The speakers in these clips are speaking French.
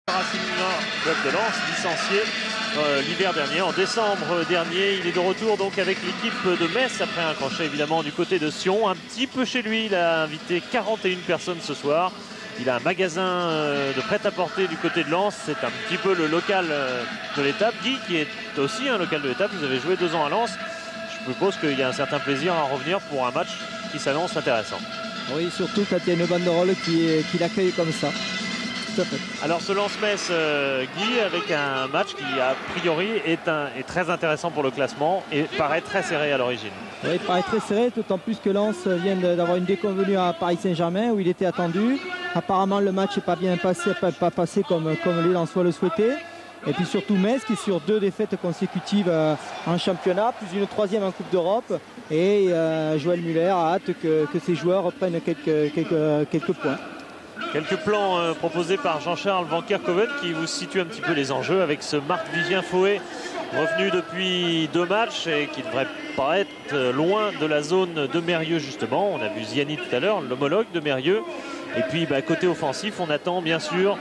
Racing Club de Lens, licencié l'hiver dernier, en décembre dernier. Il est de retour donc avec l'équipe de Metz après un crochet évidemment du côté de Sion. Un petit peu chez lui, il a invité 41 personnes ce soir. Il a un magasin de prêt-à-porter du côté de Lens. C'est un petit peu le local de l'étape. Guy, qui est aussi un local de l'étape, vous avez joué 2 ans à Lens. Je suppose qu'il y a un certain plaisir à revenir pour un match qui s'annonce intéressant. Oui, surtout quand il y a une banderole qui l'accueille comme ça. Alors ce Lens-Metz, Guy, avec un match qui a priori est très intéressant pour le classement et paraît très serré à l'origine. Oui, il paraît très serré, d'autant plus que Lens vient d'avoir une déconvenue à Paris Saint-Germain où il était attendu. Apparemment le match n'est pas bien passé, pas passé comme les Lensois le souhaitaient. Et puis surtout Metz qui est sur 2 défaites consécutives en championnat, plus une 3e en Coupe d'Europe. Et Joël Muller a hâte que ses joueurs reprennent quelques points. Quelques plans proposés par Jean-Charles Van Kerkhoven qui vous situe un petit peu les enjeux avec ce Marc-Vivien Fouet revenu depuis 2 matchs et qui ne devrait pas être loin de la zone de Mérieux justement. On a vu Ziani tout à l'heure, l'homologue de Mérieux. Et puis côté offensif, on attend bien sûr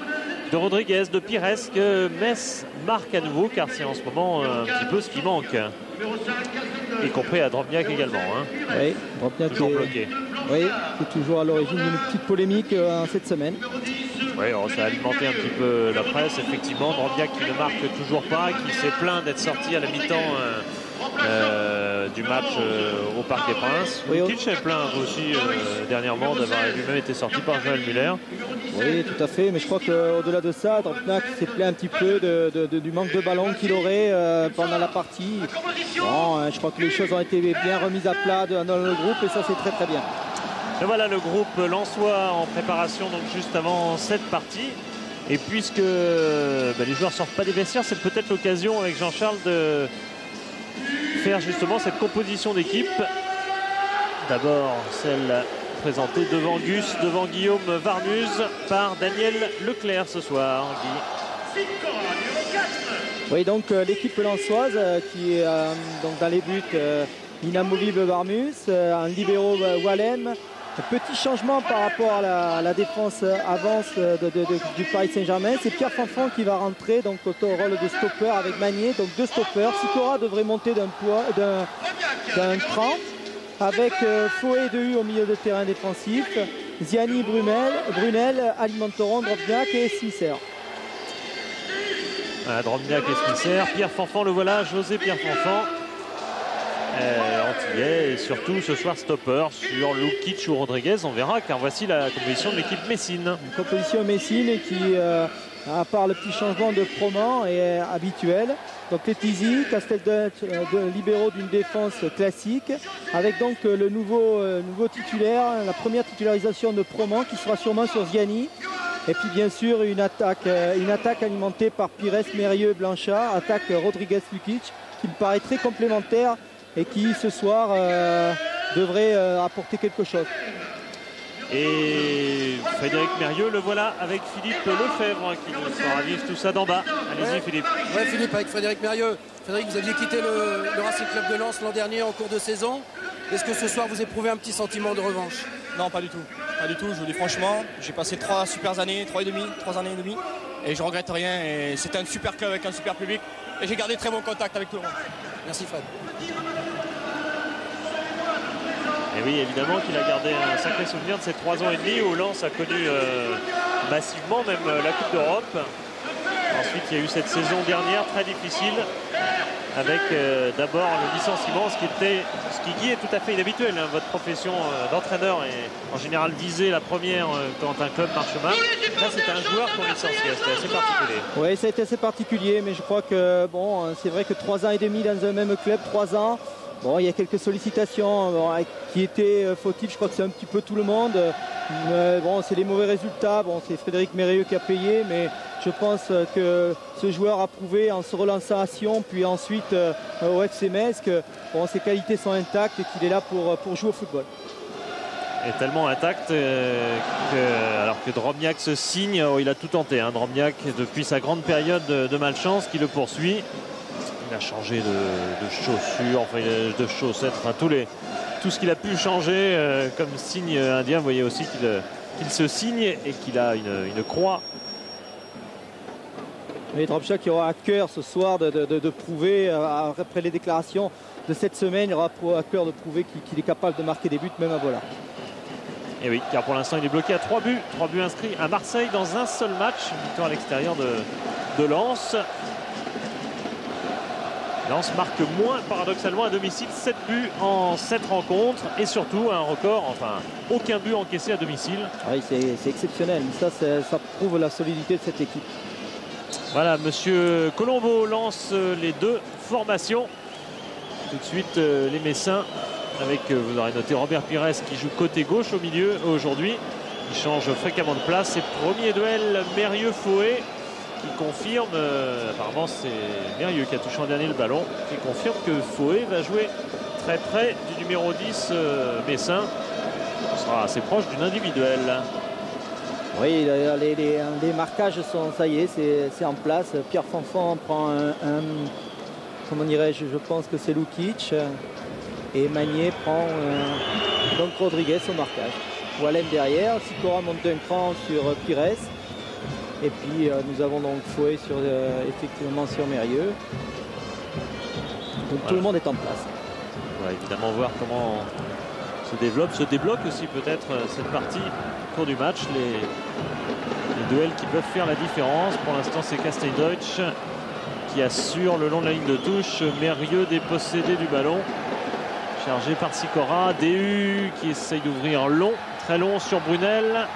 de Rodriguez, de Pires que Metz marque à nouveau car c'est en ce moment un petit peu ce qui manque. Y compris à Drobniak également. Oui, Drobniak toujours bloqué. Oui, c'est toujours à l'origine d'une petite polémique cette semaine. Oui, ça a alimenté un petit peu la presse, effectivement. Drobniak qui ne marque toujours pas, qui s'est plaint d'être sorti à la mi-temps du match au Parc des Princes. Lukic s'est plaint aussi dernièrement d'avoir lui-même été sorti par Joël Muller. Oui, tout à fait, mais je crois qu'au-delà de ça, Drobniak s'est plaint un petit peu du manque de ballon qu'il aurait pendant la partie. Bon, je crois que les choses ont été bien remises à plat dans le groupe et ça c'est très très bien. Et voilà le groupe lensois en préparation donc juste avant cette partie. Et puisque les joueurs ne sortent pas des vestiaires, c'est peut-être l'occasion avec Jean-Charles de faire justement cette composition d'équipe. D'abord celle présentée devant Gus, devant Guillaume Varmuz par Daniel Leclerc ce soir. Guy. Oui, donc l'équipe lensoise qui est donc dans les buts inamovible Varmuz, un libéro Wallem. Petit changement par rapport à la défense avance du Paris Saint-Germain. C'est Pierre Fanfan qui va rentrer donc au rôle de stopper avec Magnier. Donc 2 stoppers. Sikora devrait monter d'un cran avec Fouet et Dehu au milieu de terrain défensif. Ziani, Brunel alimenteront Drobniak et Smisser. Drobniak et Smisser. Pierre Fanfan, le voilà, José Pierre Fanfan. Antillais et surtout ce soir stopper sur Lukic ou Rodriguez, on verra car voici la composition de l'équipe Messine. Une composition Messine qui à part le petit changement de Proman est habituel. Donc Letizy, Castelduch libéraux d'une défense classique avec donc le nouveau titulaire, la première titularisation de Proman qui sera sûrement sur Ziani. Et puis bien sûr une attaque alimentée par Pires, Mérieux, Blanchard, attaque Rodriguez-Lukic qui me paraît très complémentaire et qui ce soir devrait apporter quelque chose. Et Frédéric Mérieux, le voilà avec Philippe Lefebvre qui nous fera vivre tout ça d'en bas. Allez-y Philippe. Oui Philippe, avec Frédéric Mérieux. Frédéric, vous aviez quitté le Racing Club de Lens l'an dernier en cours de saison. Est-ce que ce soir vous éprouvez un petit sentiment de revanche? Non, pas du tout. Pas du tout, je vous dis franchement. J'ai passé 3 super années, 3 années et demie. Et je regrette rien. Et c'était un super club avec un super public. Et j'ai gardé très bon contact avec tout le monde. Merci Fred. Et oui, évidemment qu'il a gardé un sacré souvenir de ces 3 ans et demi où Lens a connu massivement même la Coupe d'Europe. Ensuite, il y a eu cette saison dernière très difficile avec d'abord le licenciement, ce qui est tout à fait inhabituel. Votre profession d'entraîneur est en général visée la première quand un club marche mal. Là, c'est un joueur qu'on licencie, c'était assez particulier. Oui, ça a été assez particulier, mais je crois que c'est vrai que 3 ans et demi dans un même club, 3 ans. Bon, il y a quelques sollicitations qui étaient fautives, je crois que c'est un petit peu tout le monde. C'est les mauvais résultats. Bon, c'est Frédéric Mérieux qui a payé, mais je pense que ce joueur a prouvé en se relançant à Sion, puis ensuite au FC Metz, que ses qualités sont intactes et qu'il est là pour jouer au football. Et tellement intact alors que Drobniak se signe, il a tout tenté. Drobniak, depuis sa grande période de malchance, qui le poursuit. Il a changé de chaussures, enfin de chaussettes, enfin tout ce qu'il a pu changer comme signe indien. Vous voyez aussi qu'il se signe et qu'il a une croix Et Dropchak qui aura à cœur ce soir de prouver, après les déclarations de cette semaine, il aura à cœur de prouver qu'il est capable de marquer des buts même à Bollard. Et oui, car pour l'instant il est bloqué à 3 buts inscrits à Marseille dans un seul match, une victoire à l'extérieur de Lens. Lens marque moins paradoxalement à domicile, 7 buts en 7 rencontres et surtout un record, enfin aucun but encaissé à domicile. Oui, c'est exceptionnel, ça prouve la solidité de cette équipe. Voilà, monsieur Colombo lance les deux formations. Tout de suite les Messins avec, vous aurez noté, Robert Pires qui joue côté gauche au milieu aujourd'hui. Il change fréquemment de place. Et premier duel Mérieux-Faué qui confirme, apparemment c'est Mérieux qui a touché en dernier le ballon, qui confirme que Faué va jouer très près du numéro 10 Messin. Ce sera assez proche d'une individuelle. Oui, les marquages sont, ça y est, c'est en place. Pierre Fanfan prend comment dirais-je, je pense que c'est Lukic. Et Magnier prend donc Rodriguez au marquage. Wallem derrière, Sikora monte d'un cran sur Pires. Et puis nous avons donc Fouet effectivement sur Mérieux. Donc voilà. Tout le monde est en place. On va évidemment voir comment se débloque aussi peut-être cette partie au cours du match. Les duels qui peuvent faire la différence. Pour l'instant c'est Castelldeutsch qui assure le long de la ligne de touche. Mérieux dépossédé du ballon. Chargé par Sikora. DU qui essaye d'ouvrir long, très long sur Brunel.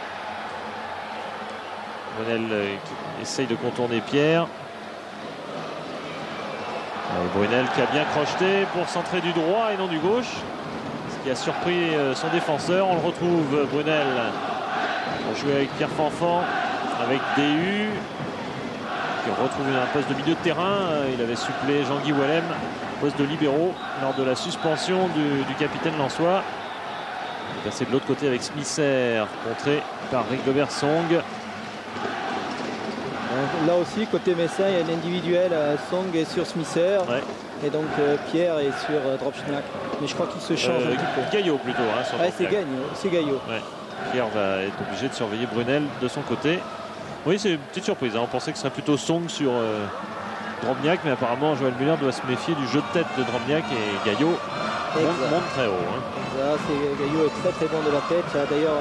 Brunel qui essaye de contourner Pierre. Et Brunel qui a bien crocheté pour centrer du droit et non du gauche. Ce qui a surpris son défenseur. On le retrouve, Brunel, pour jouer avec Pierre Fanfan, avec DU qui retrouve un poste de milieu de terrain. Il avait supplé Jean-Guy Wallem, poste de libéraux, lors de la suspension du capitaine lensois. Il est passé de l'autre côté avec Smisser, contré par Rigobert Song. Là aussi, côté Messin, il y a un individuel. Song est sur Smisser. Ouais. Et donc Pierre est sur Dropchak. Mais je crois qu'il se change un petit peu. Gaillot plutôt. Ouais, c'est Gaillot. Ouais. Pierre va être obligé de surveiller Brunel de son côté. Oui, c'est une petite surprise. On pensait que ce serait plutôt Song sur Drobniak, mais apparemment Joël Muller doit se méfier du jeu de tête de Drobniak et Gaillot monte très haut. Gaillot est très très bon de la tête. Il a d'ailleurs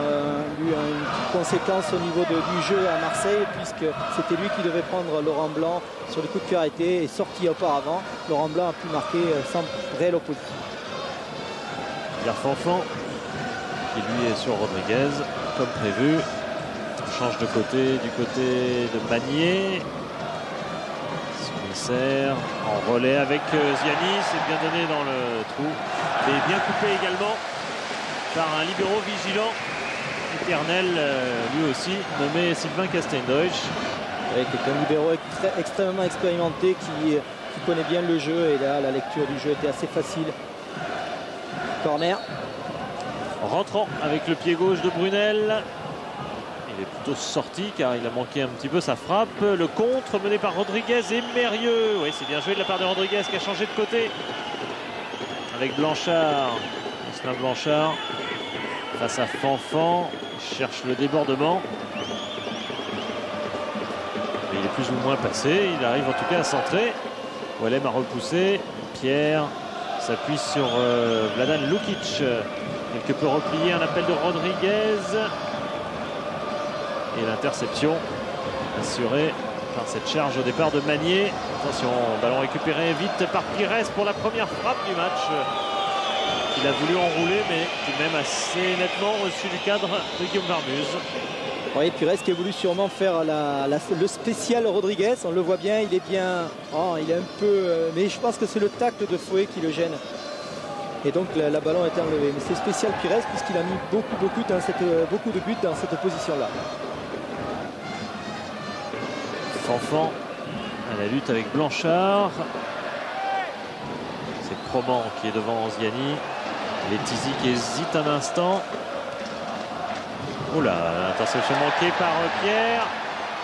eu une petite conséquence au niveau du jeu à Marseille, puisque c'était lui qui devait prendre Laurent Blanc sur les coups de pied arrêtés et sorti auparavant. Laurent Blanc a pu marquer sans réelle opposition. Pierre Fanfan qui lui est sur Rodriguez comme prévu. On change de côté, du côté de Magnier. Smisser en relais avec Ziani, c'est bien donné dans le trou et bien coupé également par un libéraux vigilant éternel, lui aussi nommé Sylvain Castelldeutsch. Qui est un libéraux extrêmement expérimenté qui connaît bien le jeu, et là la lecture du jeu était assez facile. Corner. Rentrant avec le pied gauche de Brunel. Il est plutôt sorti car il a manqué un petit peu sa frappe. Le contre mené par Rodriguez et Mérieux. Oui, c'est bien joué de la part de Rodriguez qui a changé de côté. Avec Blanchard. Jocelyn Blanchard face à Fanfan. Il cherche le débordement. Mais il est plus ou moins passé. Il arrive en tout cas à centrer. Wallem a repoussé. Pierre s'appuie sur Vladan Lukic. Quelque peu replié. Un appel de Rodriguez. Et l'interception assurée par cette charge au départ de Magnier. Attention, ballon récupéré vite par Pires pour la première frappe du match. Il a voulu enrouler, mais tout de même assez nettement reçu du cadre de Guillaume Varmuse. Oui, Pires qui a voulu sûrement faire le spécial Rodriguez. On le voit bien, il est bien. Il est un peu. Mais je pense que c'est le tacle de Fouet qui le gêne. Et donc la ballon est enlevée. Mais c'est spécial Pires puisqu'il a mis beaucoup de buts dans cette position-là. Fanfan à la lutte avec Blanchard. C'est Proman qui est devant Ziani. Letizy qui hésite un instant. Oula, interception manquée par Pierre.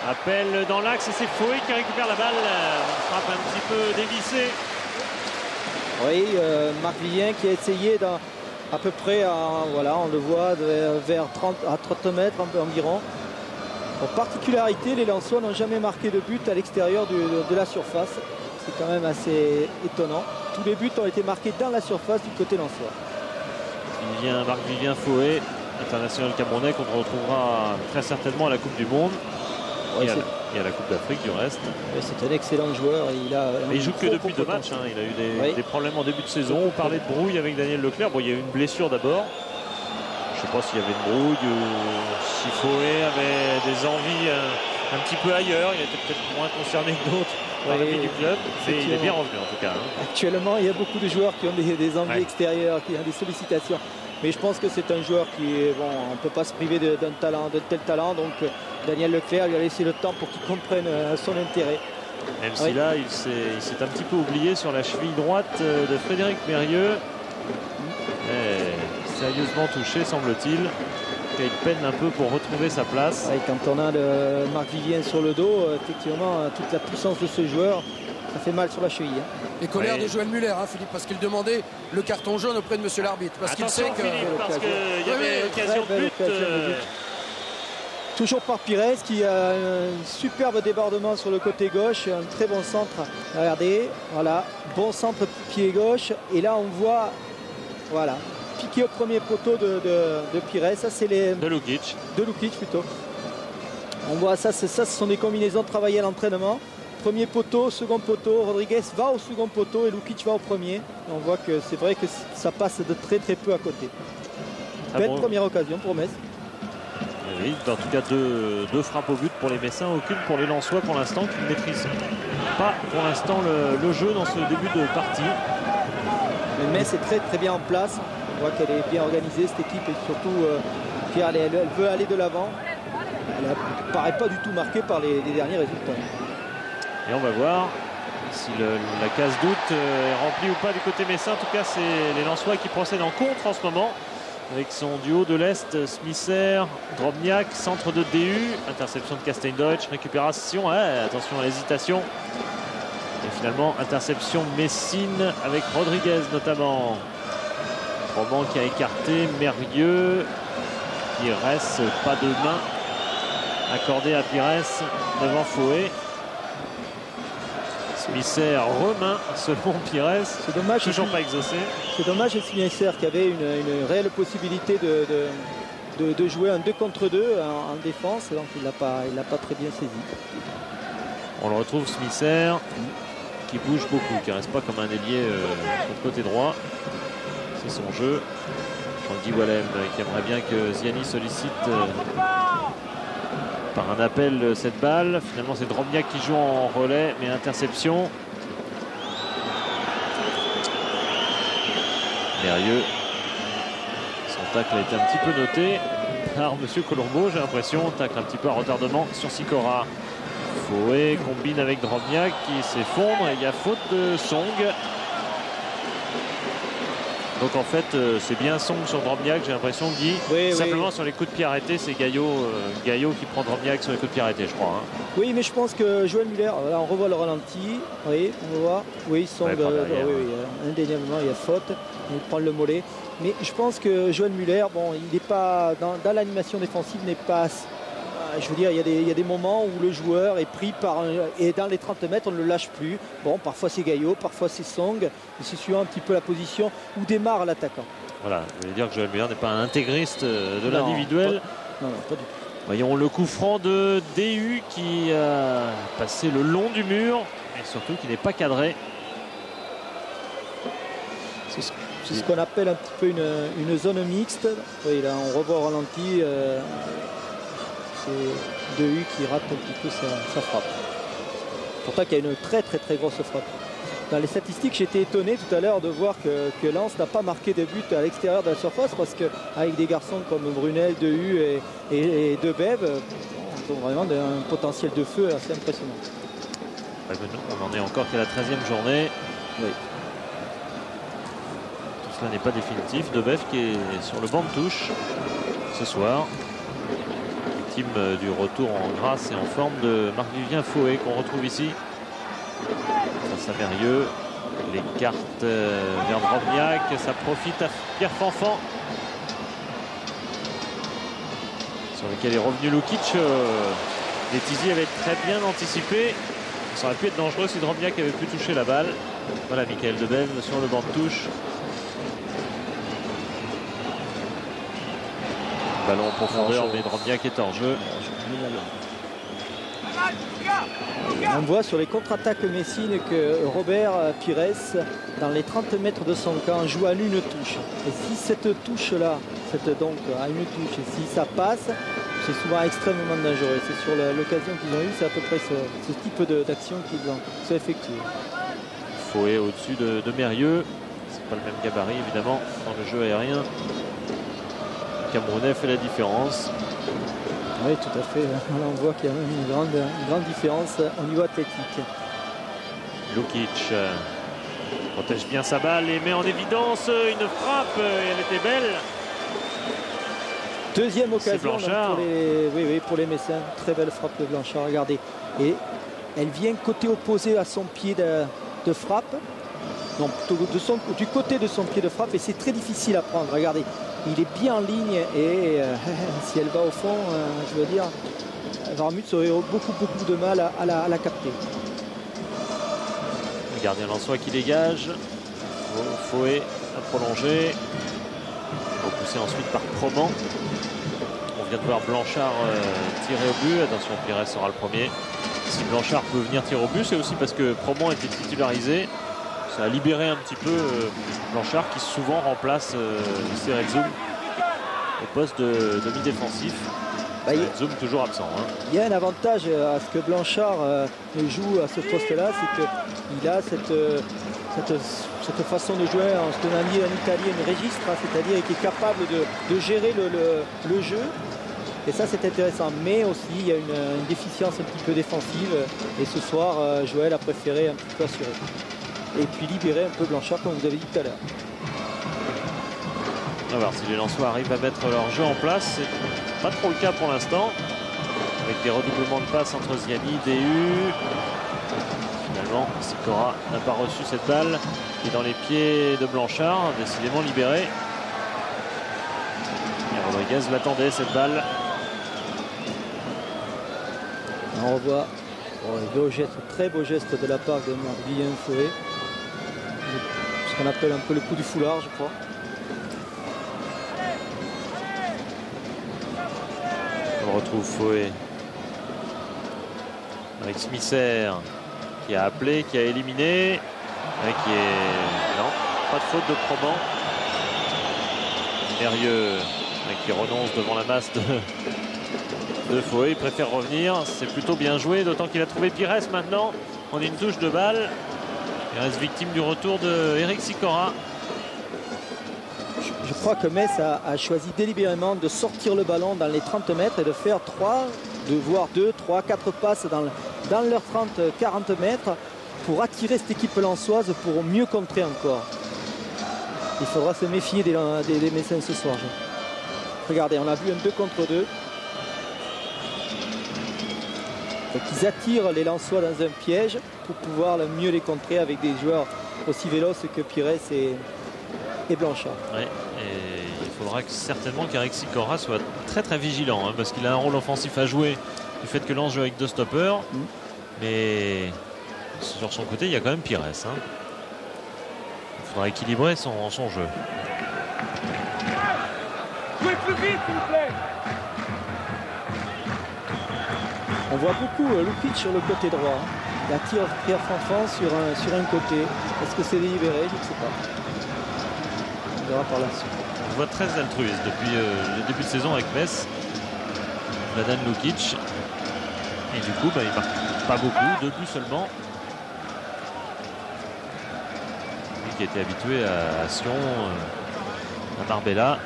Appel dans l'axe et c'est Fouet qui récupère la balle. Une frappe un petit peu dévissée. Oui, Marc Villien qui a essayé à peu près, voilà, on le voit vers 30 mètres environ. En particularité, les Lensois n'ont jamais marqué de but à l'extérieur de la surface. C'est quand même assez étonnant. Tous les buts ont été marqués dans la surface du côté lensois. Marc-Vivien Fouet, international camerounais, qu'on retrouvera très certainement à la Coupe du Monde. Ouais, et à la Coupe d'Afrique du reste. Ouais, c'est un excellent joueur. Il joue que depuis 2 matchs. Hein. Il a eu des problèmes en début de saison. On parlait de brouille avec Daniel Leclerc. Bon, il y a eu une blessure d'abord. Je ne sais pas s'il y avait une brouille ou si Fouet avait des envies un petit peu ailleurs. Il était peut-être moins concerné que d'autres par la vie du club. Mais il est bien revenu en tout cas. Hein. Actuellement, il y a beaucoup de joueurs qui ont des envies extérieures, qui ont des sollicitations. Mais je pense que c'est un joueur qui est bon. On ne peut pas se priver d'un tel talent. Donc Daniel Leclerc lui a laissé le temps pour qu'il comprenne son intérêt. Même si là, il s'est un petit peu oublié sur la cheville droite de Frédéric Mérieux. Sérieusement touché, semble-t-il. Il peine un peu pour retrouver sa place. Ouais, quand on a le Marc-Vivien sur le dos, effectivement, toute la puissance de ce joueur, ça fait mal sur la cheville. Hein. Et colère de Joël Muller, hein, Philippe, parce qu'il demandait le carton jaune auprès de monsieur l'arbitre. Parce qu'il sait que. Philippe, parce qu'il y avait occasion de but. Toujours par Pires qui a un superbe débordement sur le côté gauche, un très bon centre. Regardez, voilà, bon centre pied gauche. Et là, on voit, voilà, piqué au premier poteau de Pires. Ça, c'est de Lukic. De Lukic plutôt. On voit ça, ce sont des combinaisons travaillées à l'entraînement. Premier poteau, second poteau, Rodriguez va au second poteau et Lukic va au premier. Et on voit que c'est vrai que ça passe de très très peu à côté. Belle première occasion pour Metz. Oui, en tout cas deux frappes au but pour les Messins, aucune pour les Lensois pour l'instant qui ne maîtrisent pas pour l'instant le jeu dans ce début de partie. Mais Metz est très très bien en place. On voit qu'elle est bien organisée cette équipe et surtout elle veut aller de l'avant. Elle ne paraît pas du tout marquée par les derniers résultats. Et on va voir si la case doute est remplie ou pas du côté messin. En tout cas, c'est les Lensois qui procèdent en contre en ce moment. Avec son duo de l'Est, Smisser, Drobniak, centre de DU, interception de Castein-Deutsch, récupération, attention à l'hésitation. Et finalement, interception Messine avec Rodriguez notamment. Roman qui a écarté, Mérieux, Pires, pas de main accordé à Pires devant Fouet. Smisser remain selon Pires. C'est dommage, toujours pas exaucé. C'est dommage, Smisser qui avait une réelle possibilité de jouer un 2 contre 2 en défense, donc il l'a pas très bien saisi. On le retrouve Smisser qui bouge beaucoup, qui reste pas comme un ailier sur le côté droit. C'est son jeu. Jean-Guy Wallem qui aimerait bien que Ziani sollicite par un appel cette balle. Finalement, c'est Drobniak qui joue en relais, mais interception. Mérieux. Son tacle a été un petit peu noté par Monsieur Colombo, j'ai l'impression. Tacle un petit peu à retardement sur Sikora. Fouet combine avec Drobniak qui s'effondre et il y a faute de Song. Donc en fait, c'est bien Song sur Drobniak, j'ai l'impression, Guy. Oui, simplement sur les coups de pied arrêtés, c'est Gaillot qui prend Drobniak sur les coups de pied arrêtés, je crois. Hein. Oui, mais je pense que Joël Muller, là on revoit le ralenti. Oui, on voit. Oui, Song, indéniablement, il y a faute. Il prend le mollet. Mais je pense que Joël Muller, bon, il n'est pas dans l'animation défensive, n'est pas. Je veux dire, il y a des moments où le joueur est pris et dans les 30 mètres, on ne le lâche plus. Bon, parfois c'est Gaillot, parfois c'est Song. C'est suivant un petit peu la position où démarre l'attaquant. Voilà, je veux dire que Joël Muller n'est pas un intégriste de l'individuel. Non, pas du tout. Voyons le coup franc de DU qui a passé le long du mur et surtout qui n'est pas cadré. C'est ce qu'on appelle un petit peu une zone mixte. Oui, là on revoit au ralenti. C'est DU qui rate un petit peu sa frappe. Pourtant qu'il y a une très très très grosse frappe. Dans les statistiques, j'étais étonné tout à l'heure de voir que Lens n'a pas marqué de but à l'extérieur de la surface parce qu'avec des garçons comme Brunel, DU et Debev, ils ont vraiment un potentiel de feu assez impressionnant. On n'en est encore qu'à la 13e journée. Oui. Tout cela n'est pas définitif. Debev qui est sur le banc de touche ce soir. Victime du retour en grâce et en forme de Marc-Vivien Fouet qu'on retrouve ici. Face à Mérieux, les cartes vers Drobniak, ça profite à Pierre Fanfan. sur lequel est revenu Lukic. Letizy avait très bien anticipé. Ça aurait pu être dangereux si Drobniak avait pu toucher la balle. Voilà Michael Debève sur le banc de touche. Ballon en profondeur, mais Drobniak est hors jeu. On voit sur les contre-attaques messines que Robert Pires, dans les 30 mètres de son camp, joue à une touche. Et si cette touche-là, donc à une touche, et si ça passe, c'est souvent extrêmement dangereux. C'est sur l'occasion qu'ils ont eue, c'est à peu près ce type d'action qu'ils ont effectué. Fouet au-dessus de Mérieux. C'est pas le même gabarit évidemment dans le jeu aérien. Le Camerounais fait la différence. Oui, tout à fait. Là, on voit qu'il y a même une grande différence au niveau athlétique. Lukic protège bien sa balle et met en évidence une frappe. Elle était belle. Deuxième occasion pour les Messins. Très belle frappe de Blanchard. Regardez. Et elle vient côté opposé à son pied de frappe. Donc du côté de son pied de frappe. Et c'est très difficile à prendre. Regardez. Il est bien en ligne et si elle va au fond, je veux dire, Warmuth aurait beaucoup de mal à la capter. Le gardien lensois qui dégage. Fouet à prolonger. Repoussé ensuite par Proman. On vient de voir Blanchard tirer au but. Attention, Pires sera le premier. Si Blanchard peut venir tirer au but, c'est aussi parce que Proman était titularisé. Ça a libéré un petit peu Blanchard qui souvent remplace Cyril Zoum au poste de demi-défensif. Zoum toujours absent. Il y a un avantage à ce que Blanchard joue à ce poste-là, c'est qu'il a cette façon de jouer en ce qu'on a mis en Italie un registre, c'est-à-dire qu'il est capable de gérer le jeu. Et ça c'est intéressant, mais aussi il y a une déficience un petit peu défensive. Et ce soir, Joël a préféré un petit peu assurer. Et puis libérer un peu Blanchard comme vous avez dit tout à l'heure. On va voir si les Lensois arrivent à mettre leur jeu en place. C'est pas trop le cas pour l'instant. Avec des redoublements de passes entre Ziani, DU. Finalement, Sikora n'a pas reçu cette balle. Et dans les pieds de Blanchard, décidément libéré. Et Rodriguez l'attendait cette balle. On revoit très beau geste de la part de Marc-Vivien Fouet. Ce qu'on appelle un peu le coup du foulard, je crois. On retrouve Fouet avec Smisser qui a appelé, qui a éliminé, non, pas de faute de Proban. Mérieux qui renonce devant la masse de Fouet, il préfère revenir. C'est plutôt bien joué, d'autant qu'il a trouvé Pires maintenant. On a une touche de balle. Il reste victime du retour de Eric Sikora. Je crois que Metz a choisi délibérément de sortir le ballon dans les 30 mètres et de faire 2, 3, 4 passes dans leurs 30-40 mètres pour attirer cette équipe lensoise pour mieux contrer encore. Il faudra se méfier des Messins ce soir. Regardez, on a vu un 2 contre 2. Donc ils attirent les Lensois dans un piège pour pouvoir mieux les contrer avec des joueurs aussi véloces que Pires et Blanchard. Ouais, et il faudra certainement qu'Eric Sikora soit très vigilant parce qu'il a un rôle offensif à jouer du fait que Lens joue avec 2 stoppers. Mais sur son côté, il y a quand même Pires. Il faudra équilibrer son jeu. Jouez plus vite, s'il vous plaît. On voit beaucoup Lukic sur le côté droit. Il attire Pierre Fanfan sur un côté. Est-ce que c'est délibéré? Je ne sais pas. On verra par la suite. On voit très altruiste depuis le début de saison avec Metz. Vladan Lukic. Et du coup, il ne marque pas beaucoup, 2 buts seulement. Lui qui était habitué à Sion, à Marbella,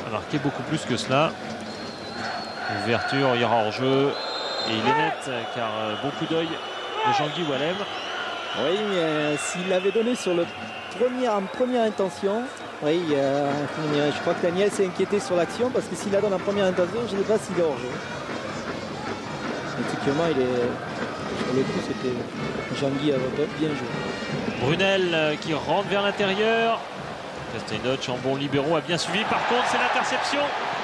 a marqué beaucoup plus que cela. Ouverture, il y aura hors-jeu. Et il est net car beaucoup d'œil de Jean-Guy Wallem. Oui, mais s'il l'avait donné sur en première intention, oui, je crois que Daniel s'est inquiété sur l'action parce que s'il la donne en première intention, je ne sais pas s'il est hors-jeu. Effectivement, sur le coup, c'était Jean-Guy a bien joué. Brunel qui rentre vers l'intérieur. Castelloch en bon libéraux a bien suivi. Par contre, c'est l'interception.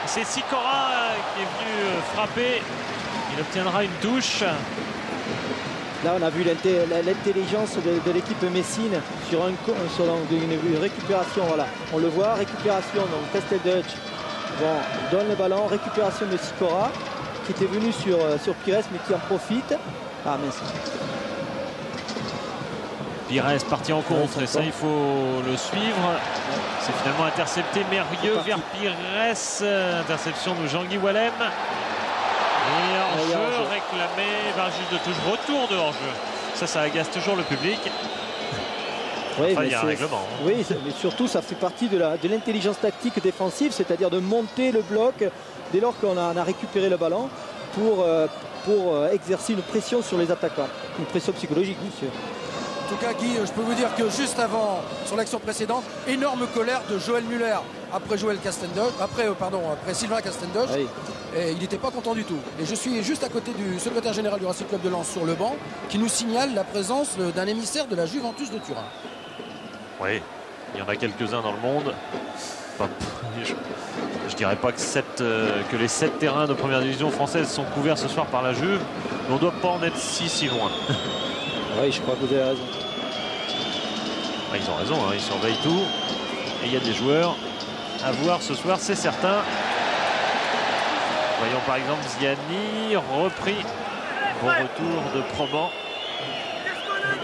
C'est Sikora qui qui est venu frapper. Il obtiendra une touche. Là, on a vu l'intelligence de l'équipe Messine sur une récupération. Voilà, on le voit, récupération. Donc Casteldeuch donne le ballon, récupération de Sikora qui était venu sur Pires mais qui en profite. Ah mince. Pires parti en contre et ça il faut le suivre. C'est finalement intercepté. Mérieux vers Pires. Interception de Jean-Guy Wallem. Et hors-jeu réclamé par le juge de touche. Retour de hors-jeu. Ça agace toujours le public. Oui, enfin, il y a un règlement. Hein. Oui, mais surtout ça fait partie de l'intelligence tactique défensive, c'est-à-dire de monter le bloc dès lors qu'on a récupéré le ballon pour exercer une pression sur les attaquants. Une pression psychologique, bien sûr. En tout cas, Guy, je peux vous dire que juste avant, sur l'action précédente, énorme colère de Joël Muller après Sylvain Casteldeuch. Oui. Et il n'était pas content du tout. Et je suis juste à côté du secrétaire général du Racing Club de Lens sur le banc qui nous signale la présence d'un émissaire de la Juventus de Turin. Oui, il y en a quelques-uns dans le monde. Enfin, je dirais pas que les 7 terrains de première division française sont couverts ce soir par la Juve, mais on ne doit pas en être si loin. Oui, je crois que vous avez raison. Ils ont raison, hein, ils surveillent tout. Et il y a des joueurs à voir ce soir, c'est certain. Voyons par exemple Ziani, repris. Bon retour de Proban.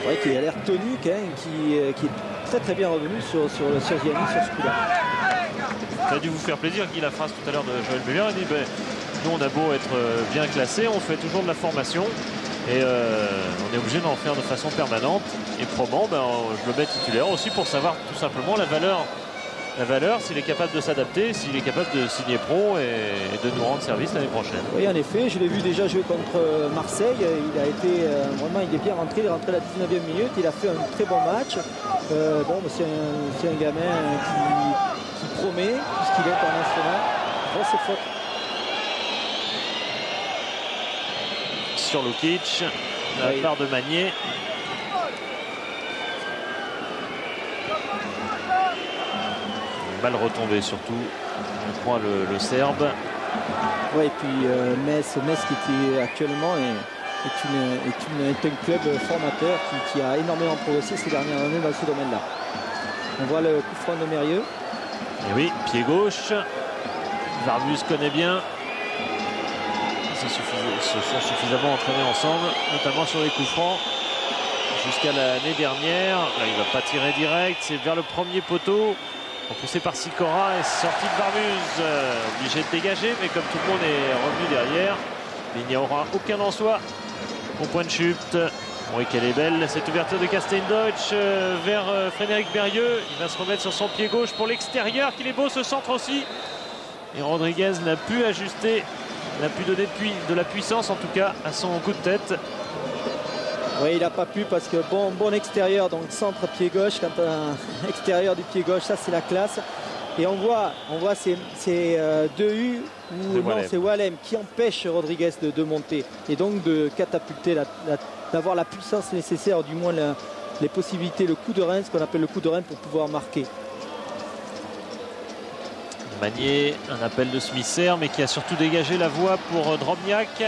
Oui, qui a l'air tenu, qui est très très bien revenu sur Ziani sur ce coup-là. Ça a dû vous faire plaisir, Guy, la phrase tout à l'heure de Joël Muller. Il dit, nous on a beau être bien classé, on fait toujours de la formation. Et on est obligé d'en faire de façon permanente. Et Proban, je le mets titulaire aussi pour savoir tout simplement la valeur, s'il est capable de s'adapter, s'il est capable de signer pro et de nous rendre service l'année prochaine. Oui, en effet, je l'ai vu déjà jouer contre Marseille. Il a été vraiment, il est bien rentré. Il est rentré à la 19e minute. Il a fait un très bon match. C'est un gamin qui promet, puisqu'il est international. Grosse faute. Sur Lukic, la part de Magnier. Mal retombé surtout, je crois, le Serbe. Oui, et puis Metz qui était actuellement est un club formateur qui a énormément progressé ces dernières années dans ce domaine-là. On voit le coup franc de Mérieux. Et oui, pied gauche. Varmus connaît bien. Ils se sont suffisamment entraînés ensemble, notamment sur les coups francs jusqu'à l'année dernière. Là, il ne va pas tirer direct, c'est vers le premier poteau, repoussé par Sikora et sorti de Varmus, obligé de dégager, mais comme tout le monde est revenu derrière, il n'y aura aucun en soi au point de chute. Oui, qu'elle est belle cette ouverture de Casteldeuch vers Frédéric Mérieux. Il va se remettre sur son pied gauche pour l'extérieur, qu'il est beau ce centre aussi. Et Rodriguez n'a pu ajuster. Il a pu donner de la puissance en tout cas à son coup de tête. Oui, il n'a pas pu parce que bon extérieur, donc centre pied gauche, quand un extérieur du pied gauche, ça c'est la classe. Et on voit ces deux U où non, c'est Wallem qui empêche Rodriguez de monter et donc de catapulter, d'avoir la puissance nécessaire, du moins les possibilités, le coup de rein, ce qu'on appelle le coup de rein pour pouvoir marquer. Magnier, un appel de Smisser, mais qui a surtout dégagé la voie pour Drobniak,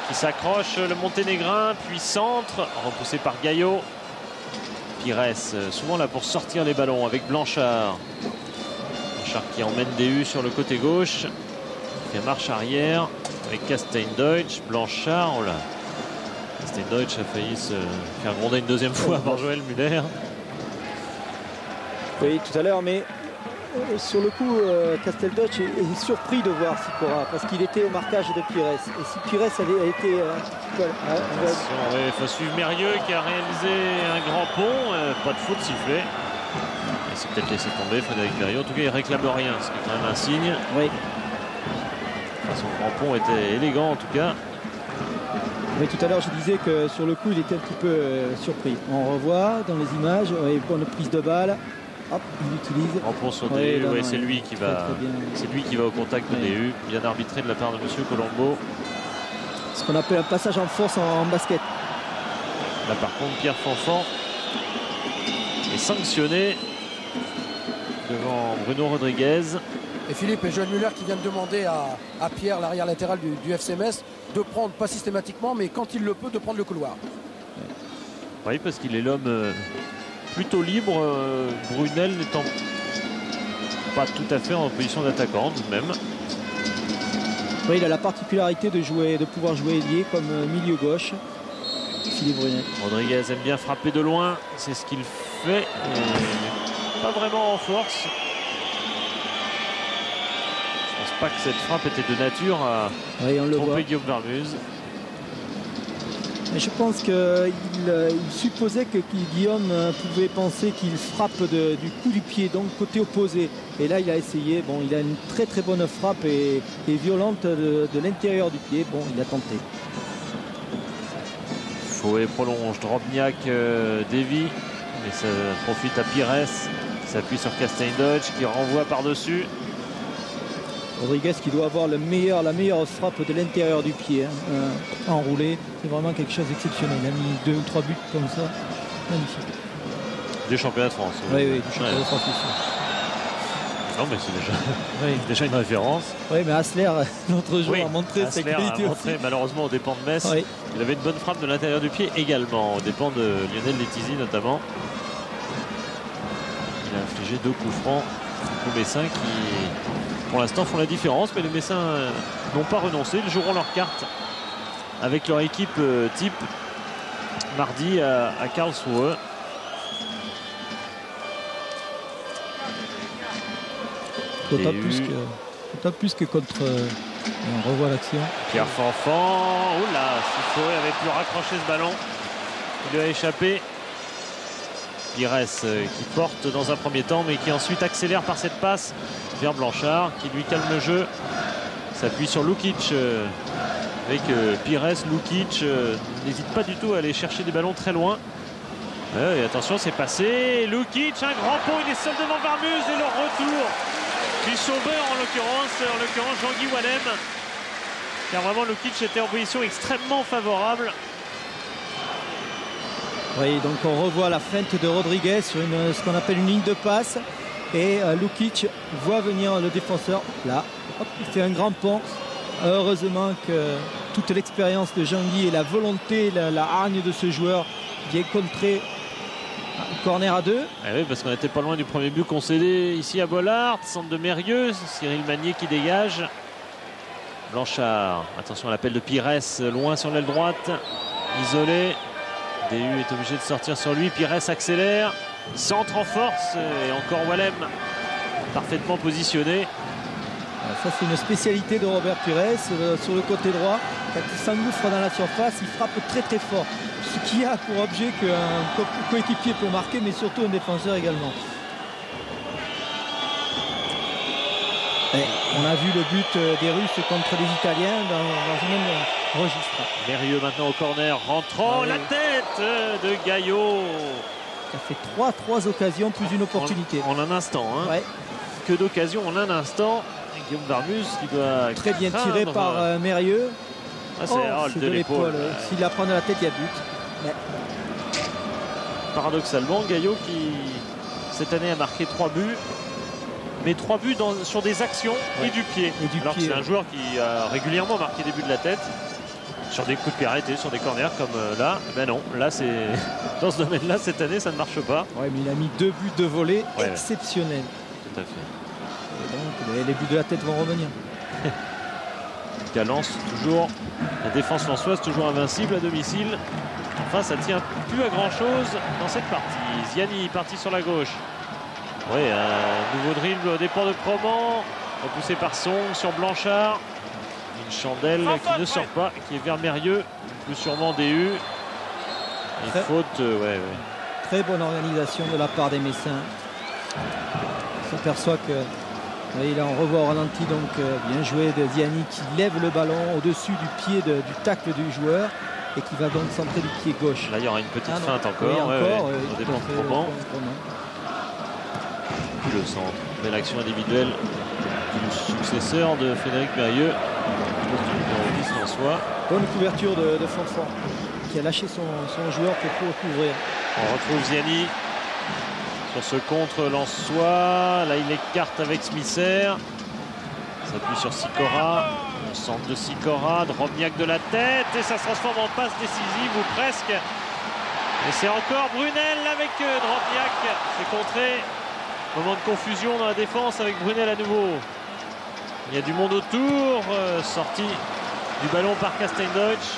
qui s'accroche, le Monténégrin, puis centre, repoussé par Gaillot. Pires, souvent là pour sortir les ballons avec Blanchard. Blanchard qui emmène des U sur le côté gauche, fait marche arrière avec Casteldeuch. Blanchard, oh là, Casteldeuch a failli se faire gronder une deuxième fois par Joël Muller. Oui, tout à l'heure, mais sur le coup, Casteldeuch est surpris de voir Sikora parce qu'il était au marquage de Pires. Et si Pires avait été... il faut suivre Mérieux qui a réalisé un grand pont. Pas de faute sifflée. Il s'est peut-être laissé tomber Frédéric Mérieux. En tout cas, il réclame rien, ce qui est quand même un signe. Oui. Son grand pont était élégant en tout cas. Oui, tout à l'heure, je disais que sur le coup, il était un petit peu surpris. On revoit dans les images, bonne prise de balle. Hop, il utilise. En pont sur DU, c'est lui qui va au contact de DU. Bien arbitré de la part de Monsieur Colombo. Ce qu'on appelle un passage en force en basket. Là par contre, Pierre Fanfan est sanctionné devant Bruno Rodriguez. Et Philippe et Joël Muller qui vient de demander à Pierre, l'arrière latéral du FC Metz, de prendre, pas systématiquement, mais quand il le peut, de prendre le couloir. Oui, parce qu'il est l'homme plutôt libre, Brunel n'étant pas tout à fait en position d'attaquant tout de même. Oui, il a la particularité de pouvoir jouer ailier comme milieu gauche. Philippe Brunel. Rodriguez aime bien frapper de loin, c'est ce qu'il fait. Et pas vraiment en force. Je pense pas que cette frappe était de nature à tromper Guillaume Varmuse. Et je pense qu'il supposait que Guillaume pouvait penser qu'il frappe du coup du pied, donc côté opposé. Et là, il a essayé. Bon, il a une très très bonne frappe et violente de l'intérieur du pied. Bon, il a tenté. Fouet prolonge, Drobniak dévie, mais ça profite à Pires, qui s'appuie sur Castaing-Dodge, qui renvoie par-dessus. Rodriguez qui doit avoir la meilleure frappe de l'intérieur du pied, hein, enroulé. C'est vraiment quelque chose d'exceptionnel. Il a mis 2 ou 3 buts comme ça. Magnifique. Des championnats de France. Oui, du championnat de France aussi. Non, mais c'est déjà une référence. Oui, mais Hassler, l'autre jour, a montré ses qualités. Malheureusement, aux dépens de Metz. Oui. Il avait une bonne frappe de l'intérieur du pied également, aux dépens de Lionel Letizy notamment. Il a infligé 2 coups francs aux Messins qui, pour l'instant, font la différence. Mais les Messins n'ont pas renoncé. Ils joueront leur carte avec leur équipe type mardi à Karlsruhe. D'autant plus que contre... on revoit l'action. Pierre Fanfan. Oula, si Fouet avait pu raccrocher ce ballon, il lui a échappé. Pires qui porte dans un premier temps, mais qui ensuite accélère par cette passe vers Blanchard, qui lui calme le jeu. S'appuie sur Lukic. Avec Pires, Lukic n'hésite pas du tout à aller chercher des ballons très loin. Et attention, c'est passé. Lukic, un grand pont, il est seul devant Varmuse et le retour du sauveur en l'occurrence Jean-Guy Wallem, car vraiment Lukic était en position extrêmement favorable. Oui, donc on revoit la feinte de Rodriguez sur ce qu'on appelle une ligne de passe, et Lukic voit venir le défenseur là, hop, il fait un grand pont. Heureusement que toute l'expérience de Jean-Guy et la volonté, la hargne de ce joueur vient contrer. Corner à 2. Oui, parce qu'on n'était pas loin du premier but concédé ici à Bollard. Centre de Mérieux, Cyril Magnier qui dégage. Blanchard, attention à l'appel de Pires, loin sur l'aile droite, isolé. DU est obligé de sortir sur lui. Pires accélère, centre en force et encore Wallem parfaitement positionné. Ça, c'est une spécialité de Robert Pires sur le côté droit. Quand il s'engouffre dans la surface, il frappe très très fort. Ce qui a pour objet qu'un coéquipier peut marquer, mais surtout un défenseur également. Et on a vu le but des Russes contre les Italiens dans le même registre. Mérieux maintenant au corner, rentrant la tête de Gaillot. Ça fait 3 occasions plus une opportunité. En un instant. Hein. Ouais. Que d'occasions en un instant. Guillaume Varmuse qui doit très bien tiré par Mérieux. C'est de l'épaule. S'il la prend de la tête, il y a but. Ouais. Paradoxalement, Gaillot qui cette année a marqué 3 buts, mais 3 buts sur des actions et du pied. Alors que c'est un joueur qui a régulièrement marqué des buts de la tête sur des coups de pied arrêtés, sur des corners comme là. Ben non, là c'est dans ce domaine-là cette année ça ne marche pas. Ouais, mais il a mis 2 buts de volée exceptionnels. Tout à fait. Et donc les buts de la tête vont revenir. Lens toujours, la défense lensoise toujours invincible à domicile. Enfin ça tient plus à grand chose dans cette partie. Ziani parti sur la gauche. Oui, un nouveau dribble au départ de Proman, repoussé par Song sur Blanchard. Une chandelle qui ne sort pas, qui est vers Mérieux, plus sûrement DU. Et faute, Très bonne organisation de la part des Messins. On s'aperçoit que là on revoit au ralenti, donc bien joué de Ziani qui lève le ballon au-dessus du pied du tacle du joueur et qui va donc centrer du pied gauche. Là il y aura une petite feinte encore. Au dépend de Proman. Le centre, belle action individuelle du successeur de Frédéric Mérieux, numéro 10 en soi. Bonne couverture de Fanfan qui a lâché son joueur pour couvrir. On retrouve Ziani sur ce contre Lensois. Là il écarte avec Smisser. s'appuie sur Sikora. Le centre de Sikora, Drobniak de la tête et ça se transforme en passe décisive ou presque. Et c'est encore Brunel avec Drobniak. C'est contré. Moment de confusion dans la défense avec Brunel à nouveau. Il y a du monde autour. Sortie du ballon par Castelldeutsch.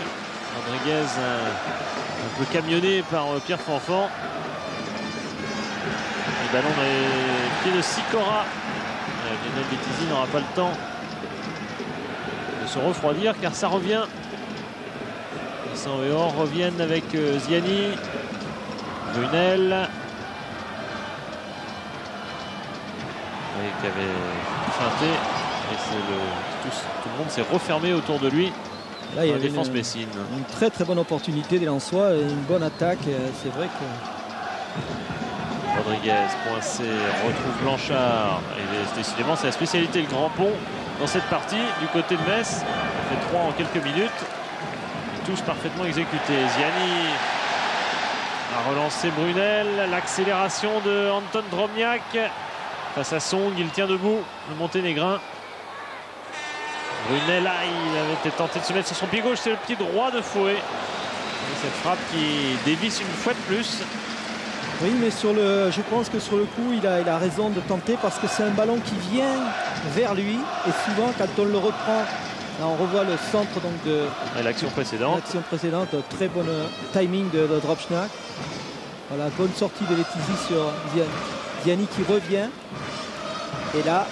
Rodriguez un peu camionné par Pierre Fanfan. Le ballon dans les pieds de Sikora. Lionel Bettizy n'aura pas le temps de se refroidir car ça revient. Vincent et Or reviennent avec Ziani. Brunel. Qui avait feinté et tout le monde s'est refermé autour de lui. Là, il y a la défense messine. Une très très bonne opportunité des Lensois et une bonne attaque. C'est vrai que Rodriguez coincé, retrouve Blanchard et décidément c'est la spécialité, le grand pont dans cette partie du côté de Metz. On fait 3 en quelques minutes et tous parfaitement exécutés. Ziani a relancé Brunel, l'accélération de Anton Drobniak face à Song, il tient debout, le Monténégrin. Brunel, là, il avait été tenté de se mettre sur son pied gauche, c'est le pied droit de Fouet. Et cette frappe qui dévisse une fois de plus. oui, mais je pense que sur le coup, il a raison de tenter parce que c'est un ballon qui vient vers lui. Et souvent, quand on le reprend, là, on revoit le centre donc, de l'action précédente. Très bon timing de Drobniak. Voilà, bonne sortie de Bettizy sur Ziani. Ziani qui revient. Et là,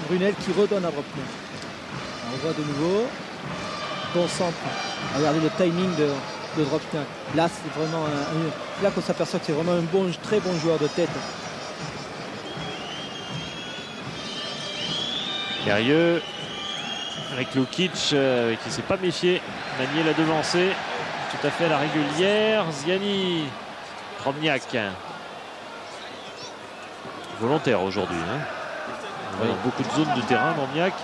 Brunel qui redonne à Drobniak. On voit de nouveau. Bon centre. Regardez le timing de Drobniak. Là, c'est vraiment là qu'on s'aperçoit que c'est vraiment un très bon joueur de tête. Curieux avec Lukic qui ne s'est pas méfié. Manier l'a devancé tout à fait à la régulière. Ziani, Drobniak. Volontaire aujourd'hui. Hein. Oui. Dans beaucoup de zones de terrain, Drobniak.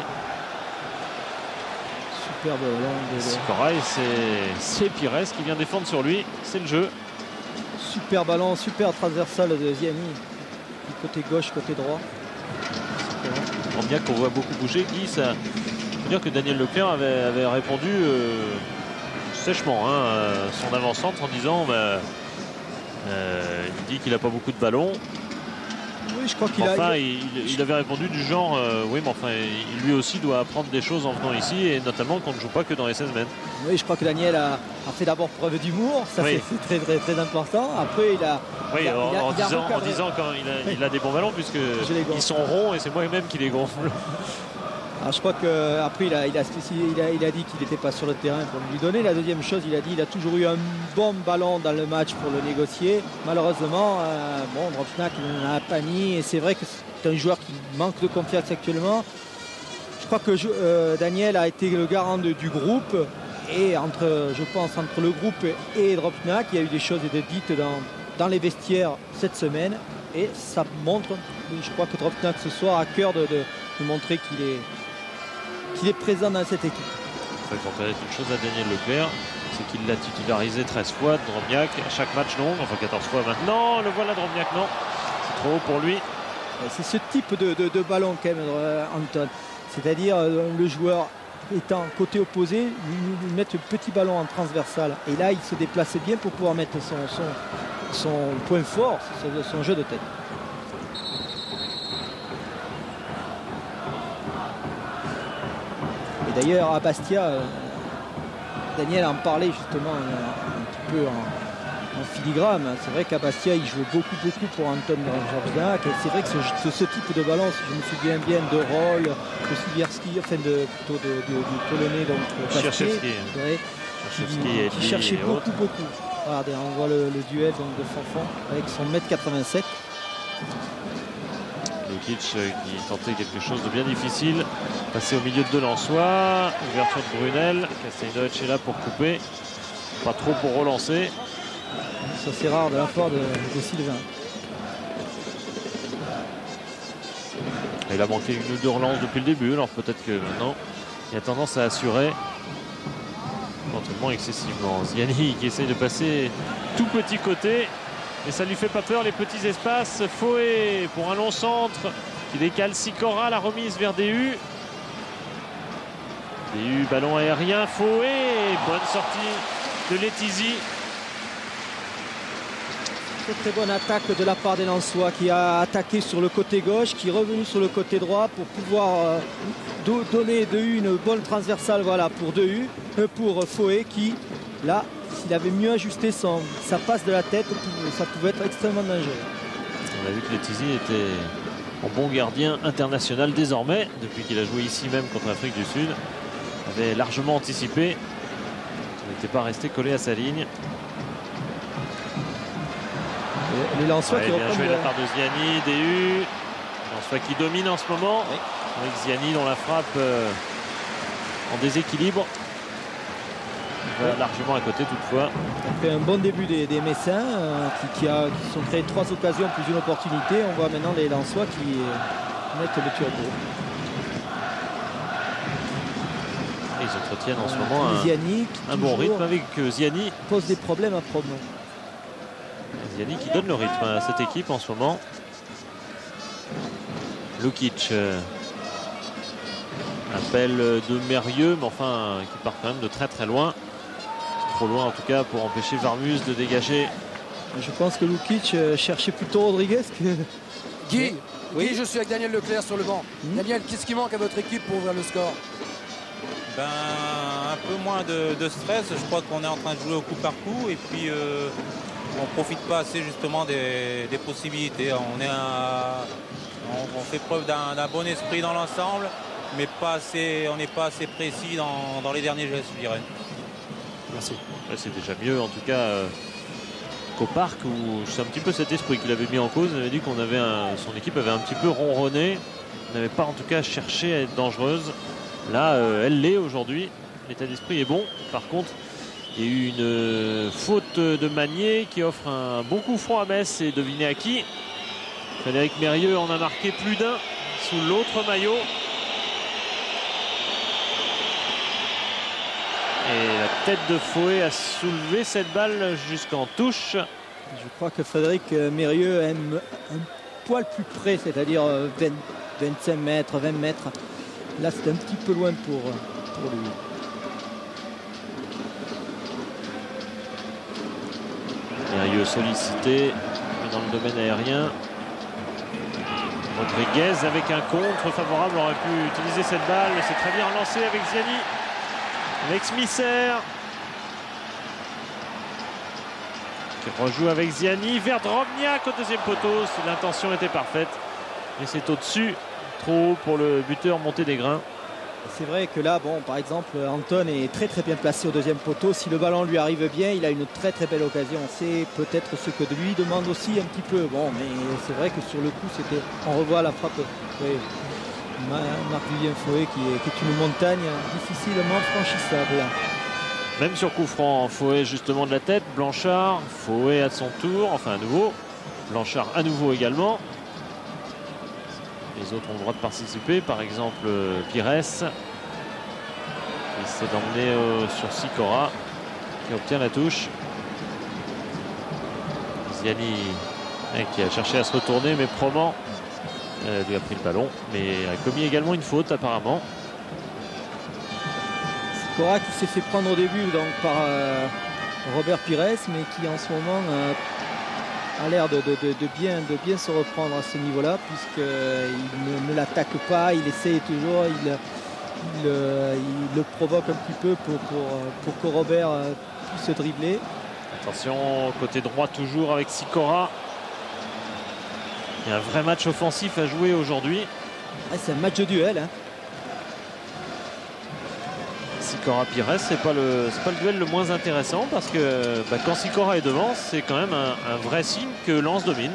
Superbe ballon de Sikora, c'est Pires qui vient défendre sur lui. C'est le jeu. Super ballon, super transversal de Ziani. Du côté gauche, côté droit. Drobniak qu'on voit beaucoup bouger. Guy, ça veut dire que Daniel Leclerc avait répondu sèchement son avant-centre en disant il dit qu'il n'a pas beaucoup de ballons. Oui, je crois qu'il il avait répondu du genre oui, mais enfin, lui aussi doit apprendre des choses en venant ici et notamment qu'on ne joue pas que dans les 16 mètres. Oui, je crois que Daniel a fait d'abord preuve d'humour, ça oui. c'est très très important. Après, en disant quand il a des bons ballons puisque ils sont ronds et c'est moi-même qui les gonfle. Alors, je crois qu'après il a dit qu'il n'était pas sur le terrain pour lui donner. La deuxième chose, il a dit qu'il a toujours eu un bon ballon dans le match pour le négocier. Malheureusement, Drobniak n'en a pas mis et c'est vrai que c'est un joueur qui manque de confiance actuellement. Je crois que Daniel a été le garant du groupe et je pense entre le groupe et Drobniak, il y a eu des choses dites dans les vestiaires cette semaine et ça montre, je crois que Drobniak ce soir a cœur de montrer qu'il est présent dans cette équipe. Il faut reconnaître une chose à Daniel Leclerc, c'est qu'il l'a titularisé 13 fois, Drobniak, à chaque match non, enfin 14 fois maintenant, le voilà Drobniak non, c'est trop haut pour lui. C'est ce type de ballon quand même, Anton, c'est-à-dire le joueur étant côté opposé, lui mettre le petit ballon en transversal et là il se déplaçait bien pour pouvoir mettre son point fort, son jeu de tête. D'ailleurs, à Bastia, Daniel en parlait justement un petit peu en filigrane. C'est vrai qu'à Bastia, il jouait beaucoup pour Anton Drobniak. Et c'est vrai que ce type de ballon, si je me souviens bien, de Roll, de Sibierski, enfin plutôt du Polonais, donc Cherchevski, qui cherchait beaucoup. Regardez, on voit le duel donc, de Fanfan avec son 1m87. Lukic qui tentait quelque chose de bien difficile, passer au milieu de deux Lensois, ouverture de Brunel, Castelldeutsch est là pour couper, pas trop pour relancer. Ça c'est rare de la part de Sylvain. Il a manqué une ou deux relances depuis le début, alors peut-être que maintenant il a tendance à assurer éventuellement excessivement. Ziani qui essaye de passer tout petit côté. Et ça lui fait pas peur les petits espaces. Fouet pour un long centre qui décale Sikora, la remise vers DU. DU, ballon aérien, Foué, bonne sortie de Letizy. Très bonne attaque de la part des Lensois qui a attaqué sur le côté gauche, qui est revenu sur le côté droit pour pouvoir donner DU une bonne transversale, voilà, pour Foué qui, là, s'il avait mieux ajusté sa passe de la tête, ça pouvait être extrêmement dangereux. On a vu que Letizy était en bon gardien international désormais, depuis qu'il a joué ici même contre l'Afrique du Sud. Il avait largement anticipé. Il n'était pas resté collé à sa ligne. Les Lensois qui bien joué de la part de Ziani, DU. Lensois qui domine en ce moment. Oui. Avec Ziani dont la frappe en déséquilibre. Il va largement à côté toutefois. Ça fait un bon début des Messins qui sont créés 3 occasions plus une opportunité. On voit maintenant les Lensois qui mettent le turbo. Et ils entretiennent en ce moment un bon rythme avec Ziani. Pose des problèmes à Promo. Ziani qui donne le rythme à cette équipe en ce moment. Lukic appel de Mérieux, mais enfin qui part quand même de très très loin. Trop loin en tout cas pour empêcher Varmus de dégager. Je pense que Lukic cherchait plutôt Rodriguez que... Guy, oui. Guy, je suis avec Daniel Leclerc sur le banc. Daniel, qu'est-ce qui manque à votre équipe pour ouvrir le score? Un peu moins de stress. Je crois qu'on est en train de jouer au coup par coup et puis on ne profite pas assez justement des possibilités. On fait preuve d'un bon esprit dans l'ensemble, mais on n'est pas assez précis dans les derniers gestes, je dirais. Merci. Ouais, c'est déjà mieux en tout cas qu'au parc où c'est un petit peu cet esprit qu'il avait mis en cause. Il avait dit qu'on avait son équipe avait un petit peu ronronné, n'avait pas en tout cas cherché à être dangereuse. Là elle l'est aujourd'hui, l'état d'esprit est bon. Par contre il y a eu une faute de Magnier qui offre un bon coup franc à Metz et devinez à qui. Frédéric Mérieux en a marqué plus d'un sous l'autre maillot. Et la tête de Foué a soulevé cette balle jusqu'en touche. Je crois que Frédéric Mérieux aime un poil plus près, c'est-à-dire 25 mètres, 20 mètres. Là, c'est un petit peu loin pour lui. Mérieux sollicité dans le domaine aérien. Rodriguez avec un contre favorable aurait pu utiliser cette balle. C'est très bien relancé avec Ziani. Avec Smisser qui rejoue avec Ziani vers Drobniak au deuxième poteau. L'intention était parfaite mais c'est au-dessus, trop haut pour le buteur monté des grains. C'est vrai que là, bon, par exemple, Anton est très très bien placé au deuxième poteau. Si le ballon lui arrive bien, il a une très très belle occasion. C'est peut-être ce que lui demande aussi un petit peu. Bon, mais c'est vrai que sur le coup, on revoit la frappe. Oui. Marc-Vivien Foué qui est une montagne difficilement franchissable. Même sur coup franc, Foué justement de la tête, Blanchard, Foué à son tour, enfin à nouveau, Blanchard à nouveau également. Les autres ont le droit de participer, par exemple Pires. Il essaie d'emmener sur Sikora qui obtient la touche. Ziani qui a cherché à se retourner mais Proman lui a pris le ballon mais a commis également une faute apparemment. Sikora qui s'est fait prendre au début donc, par Robert Pires mais qui en ce moment a l'air de bien se reprendre à ce niveau-là puisqu'il ne l'attaque pas, il essaie toujours, il le provoque un petit peu pour que Robert puisse dribbler. Attention, côté droit toujours avec Sikora. Il y a un vrai match offensif à jouer aujourd'hui. C'est un match de duel. Hein. Sikora-Pires, c'est pas le duel le moins intéressant parce que quand Sikora est devant, c'est quand même un vrai signe que Lens domine.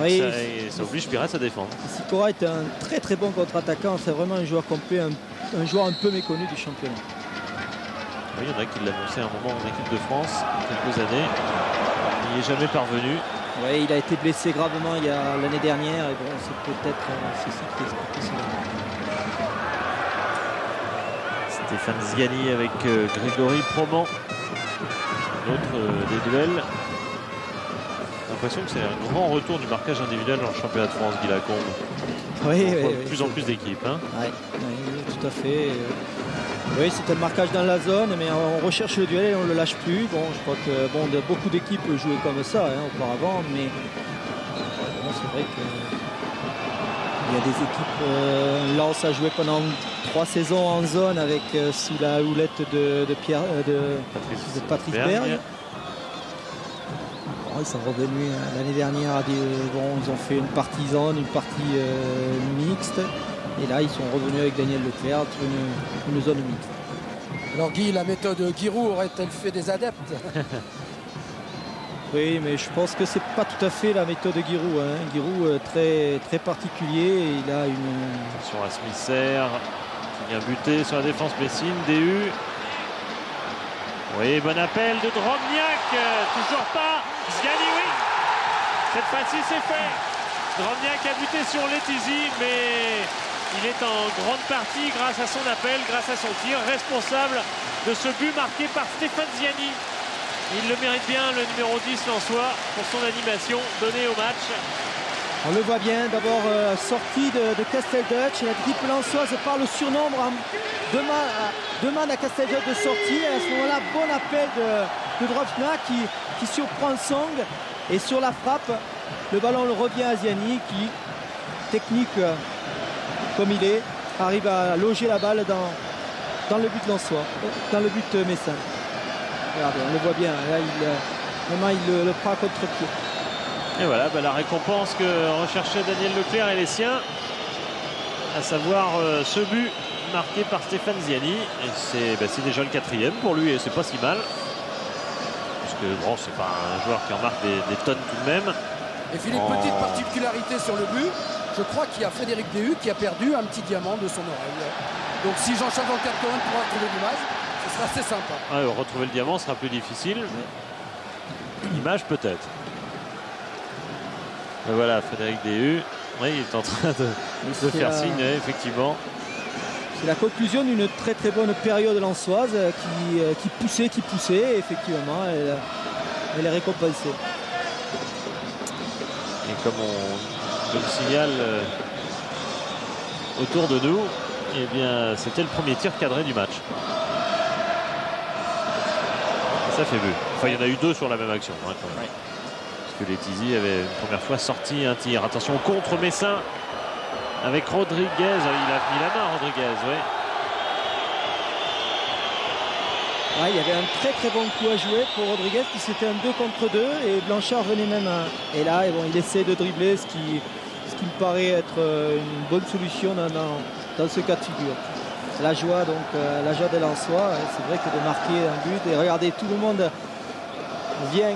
Oui, ça oblige Pires à défendre. Sikora est un très très bon contre-attaquant. C'est vraiment un joueur complet, un joueur un peu méconnu du championnat. Oui, il y en a qui l'annonçaient à un moment en équipe de France, quelques années. Il n'y est jamais parvenu. Oui, il a été blessé gravement l'année dernière. Et bon, c'est peut-être ceci qui explique cela. Stéphane Ziani avec Grégory Proman. L'autre des duels. J'ai l'impression que c'est un grand retour du marquage individuel dans le championnat de France, Guy Lacombe. Oui, de plus en plus d'équipes. Hein. Oui, tout à fait. Oui, c'est un marquage dans la zone, mais on recherche le duel et on ne le lâche plus. Bon, je crois que beaucoup d'équipes jouaient comme ça auparavant, mais c'est vrai qu'il y a des équipes. Lens a joué pendant 3 saisons en zone avec sous la houlette de Patrice Berg. Bon, ils sont revenus l'année dernière. Ils ont fait une partie zone, une partie mixte. Et là, ils sont revenus avec Daniel Leclerc sur une zone mixte. Alors Guy, la méthode Giroud aurait-elle fait des adeptes? Oui, mais je pense que c'est pas tout à fait la méthode Giroud. Giroud très, très particulier. Et il a une... Sur la Smisser qui vient buter sur la défense Messine. DU. Oui, bon appel de Drobniak. Toujours pas. Ziani, oui. Cette fois-ci, c'est fait. Drobniak a buté sur Letizy, mais il est en grande partie, grâce à son appel, grâce à son tir, responsable de ce but marqué par Stéphane Ziani. Il le mérite bien, le numéro 10 lensois, pour son animation donnée au match. On le voit bien, d'abord sortie de Casteldutch. L'équipe lensoise par le surnombre demande à Casteldutch de sortir. Et à ce moment-là, bon appel de Drobniak qui surprend Song. Et sur la frappe, le ballon revient à Ziani qui, technique comme il est, arrive à loger la balle dans le but lensois, dans le but messin. Regardez, on le voit bien, là il le prend à contre-pied. Et voilà, la récompense que recherchait Daniel Leclerc et les siens, à savoir ce but marqué par Stéphane Ziani. Et c'est déjà le 4e pour lui et c'est pas si mal. Parce que bon, c'est pas un joueur qui en marque des tonnes tout de même. Et Philippe, petite particularité sur le but, je crois qu'il y a Frédéric DU qui a perdu un petit diamant de son oreille. Donc si Jean-Charles Van pourra trouver l'image, ce sera assez sympa. Retrouver le diamant sera plus difficile. L'image peut-être. Mais voilà, Frédéric DU. Oui, il est en train de faire signe, effectivement. C'est la conclusion d'une très très bonne période lensoise qui poussait, et effectivement, elle est récompensée. Et comme on le signale autour de nous, eh bien, c'était le premier tir cadré du match. Et ça fait but. Enfin, il y en a eu 2 sur la même action. Quand même. Parce que Letizy avait une première fois sorti un tir. Attention, contre Messin avec Rodriguez. Il a mis la main, Rodriguez, oui. Il y avait un très très bon coup à jouer pour Rodriguez, puis c'était un 2 contre 2 et Blanchard venait même et là il essaie de dribbler, ce qui me paraît être une bonne solution dans ce cas de figure. La joie des Lensois, c'est vrai que de marquer un but et regardez, tout le monde vient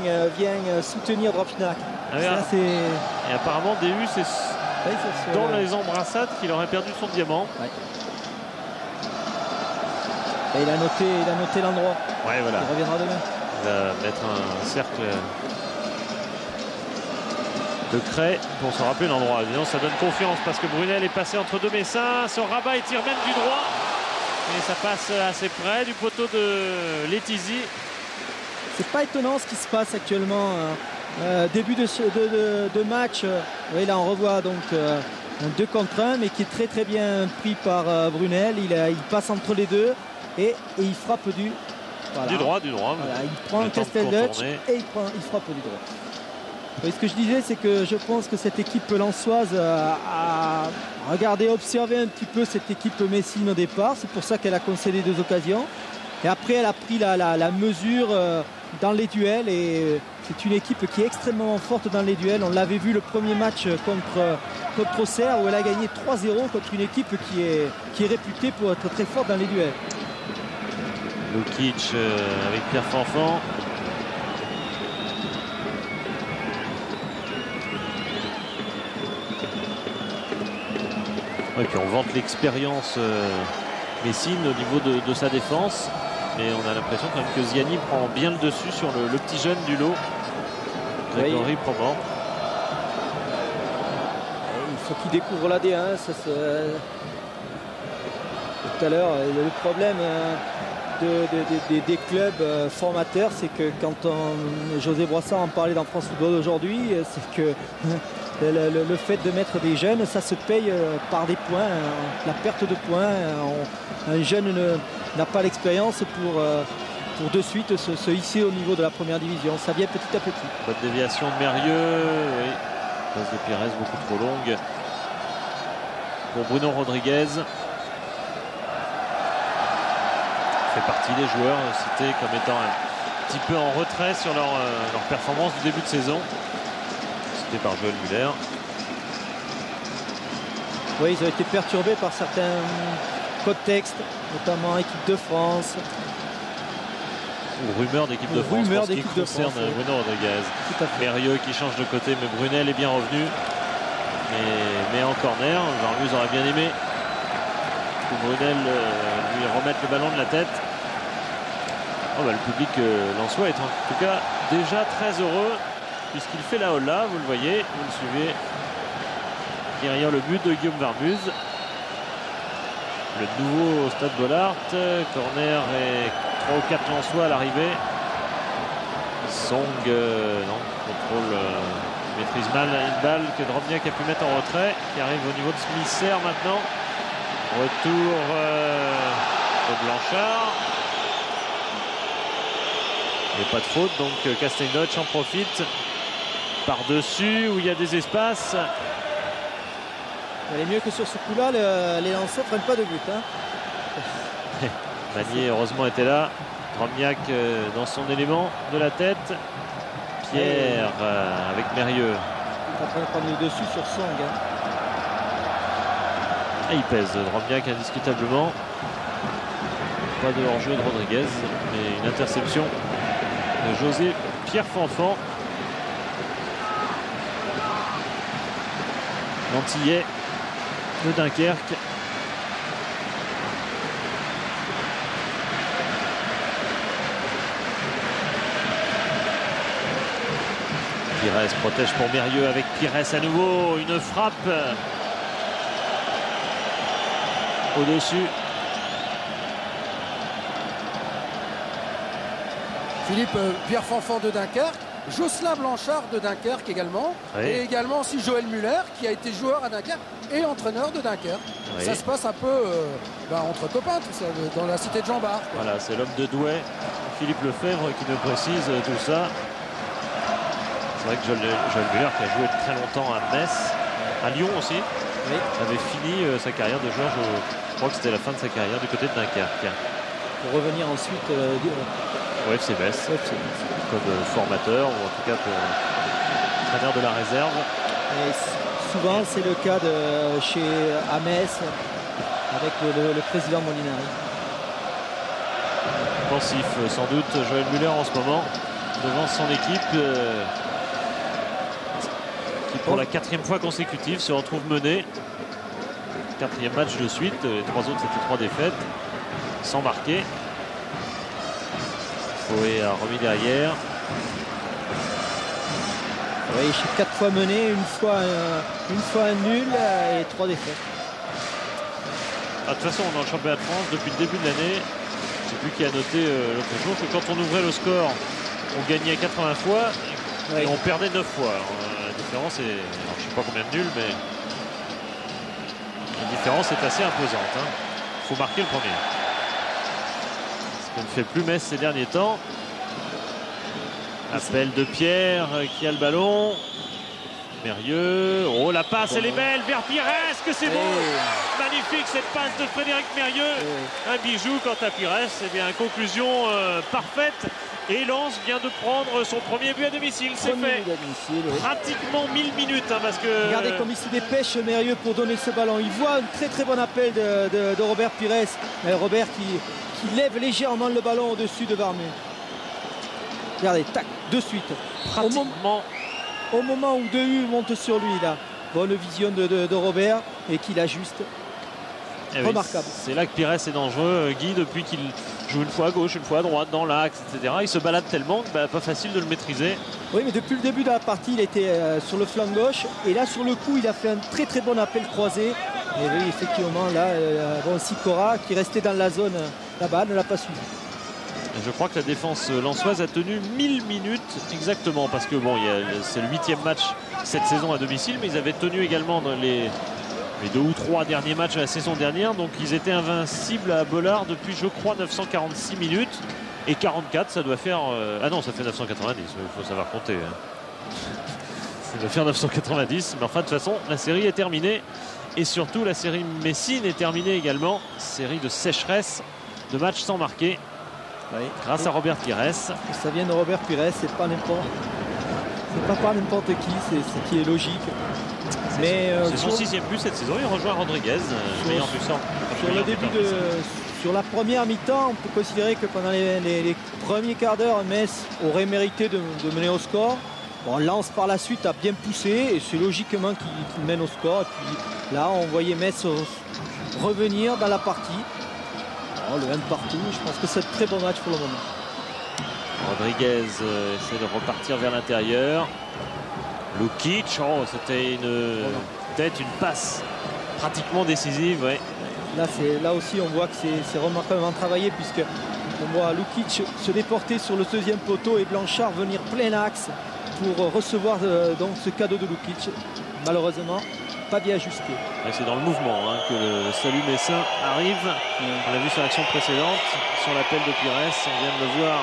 soutenir Drobniak. Et apparemment DU c'est dans les embrassades qu'il aurait perdu son diamant. Ouais. Et il a noté l'endroit. Ouais, voilà. Il reviendra demain. Il va mettre un cercle de craie pour se rappeler l'endroit. Évidemment, ça donne confiance parce que Brunel est passé entre 2 messins. Se rabat et tire même du droit. Et ça passe assez près du poteau de Letizy. C'est pas étonnant ce qui se passe actuellement. Début de match. Oui, là on revoit donc un 2 contre 1, mais qui est très très bien pris par Brunel. Il passe entre les deux. Et il frappe du droit. Voilà, il prend Casteldutch et il frappe du droit. Et ce que je disais, c'est que je pense que cette équipe lensoise a regardé, observé un petit peu cette équipe messine au départ. C'est pour ça qu'elle a concédé 2 occasions. Et après, elle a pris la mesure dans les duels. Et c'est une équipe qui est extrêmement forte dans les duels. On l'avait vu le premier match contre Auxerre où elle a gagné 3-0 contre une équipe qui est réputée pour être très forte dans les duels. Lukic avec Pierre Fanfan. Et puis on vante l'expérience Messine au niveau de sa défense. Mais on a l'impression quand même que Ziani prend bien le dessus sur le petit jeune du lot. Grégory Proban. Il faut qu'il découvre la D1. Tout à l'heure, le problème des clubs formateurs, c'est que quand José Boissard en parlait dans France Football aujourd'hui, c'est que le fait de mettre des jeunes, ça se paye par des points, la perte de points. Un jeune n'a pas l'expérience pour de suite se hisser au niveau de la première division. Ça vient petit à petit. Bonne déviation de Mérieux. Oui. Passe de Pires beaucoup trop longue pour Bruno Rodriguez. Fait partie des joueurs cités comme étant un petit peu en retrait sur leur performance du début de saison. Cité par Joël Muller. Oui, ils ont été perturbés par certains contextes, notamment équipe de France. Ou rumeur d'équipe de France pour ce qui concerne Bruno Rodriguez. Mérieux qui change de côté, mais Brunel est bien revenu. Mais en corner, Varmus aurait bien aimé que Brunel lui remette le ballon de la tête. Oh bah, le public lensois est en tout cas déjà très heureux puisqu'il fait la holla, vous le voyez, vous le suivez derrière le but de Guillaume Varmus. Le nouveau Stade Bollaert, corner et 3 ou 4 lensois à l'arrivée. Song, non, contrôle, maîtrise mal une balle que Drobniak a pu mettre en retrait, qui arrive au niveau de Smisser maintenant. Retour de Blanchard. Il n'y a pas de faute, donc Castelnauch en profite. Par-dessus, où il y a des espaces. Il est mieux que sur ce coup-là, les lancers ne prennent pas de but. Hein. Magnier, heureusement, était là. Drobniak dans son élément de la tête. Pierre avec Mérieux. Il est en train de prendre le dessus sur Song. Hein. Et il pèse Drobniak indiscutablement. Pas de hors-jeu de Rodriguez, mais une interception de José Pierre Fanfan. L'Antillais de Dunkerque. Pires protège pour Mérieux avec Pires à nouveau. Une frappe au-dessus. Philippe, Pierre Fanfan de Dunkerque, Jocelyn Blanchard de Dunkerque également, oui. Et également aussi Joël Muller qui a été joueur à Dunkerque et entraîneur de Dunkerque. Oui. Ça se passe un peu entre copains tout ça, dans la cité de Jean Bart. Voilà, c'est l'homme de Douai, Philippe Lefebvre, qui nous précise tout ça. C'est vrai que Joël Muller qui a joué très longtemps à Metz, à Lyon aussi, oui. Avait fini sa carrière de joueur, je crois que c'était la fin de sa carrière du côté de Dunkerque. Pour revenir ensuite au FC Metz, comme formateur ou en tout cas pour entraîneur de la réserve. Et souvent c'est le cas chez Metz avec le président Molinari. Pensif sans doute Joël Muller en ce moment devant son équipe qui pour la 4e fois consécutive se retrouve menée. 4e match de suite, les 3 autres c'était 3 défaites sans marquer. Fouet a remis derrière. Oui, je suis 4 fois mené, une fois un nul et 3 défaites. De toute façon, dans le championnat de France, depuis le début de l'année, je ne sais plus qui a noté l'autre jour que quand on ouvrait le score, on gagnait 80 fois et on perdait 9 fois. Alors, la différence est, alors, je ne sais pas combien de nuls, mais la différence est assez imposante. Il faut marquer le premier. Ce que ne fait plus Metz ces derniers temps. Appel de Pierre qui a le ballon. Mérieux. Oh, la passe, elle est belle vers Pires, que c'est beau. Magnifique cette passe de Frédéric Mérieux. Un bijou quant à Pires. Eh bien, conclusion parfaite. Et Lens vient de prendre son premier but à domicile. C'est fait. Pratiquement 1000 minutes. Parce que... Regardez comme il se dépêche Mérieux pour donner ce ballon. Il voit un très bon appel de Robert Pires. Robert qui lève légèrement le ballon au-dessus de Varmus. Regardez, tac, de suite. Pratiquement. Au moment où Dehu monte sur lui, là. Bonne vision de Robert et qu'il ajuste. Remarquable. Oui, c'est là que Pires est dangereux, Guy, depuis qu'il joue une fois à gauche, une fois à droite, dans l'axe, etc. Il se balade tellement que pas facile de le maîtriser. Oui, mais depuis le début de la partie, il était sur le flanc gauche. Et là, sur le coup, il a fait un très bon appel croisé. Et oui, effectivement, là, Sikora, qui restait dans la zone là-bas, ne l'a pas suivi. Je crois que la défense lensoise a tenu 1000 minutes exactement, parce que bon, c'est le 8e match cette saison à domicile, mais ils avaient tenu également dans les 2 ou 3 derniers matchs de la saison dernière, donc ils étaient invincibles à Bollard depuis, je crois, 946 minutes, et 44, ça doit faire... ah non, ça fait 990, il faut savoir compter. Ça doit faire 990, mais enfin, de toute façon, la série est terminée, et surtout, la série Messine est terminée également, série de sécheresse, de matchs sans marquer. Oui. Grâce à Robert Pires. Ça vient de Robert Pires, c'est pas par n'importe qui, c'est ce qui est logique. C'est son 6e but cette saison, il rejoint Rodriguez, meilleur buteur. Sur la première mi-temps, on peut considérer que pendant les premiers quarts d'heure, Metz aurait mérité de mener au score. Bon, Lens par la suite a bien poussé et c'est logiquement qu'il mène au score. Et puis là, on voyait Metz revenir dans la partie. Oh, le 1 partout, je pense que c'est un très bon match pour le moment. Rodriguez essaie de repartir vers l'intérieur. Lukic, c'était une passe pratiquement décisive. Ouais. Là aussi, on voit que c'est remarquablement travaillé, puisque on voit Lukic se déporter sur le 2e poteau et Blanchard venir plein axe pour recevoir donc ce cadeau de Lukic. Malheureusement, pas bien ajusté. C'est dans le mouvement que le salut messin arrive. On l'a vu sur l'action précédente, sur l'appel de Pires, on vient de le voir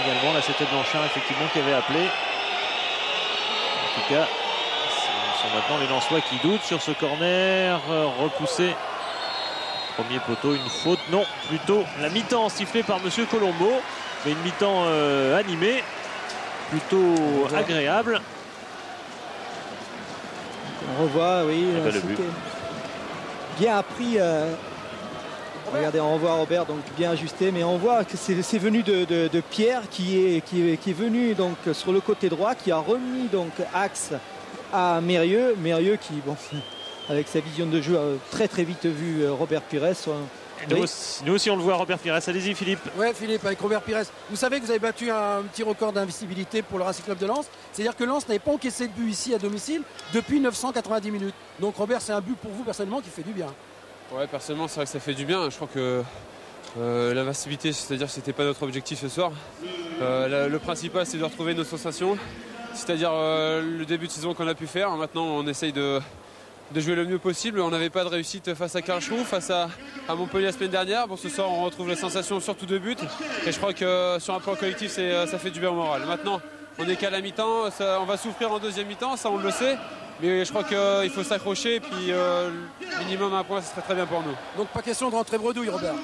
également. Là, c'était Blanchard effectivement qui avait appelé. En tout cas, ce sont maintenant les Lensois qui doutent sur ce corner repoussé. Premier poteau, une faute, non, plutôt la mi-temps sifflée par monsieur Colombo, mais une mi-temps animée, plutôt agréable. On revoit, oui, bien appris. Regardez, on revoit Robert, donc bien ajusté, mais on voit que c'est venu de Pierre qui est venu donc sur le côté droit, qui a remis donc axe à Mérieux qui, bon, avec sa vision de jeu très vite vu Robert Pires. Nous aussi on le voit, Robert Pires. Allez-y Philippe. Ouais, Philippe, avec Robert Pires. Vous savez que vous avez battu un petit record d'invisibilité pour le Racing Club de Lens. C'est-à-dire que Lens n'avait pas encaissé de but ici à domicile depuis 990 minutes. Donc Robert, c'est un but pour vous personnellement qui fait du bien. Ouais, personnellement, c'est vrai que ça fait du bien. Je crois que l'invincibilité, c'est-à-dire que c'était pas notre objectif ce soir. Le principal, c'est de retrouver nos sensations. C'est-à-dire le début de saison qu'on a pu faire. Maintenant, on essaye de jouer le mieux possible. On n'avait pas de réussite face à Karlsruhe, face à Montpellier la semaine dernière. Bon, ce soir, on retrouve les sensations sur tous 2 buts. Et je crois que sur un plan collectif, ça fait du bien au moral. Maintenant, on n'est qu'à la mi-temps. On va souffrir en 2e mi-temps, ça on le sait. Mais je crois qu'il faut s'accrocher. Et puis, minimum 1 point, ce serait très bien pour nous. Donc, pas question de rentrer bredouille, Robert.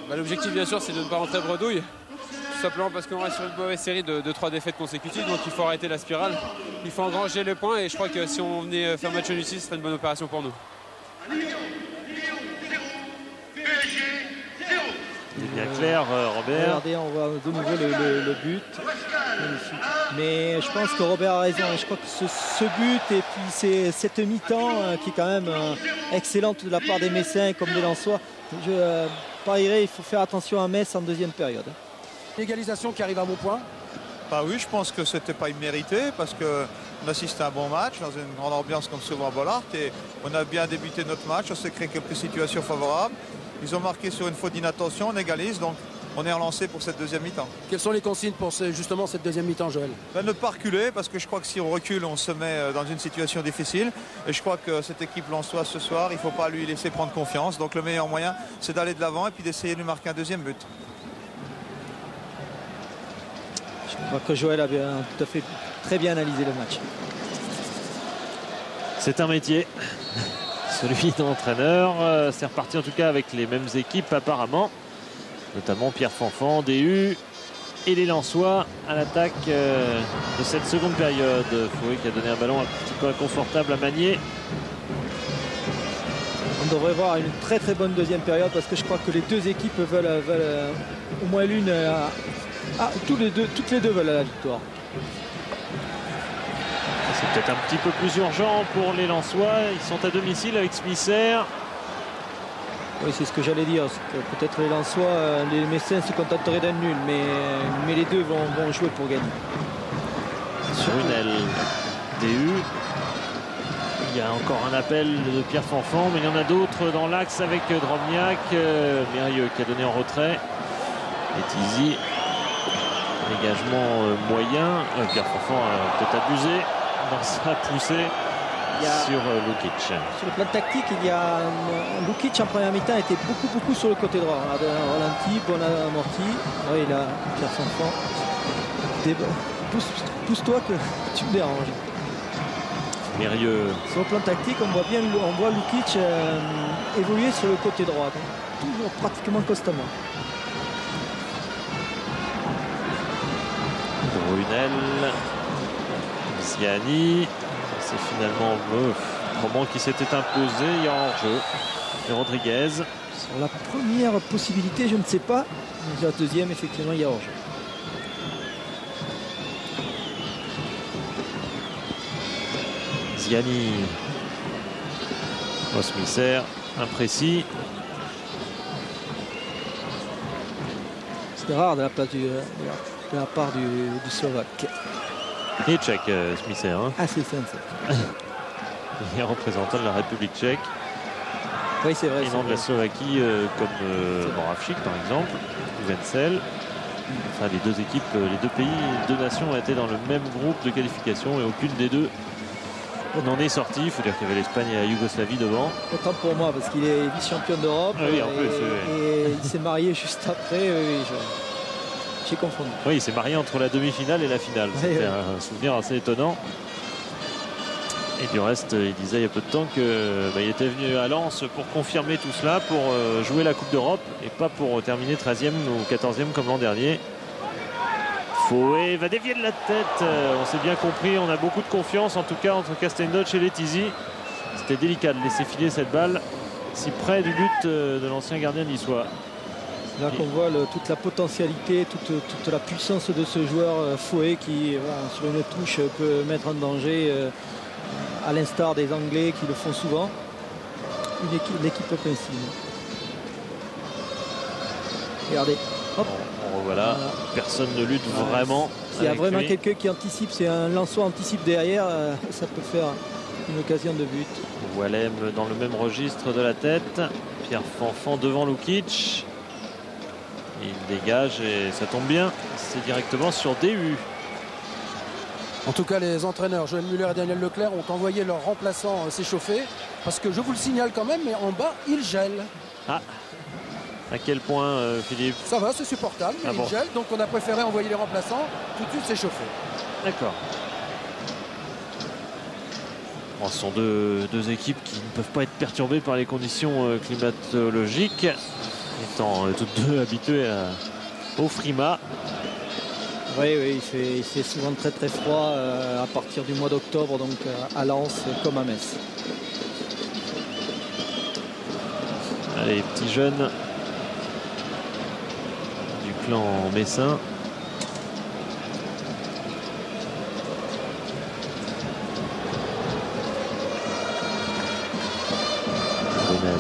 L'objectif, bien sûr, c'est de ne pas rentrer bredouille. Tout simplement parce qu'on reste sur une mauvaise série de 3 défaites consécutives. Donc, il faut arrêter la spirale. Il faut engranger les points. Et je crois que si on venait faire match nul ici, ce serait une bonne opération pour nous. C'est bien clair, Robert. Regardez, on voit de nouveau le but. Mais je pense que Robert a raison. Je crois que ce but et puis c'est cette mi-temps qui est quand même excellente de la part des Messins comme des Lensois. Je parierais, il faut faire attention à Metz en 2e période. L'égalisation qui arrive à bon point. Bah oui, je pense que c'était pas immérité parce qu'on assiste à un bon match dans une grande ambiance comme souvent à Bollard et on a bien débuté notre match, on s'est créé quelques situations favorables. Ils ont marqué sur une faute d'inattention, on égalise, donc on est relancé pour cette 2e mi-temps. Quelles sont les consignes pour justement cette 2e mi-temps, Joël? Ne pas reculer, parce que je crois que si on recule, on se met dans une situation difficile. Et je crois que cette équipe lensoise ce soir, il ne faut pas lui laisser prendre confiance. Donc le meilleur moyen, c'est d'aller de l'avant et puis d'essayer de lui marquer un 2e but. Je crois que Joël a tout à fait très bien analysé le match. C'est un métier. Celui d'entraîneur, c'est reparti en tout cas avec les mêmes équipes apparemment, notamment Pierre Fanfan, DU et les Lensois à l'attaque de cette seconde période. Fouet qui a donné un ballon un petit peu inconfortable à Magnier. On devrait voir une très bonne 2e période parce que je crois que les 2 équipes veulent au moins l'une, toutes les deux veulent la victoire. C'est peut-être un petit peu plus urgent pour les Lensois. Ils sont à domicile avec Smisser. Oui, c'est ce que j'allais dire. Peut-être les Lensois, les Messins se contenteraient d'un nul, mais les deux vont jouer pour gagner. Sur une aile DU. Il y a encore un appel de Pierre Fanfan, mais il y en a d'autres dans l'axe avec Drobniak. Mérieux qui a donné en retrait. Et Tizi Dégagement moyen. Pierre Fanfan a peut-être abusé dans sa poussée sur Lukic. Sur le plan tactique, il y a Lukic en première mi-temps était beaucoup sur le côté droit. Ralenti, bon amorti. Oui, là, Pierre Fanfan. Pousse-toi que tu me déranges. Mérieux. Sur le plan tactique, on voit Lukic évoluer sur le côté droit. Donc, toujours pratiquement constamment. Brunel. Ziani. C'est finalement Roman qui s'était imposé. Il y a hors-jeu. Et Rodriguez. Sur la première possibilité, je ne sais pas. Mais la deuxième, effectivement, il y a hors-jeu. Ziani. Osmisser. Imprécis. C'est rare de la part du Slovaque. Et tchèque, Smisser. Hein. Ah, c'est ça. Il est représentant de la République tchèque. Oui, c'est vrai. Et non de la Slovaquie, comme Moravchik, par exemple, ou Wenzel. Enfin, les deux équipes, les deux pays, les deux nations étaient dans le même groupe de qualification et aucune des deux n'en est sortie. Il faut dire qu'il y avait l'Espagne et la Yougoslavie devant. Autant pour moi, parce qu'il est vice-champion d'Europe. Oui, en plus, et il s'est marié juste après. J'ai confondu. Oui, il s'est marié entre la demi-finale et la finale. C'était un souvenir assez étonnant. Et du reste, il disait il y a peu de temps qu'il était venu à Lens pour confirmer tout cela, pour jouer la Coupe d'Europe et pas pour terminer 13e ou 14e comme l'an dernier. Fouet va dévier de la tête. On s'est bien compris, on a beaucoup de confiance en tout cas entre Castellnoch et Letizy. C'était délicat de laisser filer cette balle si près du but de l'ancien gardien niçois. Là qu'on voit toute la potentialité, toute la puissance de ce joueur Fouet qui, sur une touche, peut mettre en danger, à l'instar des Anglais qui le font souvent, l'équipe offensive. Regardez, hop. Voilà, personne ne lutte vraiment. S'il y a vraiment quelqu'un qui anticipe, c'est un Lensois anticipe derrière, ça peut faire une occasion de but. Wallem dans le même registre de la tête. Pierre Fanfan devant Lukic. Il dégage et ça tombe bien, c'est directement sur DU. En tout cas, les entraîneurs Joël Muller et Daniel Leclerc ont envoyé leurs remplaçants s'échauffer parce que je vous le signale quand même, mais en bas, il gèle. Ah, à quel point, Philippe? Ça va, c'est supportable, mais il gèle, donc on a préféré envoyer les remplaçants tout de suite s'échauffer. D'accord. Bon, ce sont deux équipes qui ne peuvent pas être perturbées par les conditions climatologiques, étant toutes deux habituées au Frima. Oui, il fait souvent très froid à partir du mois d'octobre, donc à Lens comme à Metz. Allez, petits jeunes du clan messin. Brunel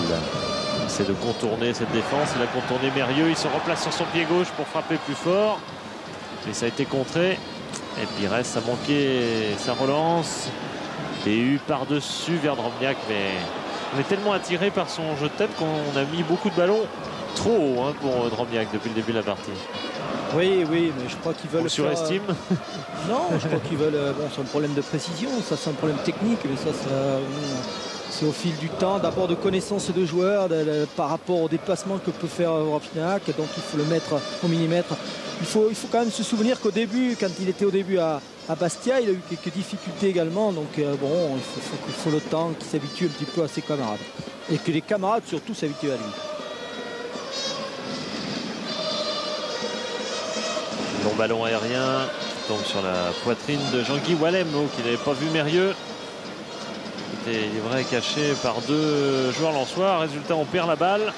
essaie de contourner cette défense. Il a contourné Mérieux. Il se replace sur son pied gauche pour frapper plus fort. Mais ça a été contré. Et Pires a manqué sa relance. DU par-dessus vers Drobniak. Mais on est tellement attiré par son jeu de tête qu'on a mis beaucoup de ballons trop haut pour Drobniak depuis le début de la partie. Oui, mais je crois qu'ils veulent. On surestime. Non, je crois qu'ils veulent. C'est un problème de précision, ça c'est un problème technique, mais ça c'est au fil du temps, d'abord de connaissance de joueurs par rapport au déplacement que peut faire Drobniak, donc il faut le mettre au millimètre. Il faut quand même se souvenir qu'au début, quand il était au début à Bastia, il a eu quelques difficultés également, donc il faut le temps qu'il s'habitue un petit peu à ses camarades et que les camarades surtout s'habituent à lui. Long ballon aérien qui tombe sur la poitrine de Jean-Guy Wallem qui n'avait pas vu Mérieux. Il est vrai caché par deux joueurs lensois. Résultat, on perd la balle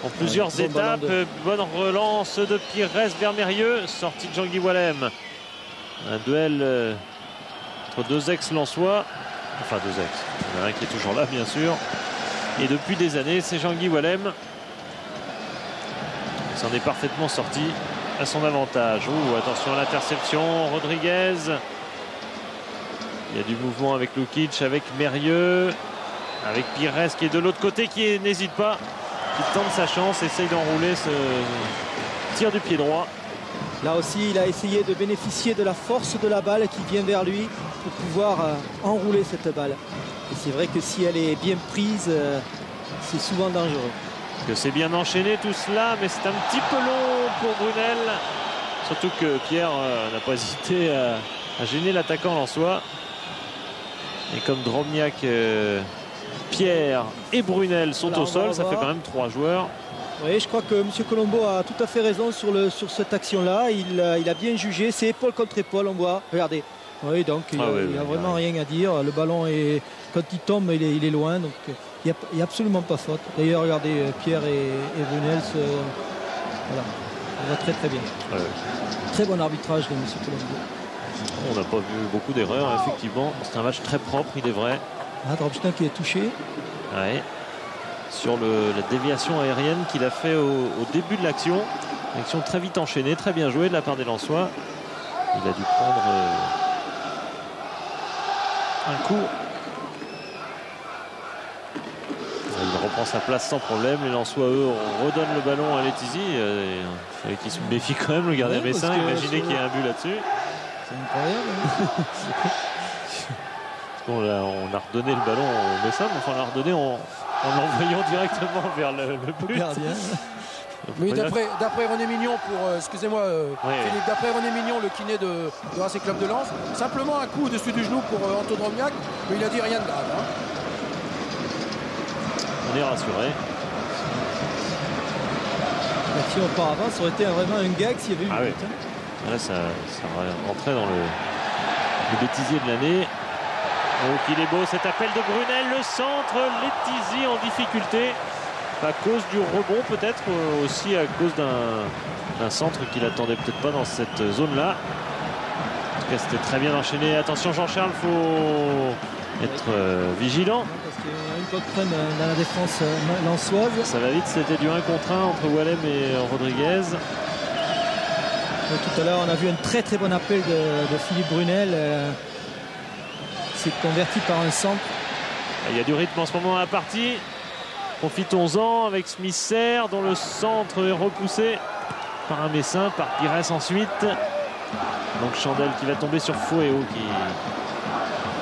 en plusieurs étapes. Bonne relance de Pires vers Mérieux. Sortie de Jean-Guy Wallem. Un duel entre deux ex-lensois. Enfin deux ex. Il y en a un qui est toujours là bien sûr. Et depuis des années, c'est Jean-Guy Wallem. Il s'en est parfaitement sorti à son avantage. Attention à l'interception. Rodriguez. Il y a du mouvement avec Lukic, avec Mérieux, avec Pires qui est de l'autre côté, qui n'hésite pas, qui tente sa chance, essaye d'enrouler ce tir du pied droit. Là aussi, il a essayé de bénéficier de la force de la balle qui vient vers lui pour pouvoir enrouler cette balle. Et c'est vrai que si elle est bien prise, c'est souvent dangereux. Que c'est bien enchaîné tout cela, mais c'est un petit peu long pour Brunel. Surtout que Pierre n'a pas hésité à gêner l'attaquant lensois. Et comme Drobniak, Pierre et Brunel sont au sol, ça fait quand même 3 joueurs. Oui, je crois que M. Colombo a tout à fait raison sur cette action-là. Il a bien jugé. C'est épaule contre épaule, on voit. Regardez. Oui, donc il n'y a vraiment rien à dire. Le ballon, quand il tombe, il est loin. Donc il n'y a absolument pas faute. D'ailleurs, regardez, Pierre et Brunel, voilà, on va très très bien. Ouais. Très bon arbitrage de M. Colombo. On n'a pas vu beaucoup d'erreurs, effectivement. C'est un match très propre, il est vrai. Ah, Drobniak qui est touché. Ouais. Sur la déviation aérienne qu'il a fait au début de l'action. L'action très vite enchaînée, très bien jouée de la part des Lensois. Il a dû prendre un coup. Il reprend sa place sans problème. Les Lensois, eux, redonnent le ballon à Letizy. Il fallait qu'il se méfie quand même, le gardien messin. Imaginez qu'il y ait un but là-dessus. C'est incroyable. On a redonné le ballon au Messin, mais enfin on l'a redonné en l'envoyant directement vers le but. Oui, d'après René Mignon, excusez-moi Philippe, d'après René Mignon, le kiné de Racing Club de Lens, simplement un coup au-dessus du genou pour Anto Drobniak, mais il a dit rien de grave. Hein. On est rassuré. Si auparavant, ça aurait été vraiment un gag s'il y avait eu but. Là, ça rentrait dans le bêtisier de l'année. Oh, qu'il est beau cet appel de Brunel, le centre, Letizy en difficulté à cause du rebond, peut-être aussi à cause d'un centre qu'il attendait peut-être pas dans cette zone-là. En tout cas, c'était très bien enchaîné. Attention Jean-Charles, il faut être vigilant. Parce qu'il y a une contre dans la défense lensoise. Ça va vite, c'était du 1 contre 1 entre Wallem et Rodriguez. Tout à l'heure, on a vu un très très bon appel de Philippe Brunel. C'est converti par un centre. Il y a du rythme en ce moment à la partie. Profitons-en avec Smith-Serre dont le centre est repoussé par un Messin, par Pires ensuite. Donc Chandel qui va tomber sur Fouéo qui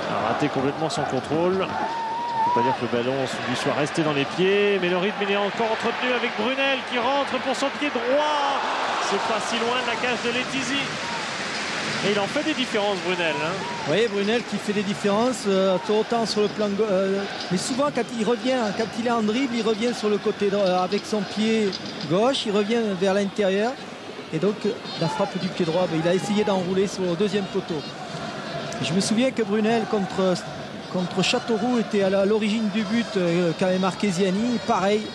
a raté complètement son contrôle. On ne peut pas dire que le ballon lui soit resté dans les pieds, mais le rythme il est encore entretenu avec Brunel qui rentre pour son pied droit. C'est pas si loin de la cage de Letizy. Et il en fait des différences, Brunel. Hein. Oui, Brunel qui fait des différences, autant sur le plan mais souvent quand il revient, quand il est en dribble, il revient sur le côté avec son pied gauche, il revient vers l'intérieur. Et donc la frappe du pied droit, il a essayé d'enrouler sur le deuxième poteau. Je me souviens que Brunel contre Châteauroux était à l'origine du but qu'avait marqué Ziani. Pareil,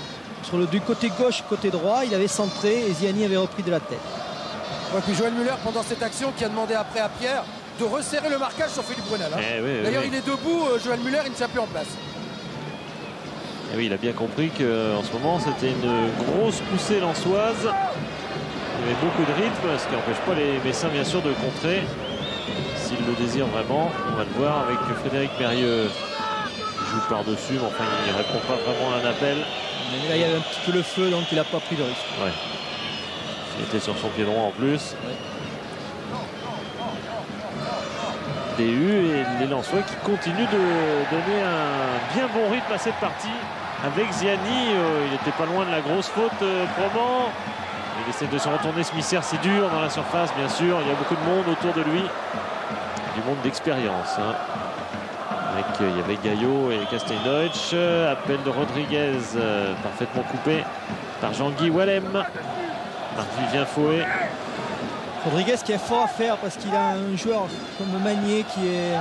du côté gauche, côté droit, il avait centré et Ziani avait repris de la tête. Ouais, puis Joël Muller pendant cette action qui a demandé après à Pierre de resserrer le marquage sur Philippe Brunel. Hein. D'ailleurs il est debout, Joël Muller il ne tient plus en place. Et oui, il a bien compris qu'en ce moment c'était une grosse poussée lensoise. Il y avait beaucoup de rythme, ce qui n'empêche pas les Messins bien sûr de contrer. S'ils le désirent vraiment, on va le voir avec Frédéric Mérieux qui joue par-dessus, mais enfin il ne répond pas vraiment à un appel. Mais là il y avait un petit peu le feu, donc il n'a pas pris de risque. Ouais. Il était sur son pied droit en plus. DU et les Lensois qui continuent de donner un bien bon rythme à cette partie. Avec Ziani, il n'était pas loin de la grosse faute Proman. Il essaie de se retourner, Smith-Serre, c'est dur dans la surface bien sûr. Il y a beaucoup de monde autour de lui. Du monde d'expérience. Hein. Il y avait Gaillot et Casteldeutsch. Appel de Rodriguez parfaitement coupé par Jean-Guy Wallem. Marc-Vivien Foué. Rodriguez qui a fort à faire parce qu'il a un joueur comme Magnier qui est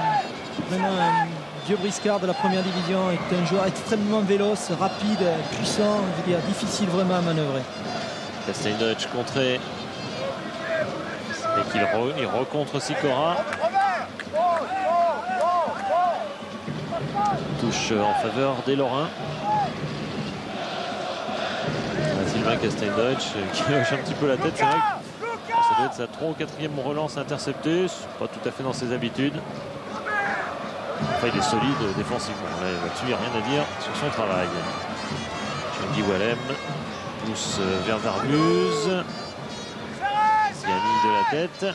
vraiment un vieux briscard de la première division, est un joueur extrêmement véloce, rapide, puissant, je veux dire, difficile vraiment à manœuvrer. Casteldeutsch contré. Et il recontre Sicora. Touche en faveur des Lorrains. Sylvain Casteldeutsch qui hoche un petit peu la tête. C'est vrai que ça doit être sa 3e ou 4e relance interceptée. Pas tout à fait dans ses habitudes. Enfin, il est solide défensivement. Là-dessus, il n'y a rien à dire sur son travail. Jean-Guy Wallem pousse vers Varmuse. Ziani de la tête.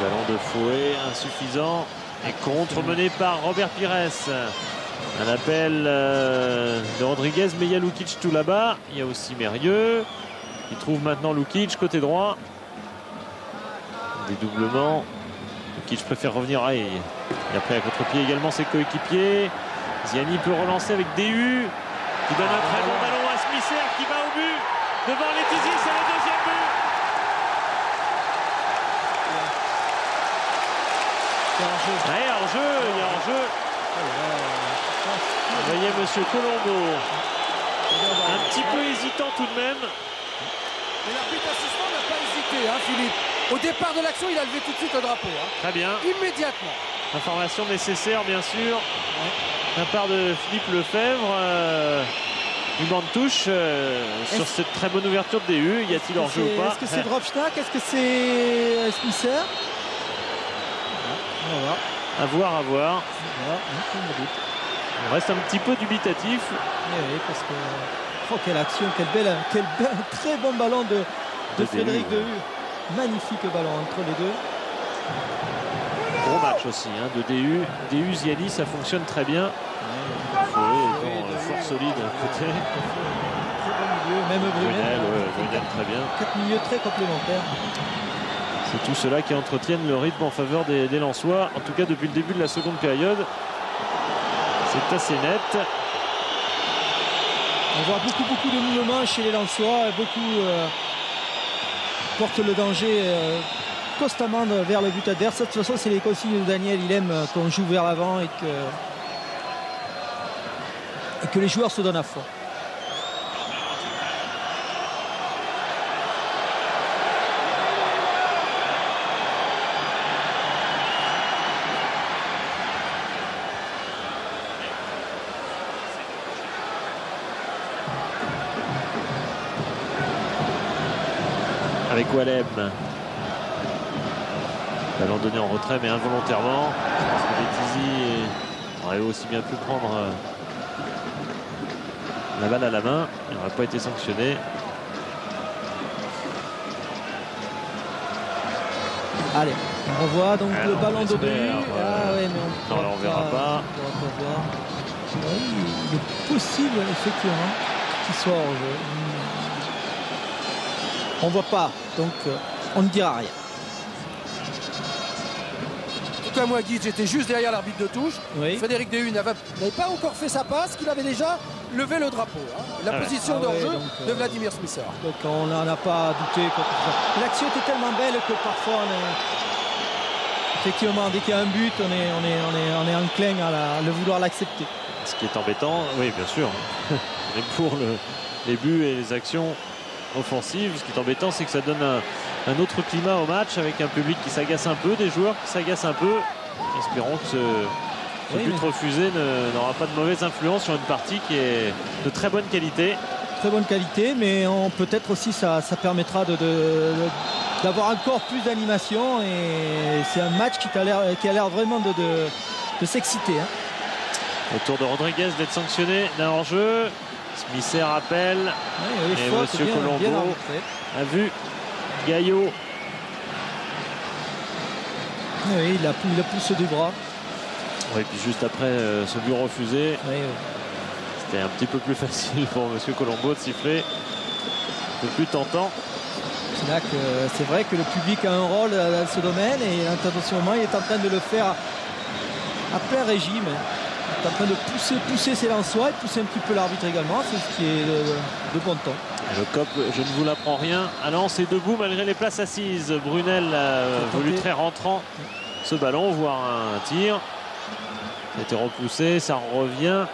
Ballon de Fouet insuffisant et contre mené par Robert Pires. Un appel de Rodriguez, mais il y a Lukic tout là-bas. Il y a aussi Mérieux qui trouve maintenant Lukic côté droit. Dédoublement. Lukic préfère revenir à et après à contre-pied également ses coéquipiers. Ziani peut relancer avec DU qui donne un très bon ballon à Smisser qui va au but devant Letizy, c'est le deuxième but. Il y a hors-jeu. Vous voyez monsieur Colombo un petit peu hésitant tout de même. Mais l'arbitre assistant n'a pas hésité, hein, Philippe. Au départ de l'action, il a levé tout de suite le drapeau. Hein. Très bien. Immédiatement. Information nécessaire, bien sûr. De la part de Philippe Lefebvre. Une bande touche sur cette très bonne ouverture de DU. Y a-t-il hors-jeu ou pas? Est-ce que c'est Dropschnack? Est-ce que c'est Smisser? On va voir. À voir. On reste un petit peu dubitatif. Oui, parce que quelle action, quel très bon ballon de Frédéric Dehu. Magnifique ballon entre les deux. Gros match aussi hein, de DU. DU Ziani, ça fonctionne très bien. Fort solide à côté. Très bon milieu, même Brunel très bien. 4 milieux très complémentaires. C'est tout cela qui entretiennent le rythme en faveur des Lensois. En tout cas depuis le début de la seconde période. C'est assez net. On voit beaucoup de mouvements chez les Lensois. Beaucoup portent le danger constamment vers le but adverse. De toute façon, c'est les consignes de Daniel. Il aime qu'on joue vers l'avant et que les joueurs se donnent à fond. Avec Walem. Ballon donné en retrait mais involontairement. Je pense que Letizy aurait aussi bien pu prendre la balle à la main. Il n'aurait pas été sanctionné. Allez, on revoit donc le ballon de Dehu. Ah ouais, mais on verra pas. Oui, il est possible effectivement qu'il soit hors jeu. On voit pas, donc on ne dira rien. En tout cas, moi, Guy, j'étais juste derrière l'arbitre de touche. Oui. Frédéric Dehu n'avait pas encore fait sa passe, qu'il avait déjà levé le drapeau. Hein. La position d'hors-jeu de Vladimir Smisser. Donc on n'en a pas douté. L'action était tellement belle que parfois effectivement, dès qu'il y a un but, on est enclin à le vouloir l'accepter. Ce qui est embêtant, oui, bien sûr. Mais pour les buts et les actions offensive. Ce qui est embêtant, c'est que ça donne un autre climat au match avec un public qui s'agace un peu, des joueurs qui s'agacent un peu. Espérons que ce but refusé n'aura pas de mauvaise influence sur une partie qui est de très bonne qualité. Très bonne qualité, mais peut-être aussi ça permettra d'avoir encore plus d'animation et c'est un match qui a l'air vraiment de s'exciter. Hein. Autour de Rodriguez d'être sanctionné d'un hors-jeu. Smisser rappelle et monsieur Colombo a vu Gaillot. Oui, il a poussé du bras. Oui, puis juste après ce but refusé, c'était un petit peu plus facile pour monsieur Colombo de siffler. Un peu plus tentant. C'est là que c'est vrai que le public a un rôle dans ce domaine et attention, il est en train de le faire à plein régime. Il est en train de pousser ses Lensois et de pousser un petit peu l'arbitre également, c'est ce qui est de bon temps. Le COP, je ne vous l'apprends rien. À Lens est debout malgré les places assises. Brunel a voulu très rentrant ce ballon, voire un tir. Ça a été repoussé, ça revient.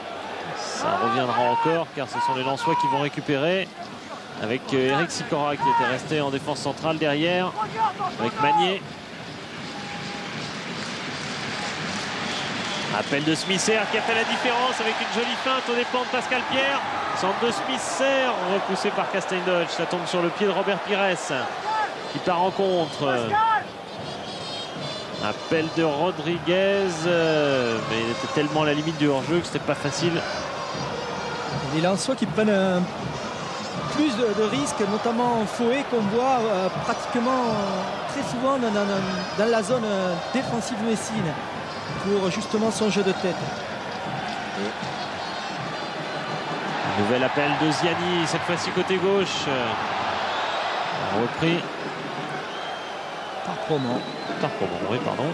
Ça reviendra encore car ce sont les Lensois qui vont récupérer. Avec Eric Sicora qui était resté en défense centrale derrière. Avec Magnier. Appel de Smisser qui a fait la différence avec une jolie feinte aux dépens de Pascal Pierre. Centre de Smisser repoussé par Casteindodge. Ça tombe sur le pied de Robert Pires qui part en contre. Appel de Rodriguez, mais il était tellement à la limite du hors-jeu que c'était pas facile. Les Lensois qui prennent plus de risques, notamment Fouet qu'on voit pratiquement très souvent dans la zone défensive Messine pour justement son jeu de tête. Nouvel appel de Ziani, cette fois-ci côté gauche. Repris par Promont. Oui, pardon.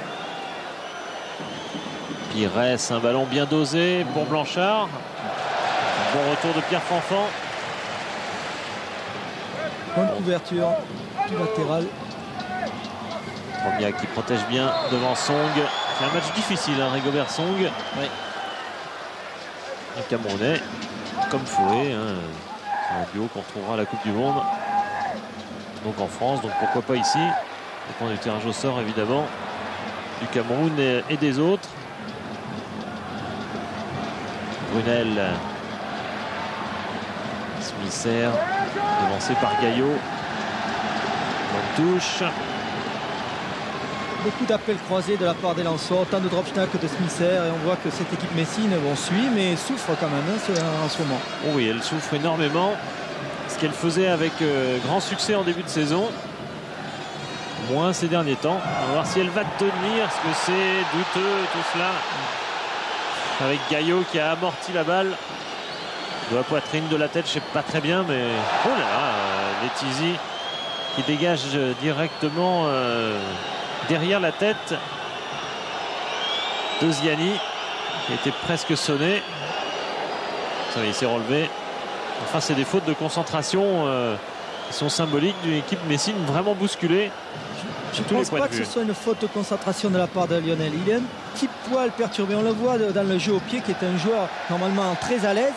Pires, un ballon bien dosé pour Blanchard. Bon retour de Pierre Fanfan. Bonne couverture du latéral. Drobniak qui protège bien devant Song. C'est un match difficile, hein, Rigobert Song. Oui. Un Camerounais, comme Fouet. Hein. C'est un duo qu'on retrouvera à la Coupe du Monde. Donc en France, donc pourquoi pas ici. Ça dépend du tirage au sort évidemment du Cameroun et des autres. Brunel, Smisser, devancé par Gaillot. Bonne touche. Beaucoup d'appels croisés de la part des Lensois, autant de Dropschnack que de Smisser, et on voit que cette équipe Messine suit mais souffre quand même en ce moment. Oh oui, elle souffre énormément. Ce qu'elle faisait avec grand succès en début de saison, moins ces derniers temps. On va voir si elle va tenir, parce que c'est douteux tout cela. Avec Gaillot qui a amorti la balle de la poitrine, de la tête, je sais pas très bien, mais oh là là, Letizy qui dégage directement derrière la tête de Ziani, qui était presque sonné. Ça il s'est relevé. Enfin, c'est des fautes de concentration qui sont symboliques d'une équipe Messine vraiment bousculée. Je ne pense pas que ce soit une faute de concentration de la part de Lionel. Il est un petit poil perturbé. On le voit dans le jeu au pied, qui est un joueur normalement très à l'aise.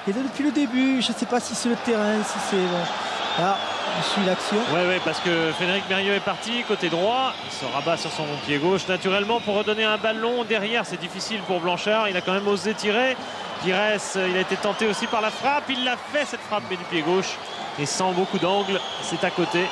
Et depuis le début, je ne sais pas si c'est le terrain, si c'est... Là, je suis l'action. Oui, parce que Frédéric Mérieux est parti, côté droit. Il se rabat sur son pied gauche, naturellement, pour redonner un ballon. Derrière, c'est difficile pour Blanchard. Il a quand même osé tirer. Pires, il a été tenté aussi par la frappe. Il l'a fait, cette frappe, mais du pied gauche. Et sans beaucoup d'angle, c'est à côté.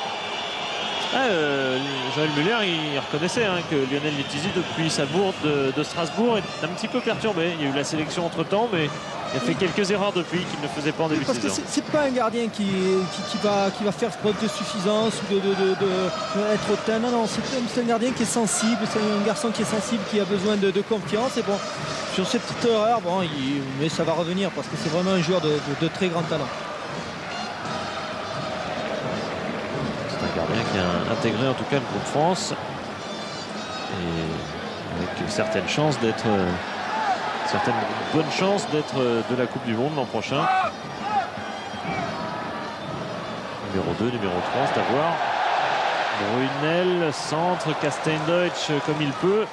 Joël Muller, il reconnaissait que Lionel Letizy, depuis sa bourde de Strasbourg, est un petit peu perturbé. Il y a eu la sélection entre-temps, mais il a fait quelques erreurs depuis qu'il ne faisait pas en début de saison. Parce que c'est pas un gardien qui va faire preuve de suffisance ou être hautain. Non, c'est un gardien qui est sensible. C'est un garçon qui est sensible, qui a besoin de confiance. Et bon, sur cette petite erreur, mais ça va revenir parce que c'est vraiment un joueur de très grand talent. Un gardien qui a intégré en tout cas le groupe France et avec certaines bonnes chances d'être de la Coupe du Monde l'an prochain. Numéro 2, numéro 3, c'est à voir. Brunel, centre, Castendeutsch comme il peut,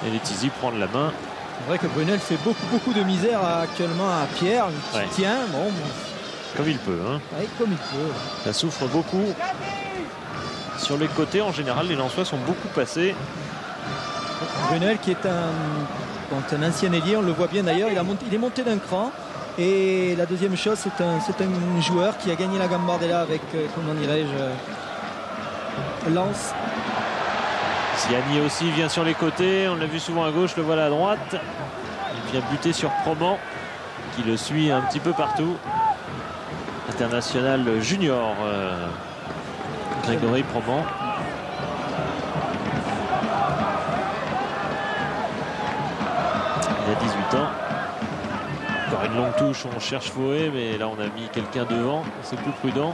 et Letizy prend de la main. C'est vrai que Brunel fait beaucoup de misère actuellement à Pierre, qui tient, comme il peut. Oui, comme il peut. Ça souffre beaucoup. Sur les côtés, en général, les Lensois sont beaucoup passés. Brunel qui est un ancien ailier, on le voit bien d'ailleurs, il est monté d'un cran. Et la deuxième chose, c'est un joueur qui a gagné la Gambardella avec, comment dirais-je, Lens. Ziani aussi vient sur les côtés, on l'a vu souvent à gauche, le voilà à droite. Il vient buter sur Proman, qui le suit un petit peu partout. International junior, Grégory Proman. Il a 18 ans. Encore une longue touche, on cherche Fouet, mais là on a mis quelqu'un devant, c'est plus prudent.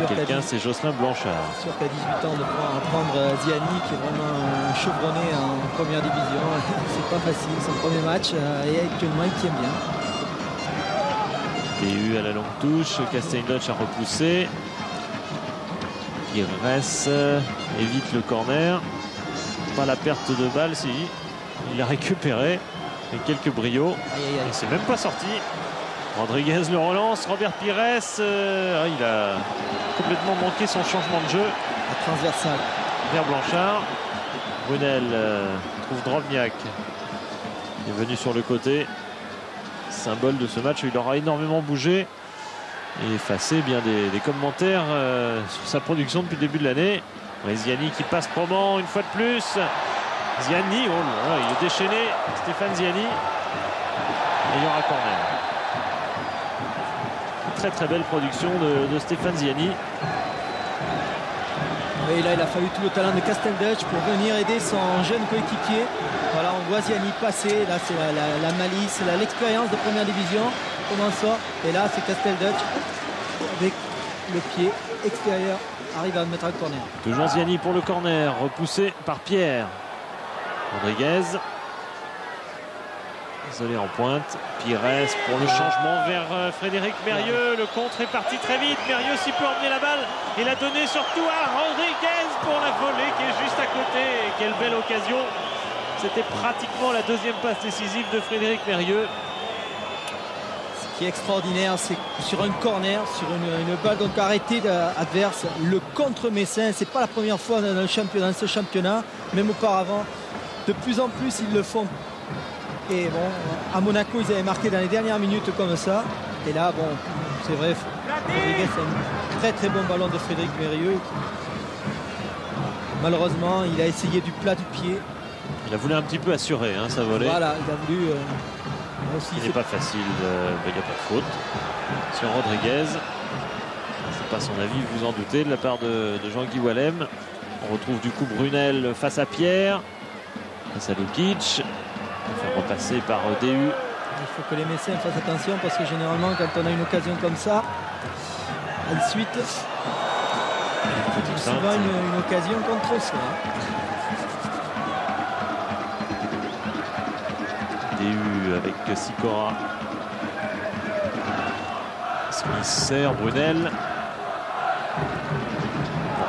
Quelqu'un, c'est Jocelyn Blanchard. C'est sûr qu'à 18 ans de prendre Ziani, qui est vraiment un chevronné en première division, c'est pas facile, son premier match, et actuellement il tient bien. TU à la longue touche, Castendeutsch a repoussé. Pires évite le corner. Pas la perte de balle, si. Il a récupéré avec quelques brio. Et c'est même pas sorti. Rodriguez le relance. Robert Pires, il a complètement manqué son changement de jeu. La transversale. Vers Blanchard. Brunel trouve Drobniak. Il est venu sur le côté. Symbole de ce match, il aura énormément bougé et effacé bien des commentaires sur sa production depuis le début de l'année. Ziani qui passe Proman une fois de plus. Ziani, oh là, il est déchaîné, Stéphane Ziani. Et il y aura corner. très très belle production de Stéphane Ziani. Et là, il a fallu tout le talent de Casteldutch pour venir aider son jeune coéquipier. Voilà, on voit Ziani passer. Là, c'est la malice, l'expérience de première division. Comment ça? Et là, c'est Casteldutch avec le pied extérieur. Arrive à mettre un corner. Toujours Ziani pour le corner, repoussé par Pierre. Rodriguez. Isolé en pointe. Pires pour le changement vers Frédéric Mérieux. Le contre est parti très vite. Mérieux s'y peut emmener la balle. Il a donné surtout à Rodriguez pour la volée qui est juste à côté. Et quelle belle occasion. C'était pratiquement la deuxième passe décisive de Frédéric Mérieux. Ce qui est extraordinaire, c'est sur un corner, sur une balle donc arrêtée adverse, le contre-Messin. C'est pas la première fois dans ce championnat, même auparavant. De plus en plus, ils le font. Et bon, à Monaco, ils avaient marqué dans les dernières minutes comme ça. Et là, bon, c'est vrai, Rodriguez, c'est un très très bon ballon de Frédéric Mérieux. Malheureusement, il a essayé du plat du pied. Il a voulu un petit peu assurer sa volée. Voilà, il a voulu... aussi, il n'est pas facile, il n'y a pas de faute. Sur Rodriguez, c'est pas son avis, vous en doutez, de la part de Jean-Guy Wallem. On retrouve du coup Brunel face à Pierre, face à Lukic. Faire repasser par DU. Il faut que les Messins fassent attention parce que généralement quand on a une occasion comme ça, ensuite c'est souvent une occasion contre soi. DU avec Sikora. Smith sert Brunel.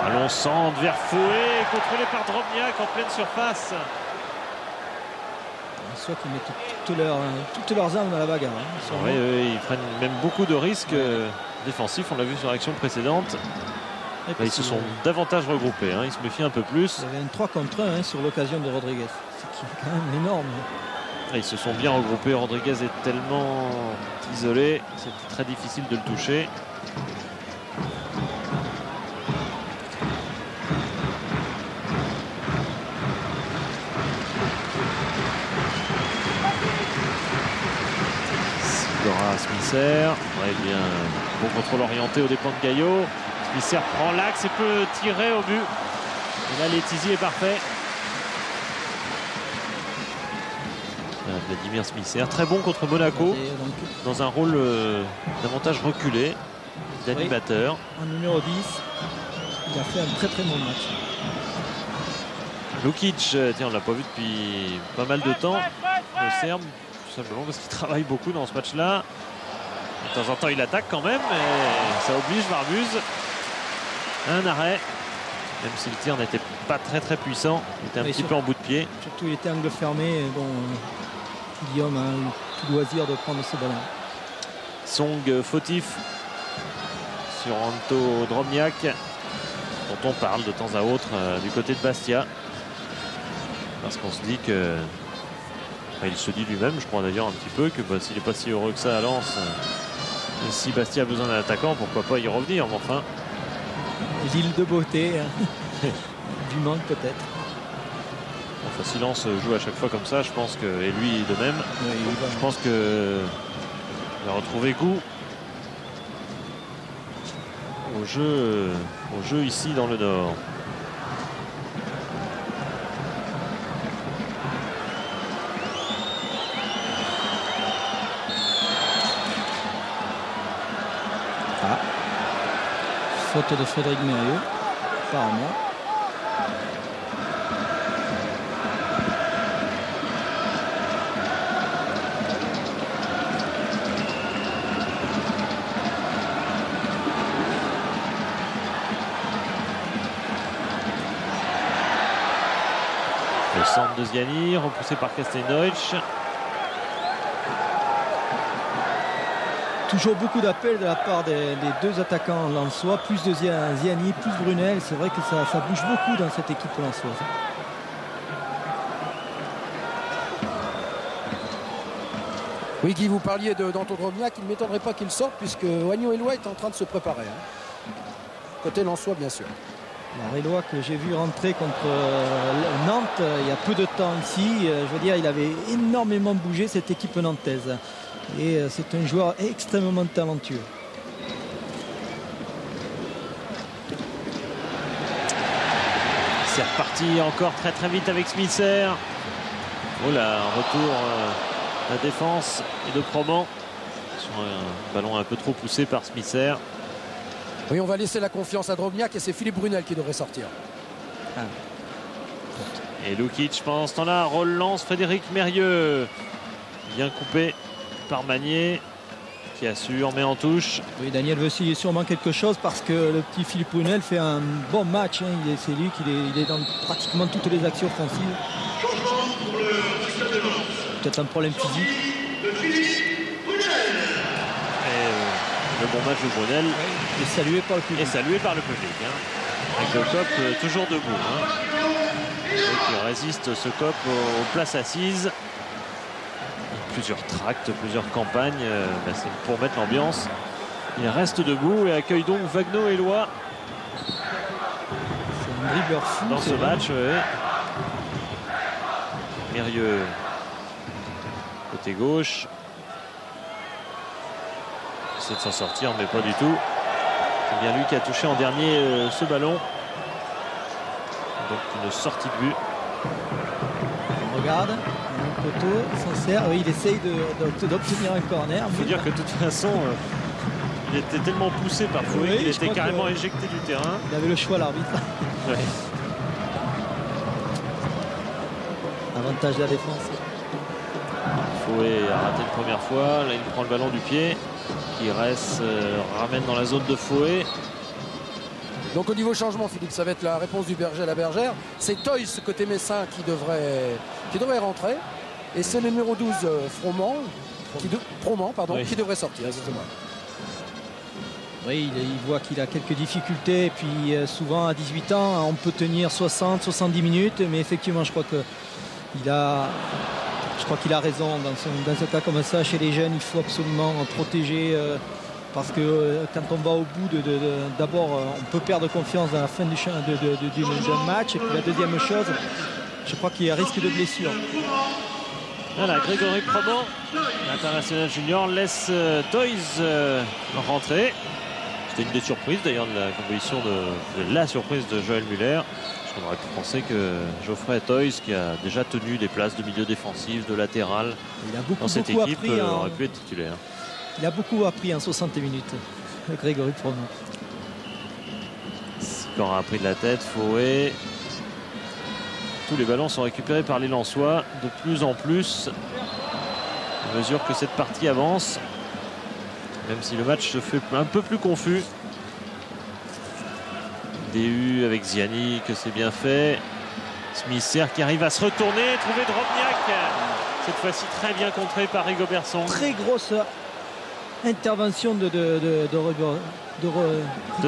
Un long centre vers Fouet, contrôlé par Drobniak en pleine surface. Soit qu'ils mettent toutes leurs armes dans la bagarre. Oui, ils prennent même beaucoup de risques défensifs. On l'a vu sur l'action précédente. Là, ils se sont davantage regroupés. Ils se méfient un peu plus. Il y avait un 3 contre 1 sur l'occasion de Rodriguez. C'est quand même énorme. Là, ils se sont bien regroupés. Rodriguez est tellement isolé. C'était très difficile de le toucher. Smisser, bien, bon contrôle orienté au dépens de Gaillot. Smisser prend l'axe et peut tirer au but. Et là, Letizy est parfait. Vladimir Smisser, très bon contre Monaco, dans un rôle davantage reculé d'animateur. En numéro 10, il a fait un très très bon match. Lukic, tiens, on l'a pas vu depuis pas mal de temps. Le Serbe, tout simplement parce qu'il travaille beaucoup dans ce match-là. De temps en temps, il attaque quand même, et ça oblige Warmuz à un arrêt. Même si le tir n'était pas très très puissant, il était un petit peu en bout de pied. Surtout, il était angle fermé. Bon, Guillaume a eu tout loisir de prendre ce ballon. Song fautif sur Anto Drobniak, dont on parle de temps à autre du côté de Bastia. Parce qu'on se dit que... il se dit lui-même, je crois d'ailleurs un petit peu, que s'il n'est pas si heureux que ça à Lens, et si Bastia a besoin d'un attaquant, pourquoi pas y revenir, mais enfin. L'île de beauté, du manque peut-être. Enfin, si Lens joue à chaque fois comme ça, je pense que, et lui de même, je pense que il va retrouver goût au jeu ici dans le Nord. Faute de Frédéric Mérieux, apparemment. Le centre de Ziani, repoussé par Castelldeutsch. Toujours beaucoup d'appels de la part des deux attaquants lensois, plus de Ziani, plus Brunel. C'est vrai que ça bouge beaucoup dans cette équipe lensoise. Oui, Guy, vous parliez d'Anto Drobniak, il ne m'étonnerait pas qu'il sorte puisque Wagnon Eloi est en train de se préparer. Côté lensois, bien sûr. Eloi que j'ai vu rentrer contre Nantes il y a peu de temps ici. Je veux dire, il avait énormément bougé cette équipe nantaise. Et c'est un joueur extrêmement talentueux. C'est reparti encore très vite avec Smisser. Oh là, un retour la défense et de Proman sur un ballon un peu trop poussé par Smisser. Oui, on va laisser la confiance à Drobniak et c'est Philippe Brunel qui devrait sortir. Et Lukic pendant ce temps-là relance Frédéric Mérieux. Bien coupé par Magnier qui assure, met en touche. Oui, Daniel veut essayer sûrement quelque chose parce que le petit Philippe Brunel fait un bon match. C'est lui qui est dans pratiquement toutes les actions offensives. Peut-être un problème physique. Et le bon match de Brunel. Et salué par le public. Avec le COP toujours debout. Qui résiste ce COP aux places assises. Plusieurs tracts, plusieurs campagnes. C'est pour mettre l'ambiance. Il reste debout et accueille donc Wagno Éloi. C'est un dribbleur fou dans ce match. Mérieux côté gauche. Essaie de s'en sortir, mais pas du tout. C'est bien lui qui a touché en dernier ce ballon. Donc une sortie de but. On regarde, un poteau, sincère. Oui, il essaye d'obtenir un corner. Il faut dire que de toute façon, il était tellement poussé par Fouet qu'il était carrément éjecté du terrain. Il avait le choix, l'arbitre. Ouais. Avantage de la défense. Fouet a raté une première fois. Là, il prend le ballon du pied. Qui reste, ramène dans la zone de Fouet. Donc au niveau changement, Philippe, ça va être la réponse du berger à la bergère. C'est Toys côté Messin qui devrait rentrer. Et c'est le numéro 12, Proman, qui devrait sortir. Excusez-moi. Oui, il voit qu'il a quelques difficultés. Et puis souvent à 18 ans, on peut tenir 60-70 minutes. Mais effectivement, je crois qu'il a raison. Dans un cas comme ça, chez les jeunes, il faut absolument protéger. Parce que quand on va au bout d'abord, on peut perdre confiance à la fin d'un match. Et puis la deuxième chose, je crois qu'il y a risque de blessure. Voilà, Grégory Proman, l'international junior, laisse Toys rentrer. C'était une des surprises d'ailleurs de la composition de la surprise de Joël Muller. On aurait pu penser que Geoffrey Toys, qui a déjà tenu des places de milieu défensif, de latéral dans cette équipe, aurait pu être titulaire. Il a beaucoup appris en 60 minutes, Grégory Proman. Sicor a pris de la tête, Fouet. Tous les ballons sont récupérés par les Lensois de plus en plus à mesure que cette partie avance. Même si le match se fait un peu plus confus. DU avec Ziani, que c'est bien fait. Smisser qui arrive à se retourner, trouver Drobniak. Cette fois-ci très bien contré par Rigobertson. Très grosse intervention de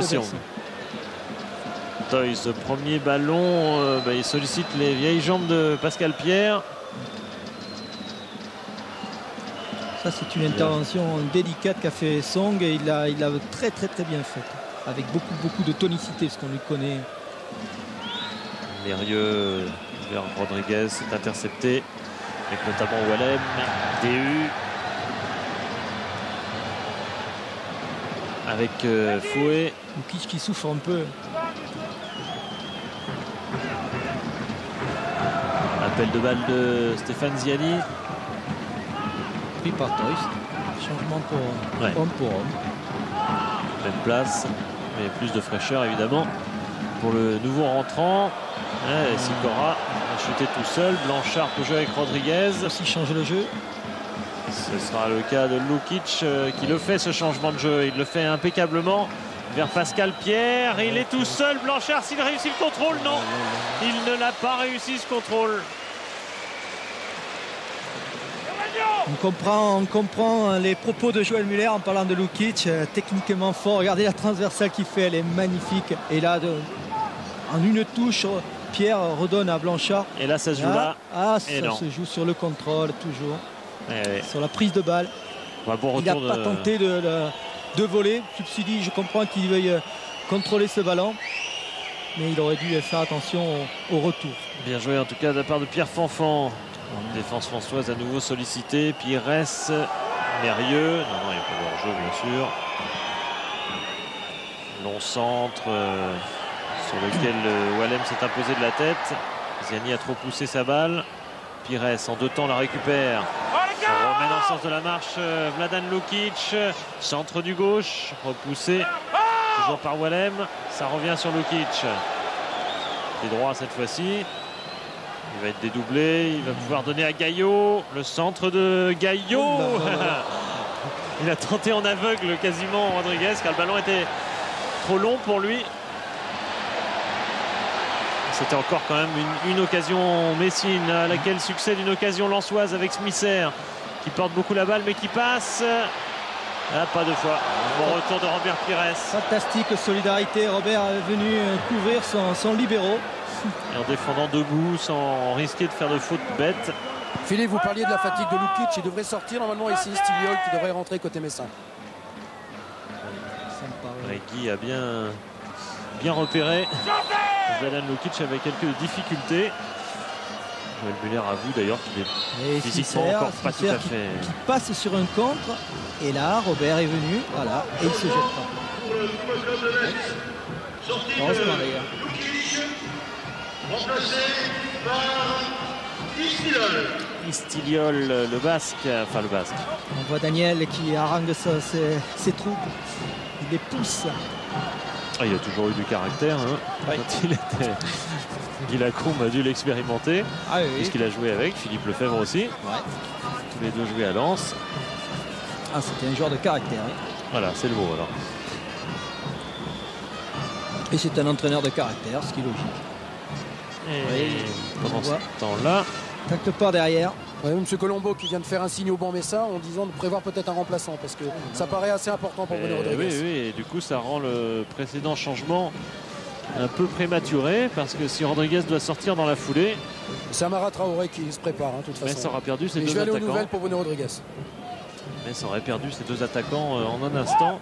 Sion. Toys, premier ballon, il sollicite les vieilles jambes de Pascal Pierre. Ça, c'est une intervention délicate qu'a fait Song et il l'a très bien faite. Avec beaucoup de tonicité, ce qu'on lui connaît. Mérieux vers Rodriguez, c'est intercepté. Avec notamment Wallem, DU. Avec Fouet. Lukic qui souffre un peu. Appel de balle de Stéphane Ziani. Pris par Toys. Changement pour homme. Même place, mais plus de fraîcheur évidemment pour le nouveau rentrant. Sicora a chuté tout seul. Blanchard peut jouer avec Rodriguez. Aussi changer le jeu. Ce sera le cas de Lukic qui le fait, ce changement de jeu. Il le fait impeccablement vers Pascal Pierre. Il est tout seul. Blanchard, s'il réussit le contrôle, non. Il ne l'a pas réussi, ce contrôle. On comprend les propos de Joël Muller en parlant de Lukic. Techniquement fort. Regardez la transversale qu'il fait. Elle est magnifique. Et là, en une touche, Pierre redonne à Blanchard. Et là, ça se joue là. Ça se joue sur le contrôle, toujours. Sur la prise de balle. Il n'a pas tenté de voler. Subsidie, je comprends qu'il veuille contrôler ce ballon. Mais il aurait dû faire attention au retour. Bien joué en tout cas de la part de Pierre Fanfan. Défense françoise à nouveau sollicitée. Pires, Mérieux. Non, il n'y a pas de hors-jeu bien sûr. Long centre sur lequel Wallem s'est imposé de la tête. Ziani a trop poussé sa balle. Pires en 2 temps la récupère. On remet dans le sens de la marche Vladan Lukic. Centre du gauche. Repoussé. Toujours par Wallem. Ça revient sur Lukic. C'est droit cette fois-ci. Il va être dédoublé. Il va pouvoir donner à Gaillot. Le centre de Gaillot. Il a tenté en aveugle quasiment Rodriguez car le ballon était trop long pour lui. C'était encore quand même une occasion Messine à laquelle succède une occasion lensoise avec Smisser qui porte beaucoup la balle mais qui passe. Ah, pas 2 fois. Bon retour de Robert Pires. Fantastique solidarité. Robert est venu couvrir son libéro. Et en défendant debout sans risquer de faire de fautes bêtes. Philippe, vous parliez de la fatigue de Lukic. Il devrait sortir normalement ici. Stiliol qui devrait rentrer côté Messin. Guy a bien repéré Vladan Lukic avec quelques difficultés. Joël Muller avoue d'ailleurs qu'il est physiquement encore pas tout à fait. Qui passe sur un contre. Et là, Robert est venu. Voilà. Et il se jette pas. Heureusement d'ailleurs. Remplacé par Istiliol, le basque. Enfin le basque. On voit Daniel qui harangue ses troupes. Il les pousse. Ah, il a toujours eu du caractère. Hein. Ouais. Quand il était Guy-Lacombe a dû l'expérimenter. Ah, oui. Puisqu'il a joué avec Philippe Lefebvre aussi. Ouais. Tous les deux joués à Lens. Ah, c'était un joueur de caractère. Oui. Voilà, c'est le mot alors. Et c'est un entraîneur de caractère, ce qui est logique. Et pendant ce temps-là, tacle pas derrière. Ouais, M. Colombo qui vient de faire un signe au banc Messin en disant de prévoir peut-être un remplaçant parce que ça paraît assez important pour Bruno Rodriguez. Oui, et du coup ça rend le précédent changement un peu prématuré parce que si Rodriguez doit sortir dans la foulée, c'est Amara Traoré qui se prépare de toute façon. Mais ça aura perdu ses deux je vais aller attaquants. aux nouvelles pour Bruno Rodriguez. Mais ça aurait perdu ses 2 attaquants en un instant.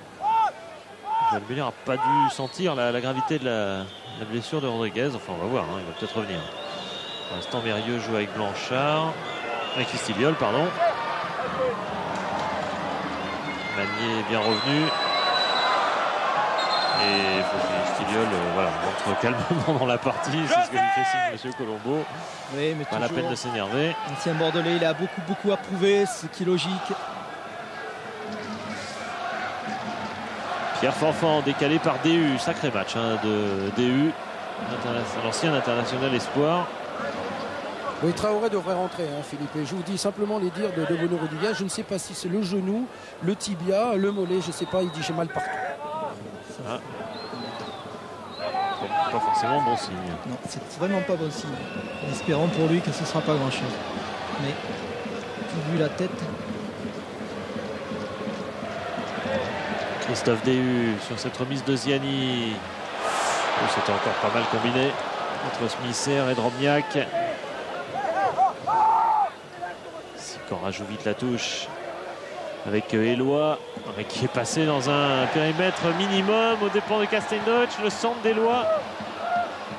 Joël Muller n'a pas dû sentir la gravité de la blessure de Rodriguez. Enfin on va voir, hein, il va peut-être revenir. Pour l'instant Mérieux joue avec Blanchard. Avec Istiliol, pardon. Magnier est bien revenu. Et il faut que Istiliol entre calmement dans la partie. C'est ce que lui fait signe M. Colombo. Oui, mais pas la peine de s'énerver. L'ancien Bordelais, il a beaucoup approuvé, ce qui est logique. Pierre Fanfan décalé par DU. Sacré match de DU. L'ancien international espoir. Oui, Traoré devrait rentrer, hein, Philippe. Et je vous dis simplement les dires de Bruno Rodriguez. Je ne sais pas si c'est le genou, le tibia, le mollet. Je ne sais pas, il dit j'ai mal partout. Ah. Pas forcément bon signe. Non, c'est vraiment pas bon signe. Espérons pour lui que ce ne sera pas grand-chose. Mais, vu la tête... Christophe Déhu sur cette remise de Ziani. Oh, c'était encore pas mal combiné entre Smisser et Drobniak. Sikora joue vite la touche avec Éloi qui est passé dans un périmètre minimum aux dépens de Castellnoch. Le centre d'Éloi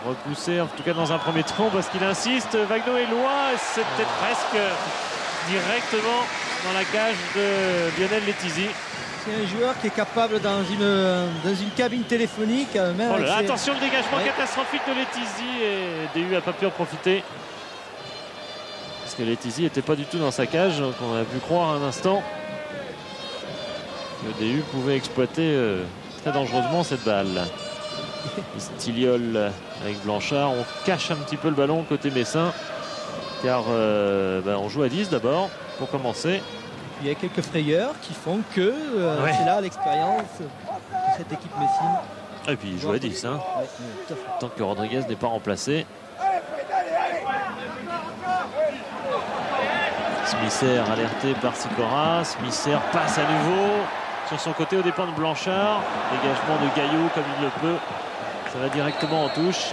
repoussé en tout cas dans un premier temps parce qu'il insiste. Wagno Éloi, c'était presque directement dans la cage de Lionel Letizy. C'est un joueur qui est capable dans une cabine téléphonique. Oh là, attention, le dégagement catastrophique de Letizy et DU n'a pas pu en profiter. Parce que Letizy n'était pas du tout dans sa cage, donc on a pu croire un instant que DU pouvait exploiter très dangereusement cette balle. Istiliol avec Blanchard, on cache un petit peu le ballon côté Messin car on joue à 10 d'abord pour commencer. Il y a quelques frayeurs qui font que c'est là l'expérience de cette équipe Messine. Et puis il joue à 10 hein. Tant que Rodriguez n'est pas remplacé. Smisser alerté par Sikora. Smisser passe à nouveau sur son côté aux dépens de Blanchard. Dégagement de Gaillot comme il le peut. Ça va directement en touche.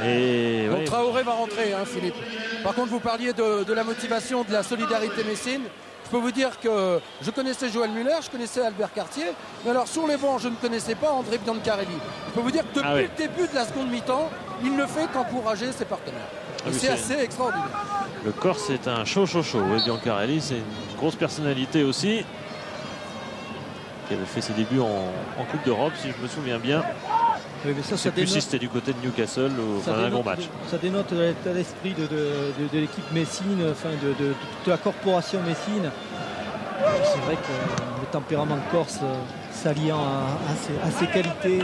Et donc Traoré va rentrer, hein, Philippe. Par contre, vous parliez de la motivation, de la solidarité Messine. Je peux vous dire que je connaissais Joël Muller, je connaissais Albert Cartier, mais alors sur les bancs, je ne connaissais pas André Biancarelli. Je peux vous dire que depuis le début de la seconde mi-temps, il ne fait qu'encourager ses partenaires. Et c'est assez extraordinaire. Le Corse est un chaud. Oui, Biancarelli, c'est une grosse personnalité aussi. qui avait fait ses débuts en Coupe d'Europe, si je me souviens bien. Oui, mais ça plus si c'était du côté de Newcastle ou un gros match. Ça dénote l'état d'esprit de l'équipe Messine, enfin de toute la corporation Messine. C'est vrai que le tempérament corse s'alliant à ses qualités.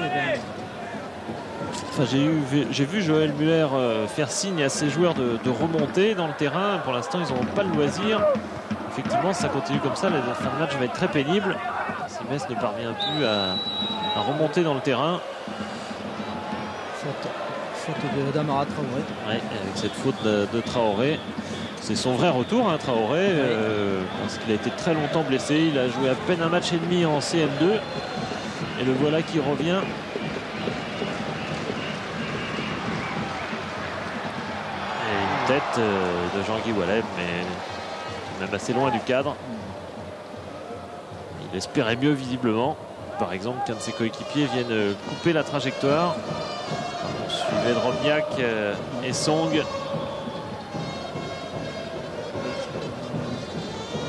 Enfin, j'ai vu Joël Muller faire signe à ses joueurs de remonter dans le terrain. Pour l'instant, ils n'auront pas le loisir. Effectivement, si ça continue comme ça, la fin de match va être très pénible. Si Metz ne parvient plus à remonter dans le terrain. Faute de Damara Traoré. Ouais, avec cette faute de Traoré. C'est son vrai retour, hein, Traoré, parce qu'il a été très longtemps blessé. Il a joué à peine un match et demi en CM2. Et le voilà qui revient. Et une tête de Jean-Guy Wallem, mais même assez loin du cadre. Il espérait mieux visiblement. Par exemple, qu'un de ses coéquipiers vienne couper la trajectoire. On suivait Drobniak et Song.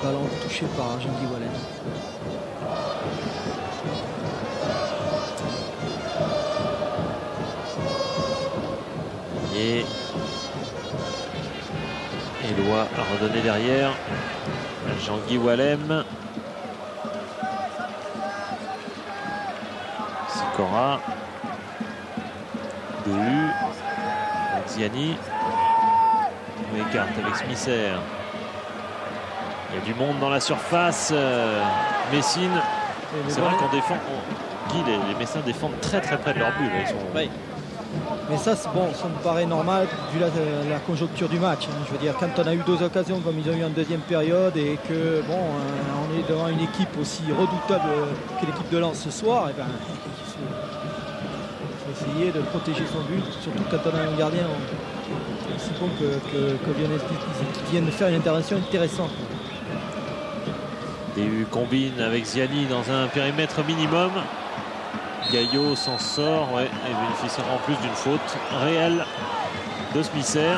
Ballon touché par Jean-Guy Wallem. Et Éloi a redonné derrière. Jean-Guy Wallem. Sikora. DU. Ziani. On écarte avec Smisser. Il y a du monde dans la surface. Messine. C'est vrai qu'on défend. Guy, les Messins défendent très très près de leur but. Ils sont... Oui. Mais ça, bon, ça me paraît normal vu la conjoncture du match. Je veux dire, quand on a eu 2 occasions comme ils ont eu en deuxième période et que bon, on est devant une équipe aussi redoutable que l'équipe de Lens ce soir, et ben, il faut essayer de protéger son but, surtout quand on a un gardien. C'est bon que Lionel vienne de faire une intervention intéressante. DU combine avec Ziani dans un périmètre minimum. Gaillot s'en sort, ouais, et bénéficiera en plus d'une faute réelle de Smisser.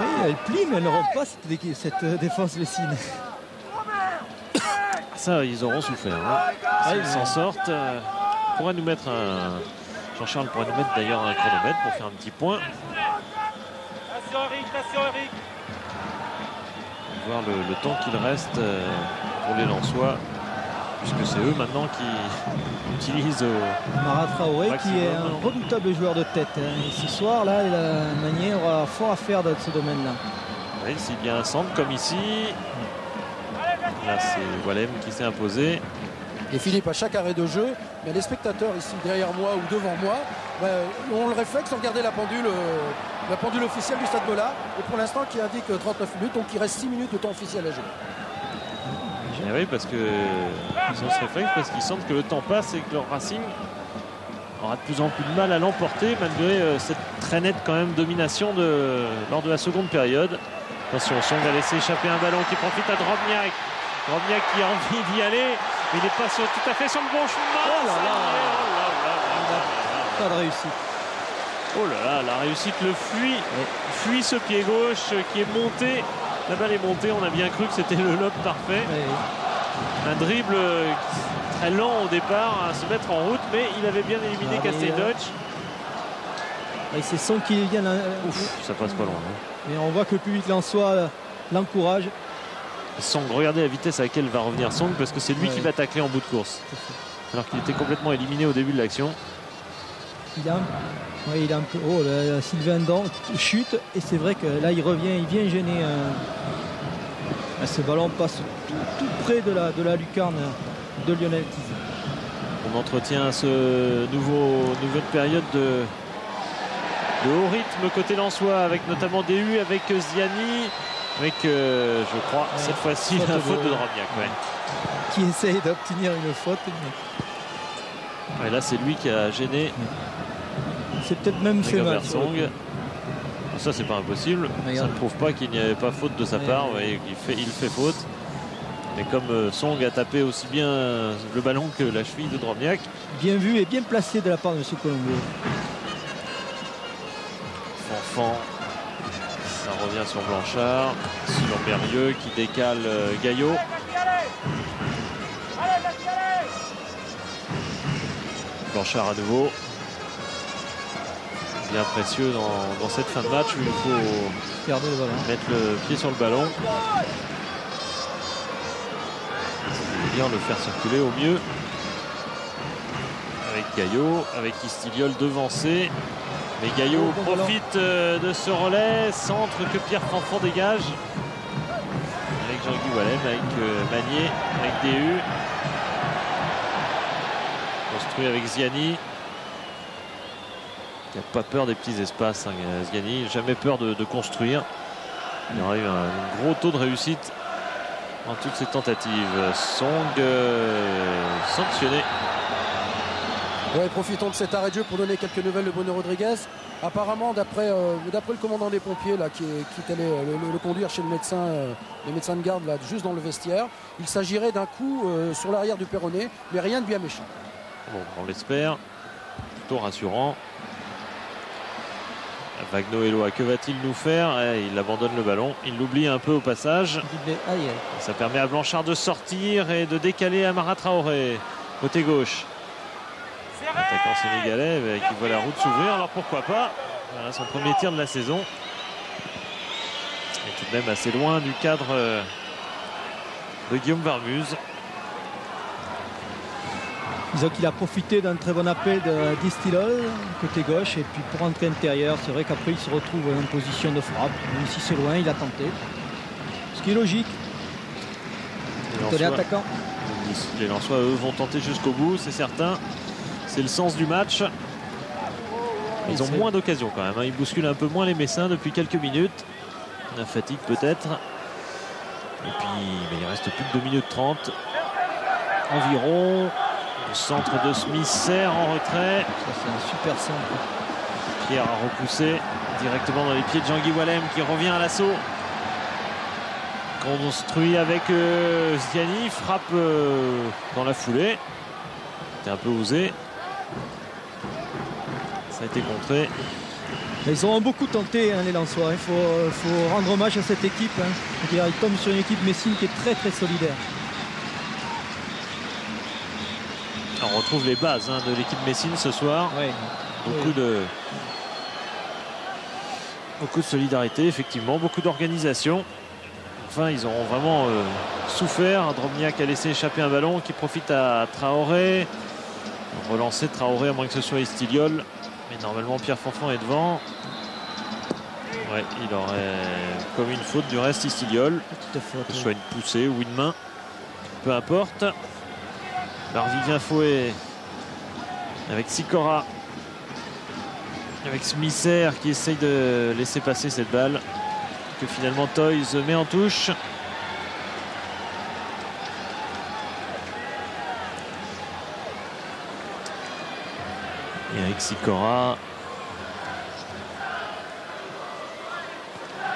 Oui, elle plie, mais elle ne rompt pas cette défense Messine. Ça, ils auront souffert. Hein. S'ils s'en sortent, pourrait nous mettre un... Jean-Charles pourrait nous mettre d'ailleurs un chronomètre pour faire un petit point. Voir le temps qu'il reste pour les Lensois, puisque c'est eux maintenant qui utilisent Mara Traoré qui est un redoutable joueur de tête. Et ce soir là, il a une manière fort à faire dans ce domaine-là. Oui, s'il y a un centre comme ici, là c'est Wallem qui s'est imposé. Et Philippe, à chaque arrêt de jeu, il y a des spectateurs ici derrière moi ou devant moi, ont le réflexe de regarder la pendule officielle du Stade Bollard, et pour l'instant qui indique 39 minutes, donc il reste 6 minutes de temps officiel à jouer. Et oui, parce qu'ils ont ce réflexe, parce qu'ils sentent que le temps passe et que leur Racing aura de plus en plus de mal à l'emporter, malgré cette très nette quand même domination lors de la seconde période. Attention, Song a laissé échapper un ballon qui profite à Drobniak. Drobniak qui a envie d'y aller, mais il n'est pas tout à fait sur le bon chemin. Oh là là, pas de réussite. Oh là là, la réussite le fuit ce pied gauche qui est monté. La balle est montée, on a bien cru que c'était le lob parfait. Oui. Un dribble très lent au départ à se mettre en route, mais il avait bien éliminé Castelnauch. Et c'est Song qui vient. Ouf, ça passe pas loin. Hein. Mais on voit que le public lensois l'encourage. Song, regardez la vitesse à laquelle va revenir Song, parce que c'est lui qui va tacler en bout de course. Alors qu'il était complètement éliminé au début de l'action. Il a un peu. Oh, Sylvain Dan chute, et c'est vrai que là il revient, il vient gêner. Ce ballon passe tout près de la lucarne de Lionel Tizy. On entretient ce nouvelle période de haut rythme côté lensois, avec notamment DU, avec Ziani, avec je crois cette fois-ci la faute de Drobniak. Ouais. Qui essaye d'obtenir une faute. Et là c'est lui qui a gêné. C'est peut-être même fait mal. Ça c'est pas impossible. Ça ne prouve pas qu'il n'y avait pas faute de sa part. Ouais, il fait faute. Mais comme Song a tapé aussi bien le ballon que la cheville de Drobniak. Bien vu et bien placé de la part de M. Colombo. Fanfan. Ça revient sur Blanchard. Sur Berrieux qui décale Gaillot. Blanchard à nouveau. Bien précieux dans cette fin de match où il faut garder le ballon, mettre le pied sur le ballon. Bien le faire circuler au mieux. Avec Gaillot, avec Istiliol devancé. Mais Gaillot profite de ce relais, centre que Pierre Fanfan dégage. Avec Jean-Guy Wallem, avec Magnier, avec DU. Construit avec Ziani. Il n'a pas peur des petits espaces, hein, Ziani. Jamais peur de construire. Il arrive à un gros taux de réussite dans toutes ses tentatives. Song sanctionné. Ouais, profitons de cet arrêt de jeu pour donner quelques nouvelles de Bruno Rodriguez. Apparemment, d'après le commandant des pompiers là, qui allait le conduire chez le médecin, les médecins de garde là, juste dans le vestiaire, il s'agirait d'un coup sur l'arrière du péroné, mais rien de bien méchant. Bon, on l'espère. Plutôt rassurant. Wagno Eloi, que va-t-il nous faire? Il abandonne le ballon, il l'oublie un peu au passage. Ça permet à Blanchard de sortir et de décaler Amara Traoré côté gauche. L'attaquant sénégalais qui voit la route s'ouvrir, alors pourquoi pas. Voilà son premier tir de la saison. Et tout de même assez loin du cadre de Guillaume Varmuse. Disons qu'il a profité d'un très bon appel d'Istilol côté gauche, et puis pour rentrer intérieur, c'est vrai qu'après il se retrouve en position de frappe. Même si c'est loin, il a tenté. Ce qui est logique. Les attaquants. Les Lensois, eux, vont tenter jusqu'au bout, c'est certain. C'est le sens du match. Ils ont moins d'occasions quand même, hein. Ils bousculent un peu moins les Messins depuis quelques minutes. La fatigue peut-être. Et puis il reste plus de 2 minutes 30 environ. Le centre de Smith-Serre en retrait. Ça, c'est un super centre. Pierre a repoussé directement dans les pieds de Jean-Guy Wallem qui revient à l'assaut. Construit avec Ziani, frappe dans la foulée. C'était un peu osé. Ça a été contré. Ils ont beaucoup tenté, hein, les Lensois. Il faut rendre hommage à cette équipe, hein. Ils tombent sur une équipe Messine qui est très très solidaire. On retrouve les bases, hein, de l'équipe Messine ce soir. Oui. Beaucoup de solidarité, effectivement, beaucoup d'organisation. Enfin, ils ont vraiment souffert. Drobniak a laissé échapper un ballon qui profite à Traoré. Relancer Traoré, à moins que ce soit Istiliol. Mais normalement, Pierre Fanfan est devant. Ouais, il aurait commis une faute du reste Istiliol. Que ce soit une poussée ou une main. Peu importe. Alors Vivien Fouet avec Sikora, avec Smisser qui essaye de laisser passer cette balle que finalement Toys met en touche. Et avec Sikora,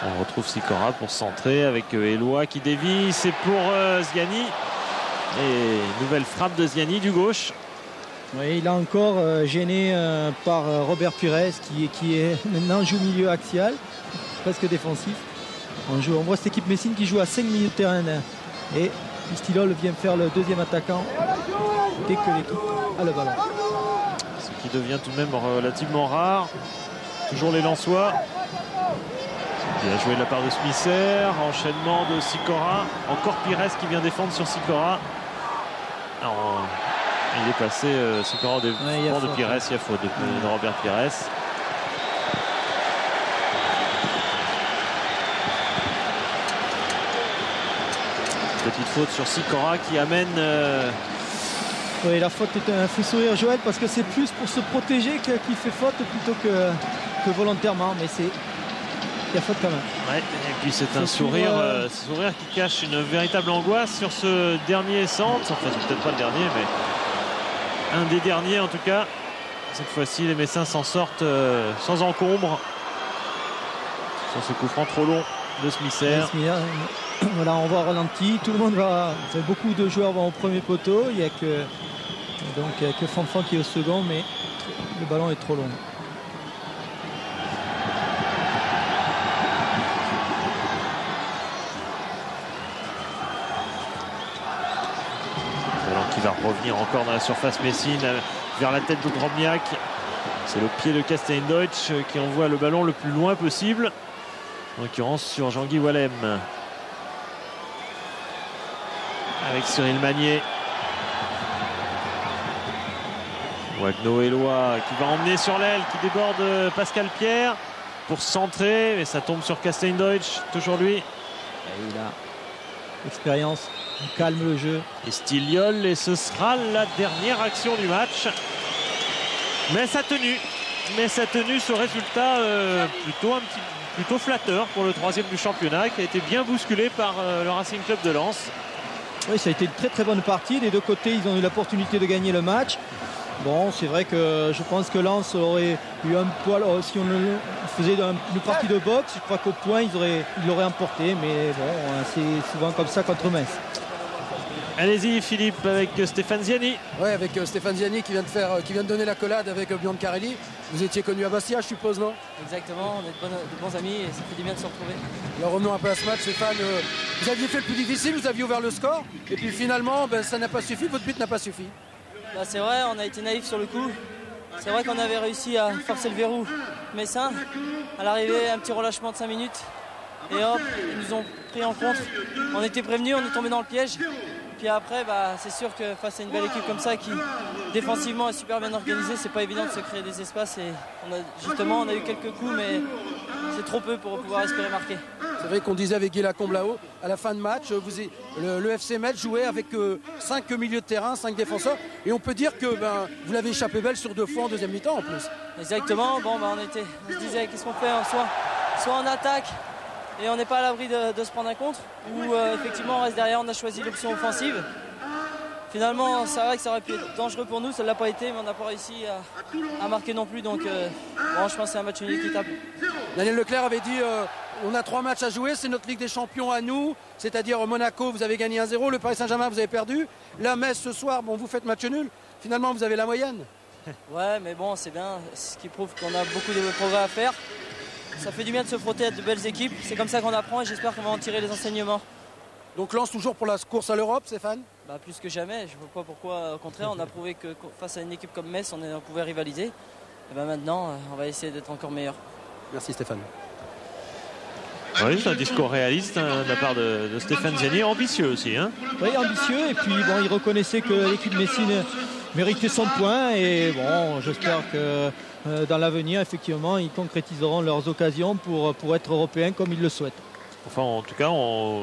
on retrouve Sikora pour centrer avec Eloi qui dévie. C'est pour Ziani. Et nouvelle frappe de Ziani du gauche. Oui, il a encore gêné par Robert Pires qui est maintenant joue milieu axial, presque défensif. On voit cette équipe Messine qui joue à 5 milieux de terrain. Et Istilol vient faire le deuxième attaquant dès que l'équipe a le ballon. Ce qui devient tout de même relativement rare. Toujours les Lensois. Bien joué de la part de Smisser. Enchaînement de Sikora. Encore Pires qui vient défendre sur Sikora. Alors, il est passé Sikora de Pires. Il y a faute de Robert Pires. Petite faute sur Sikora qui amène... Oui, la faute fait sourire Joël parce que c'est plus pour se protéger qu'il fait faute plutôt que volontairement. Mais il y a faute quand même. Ouais, et puis c'est un sourire qui cache une véritable angoisse sur ce dernier centre. Enfin, c'est peut-être pas le dernier, mais un des derniers en tout cas. Cette fois-ci, les Messins s'en sortent sans encombre. Sur ce coup franc trop long de Smisser. Voilà, on voit ralenti. Tout le monde va. Beaucoup de joueurs vont au premier poteau. Il n'y a que Fanfan qui est au second, mais le ballon est trop long. Ballon qui va revenir encore dans la surface messine vers la tête de Drobniak. C'est le pied de Castelldeutsch qui envoie le ballon le plus loin possible, en l'occurrence sur Jean-Guy Wallem. Avec Cyril Magnier. Wagno-Éloi qui va emmener sur l'aile, qui déborde Pascal Pierre pour centrer, mais ça tombe sur Castelldeutsch, toujours lui. Et il a l'expérience, il calme le jeu. Et Stiliol, et ce sera la dernière action du match. Mais ça a tenu ce résultat plutôt flatteur pour le 3e du championnat, qui a été bien bousculé par le Racing Club de Lens. Oui, ça a été une très très bonne partie. Des deux côtés, ils ont eu l'opportunité de gagner le match. Bon, c'est vrai que je pense que Lens aurait eu un poil, si on faisait une partie de boxe, je crois qu'au point ils l'auraient emporté, mais bon, c'est souvent comme ça contre Metz. Allez-y Philippe, avec Stéphane Ziani. Oui, avec Stéphane Ziani qui vient de donner l'accolade avec Biancarelli. Vous étiez connu à Bastia, je suppose, non? Exactement, on est de bons amis et ça fait du bien de se retrouver. Alors revenons un peu à ce match, Stéphane. Vous aviez fait le plus difficile, vous aviez ouvert le score, et puis finalement, ça n'a pas suffi, votre but n'a pas suffi. Bah, c'est vrai, on a été naïfs sur le coup. C'est vrai qu'on avait réussi à forcer le verrou messin. À l'arrivée, un petit relâchement de 5 minutes. Et hop, ils nous ont pris en contre. On était prévenus, on est tombé dans le piège. Puis après, c'est sûr que face à une belle équipe comme ça qui défensivement est super bien organisée, c'est pas évident de se créer des espaces. Et on a eu quelques coups, mais c'est trop peu pour pouvoir espérer marquer. C'est vrai qu'on disait avec Guy Lacombe là-haut, à la fin de match, le FC Metz jouait avec 5 milieux de terrain, 5 défenseurs. Et on peut dire que vous l'avez échappé belle sur 2 fois en deuxième mi-temps en plus. Exactement, on se disait qu'est-ce qu'on fait, soit on attaque et on n'est pas à l'abri de se prendre un contre, ou effectivement on reste derrière, on a choisi l'option offensive. Finalement, c'est vrai que ça aurait pu être dangereux pour nous, ça ne l'a pas été, mais on n'a pas réussi à marquer non plus. Donc je pense que c'est un match inéquitable. Daniel Leclerc avait dit on a 3 matchs à jouer, c'est notre Ligue des Champions à nous, c'est-à-dire Monaco, vous avez gagné 1-0, le Paris Saint-Germain, vous avez perdu. La Metz ce soir, vous faites match nul, finalement vous avez la moyenne. Ouais, mais bon, c'est bien, ce qui prouve qu'on a beaucoup de progrès à faire. Ça fait du bien de se frotter à de belles équipes, c'est comme ça qu'on apprend et j'espère qu'on va en tirer les enseignements. Donc Lance toujours pour la course à l'Europe, Stéphane? Plus que jamais, je ne vois pas pourquoi. Au contraire, on a prouvé que face à une équipe comme Metz, on pouvait rivaliser. Et maintenant, on va essayer d'être encore meilleur. Merci Stéphane. Oui, c'est un discours réaliste de la part de Stéphane Ziani, ambitieux aussi. Oui, ambitieux, et puis il reconnaissait que l'équipe messine méritait son point, et j'espère que dans l'avenir, effectivement, ils concrétiseront leurs occasions pour être européens comme ils le souhaitent. Enfin, en tout cas,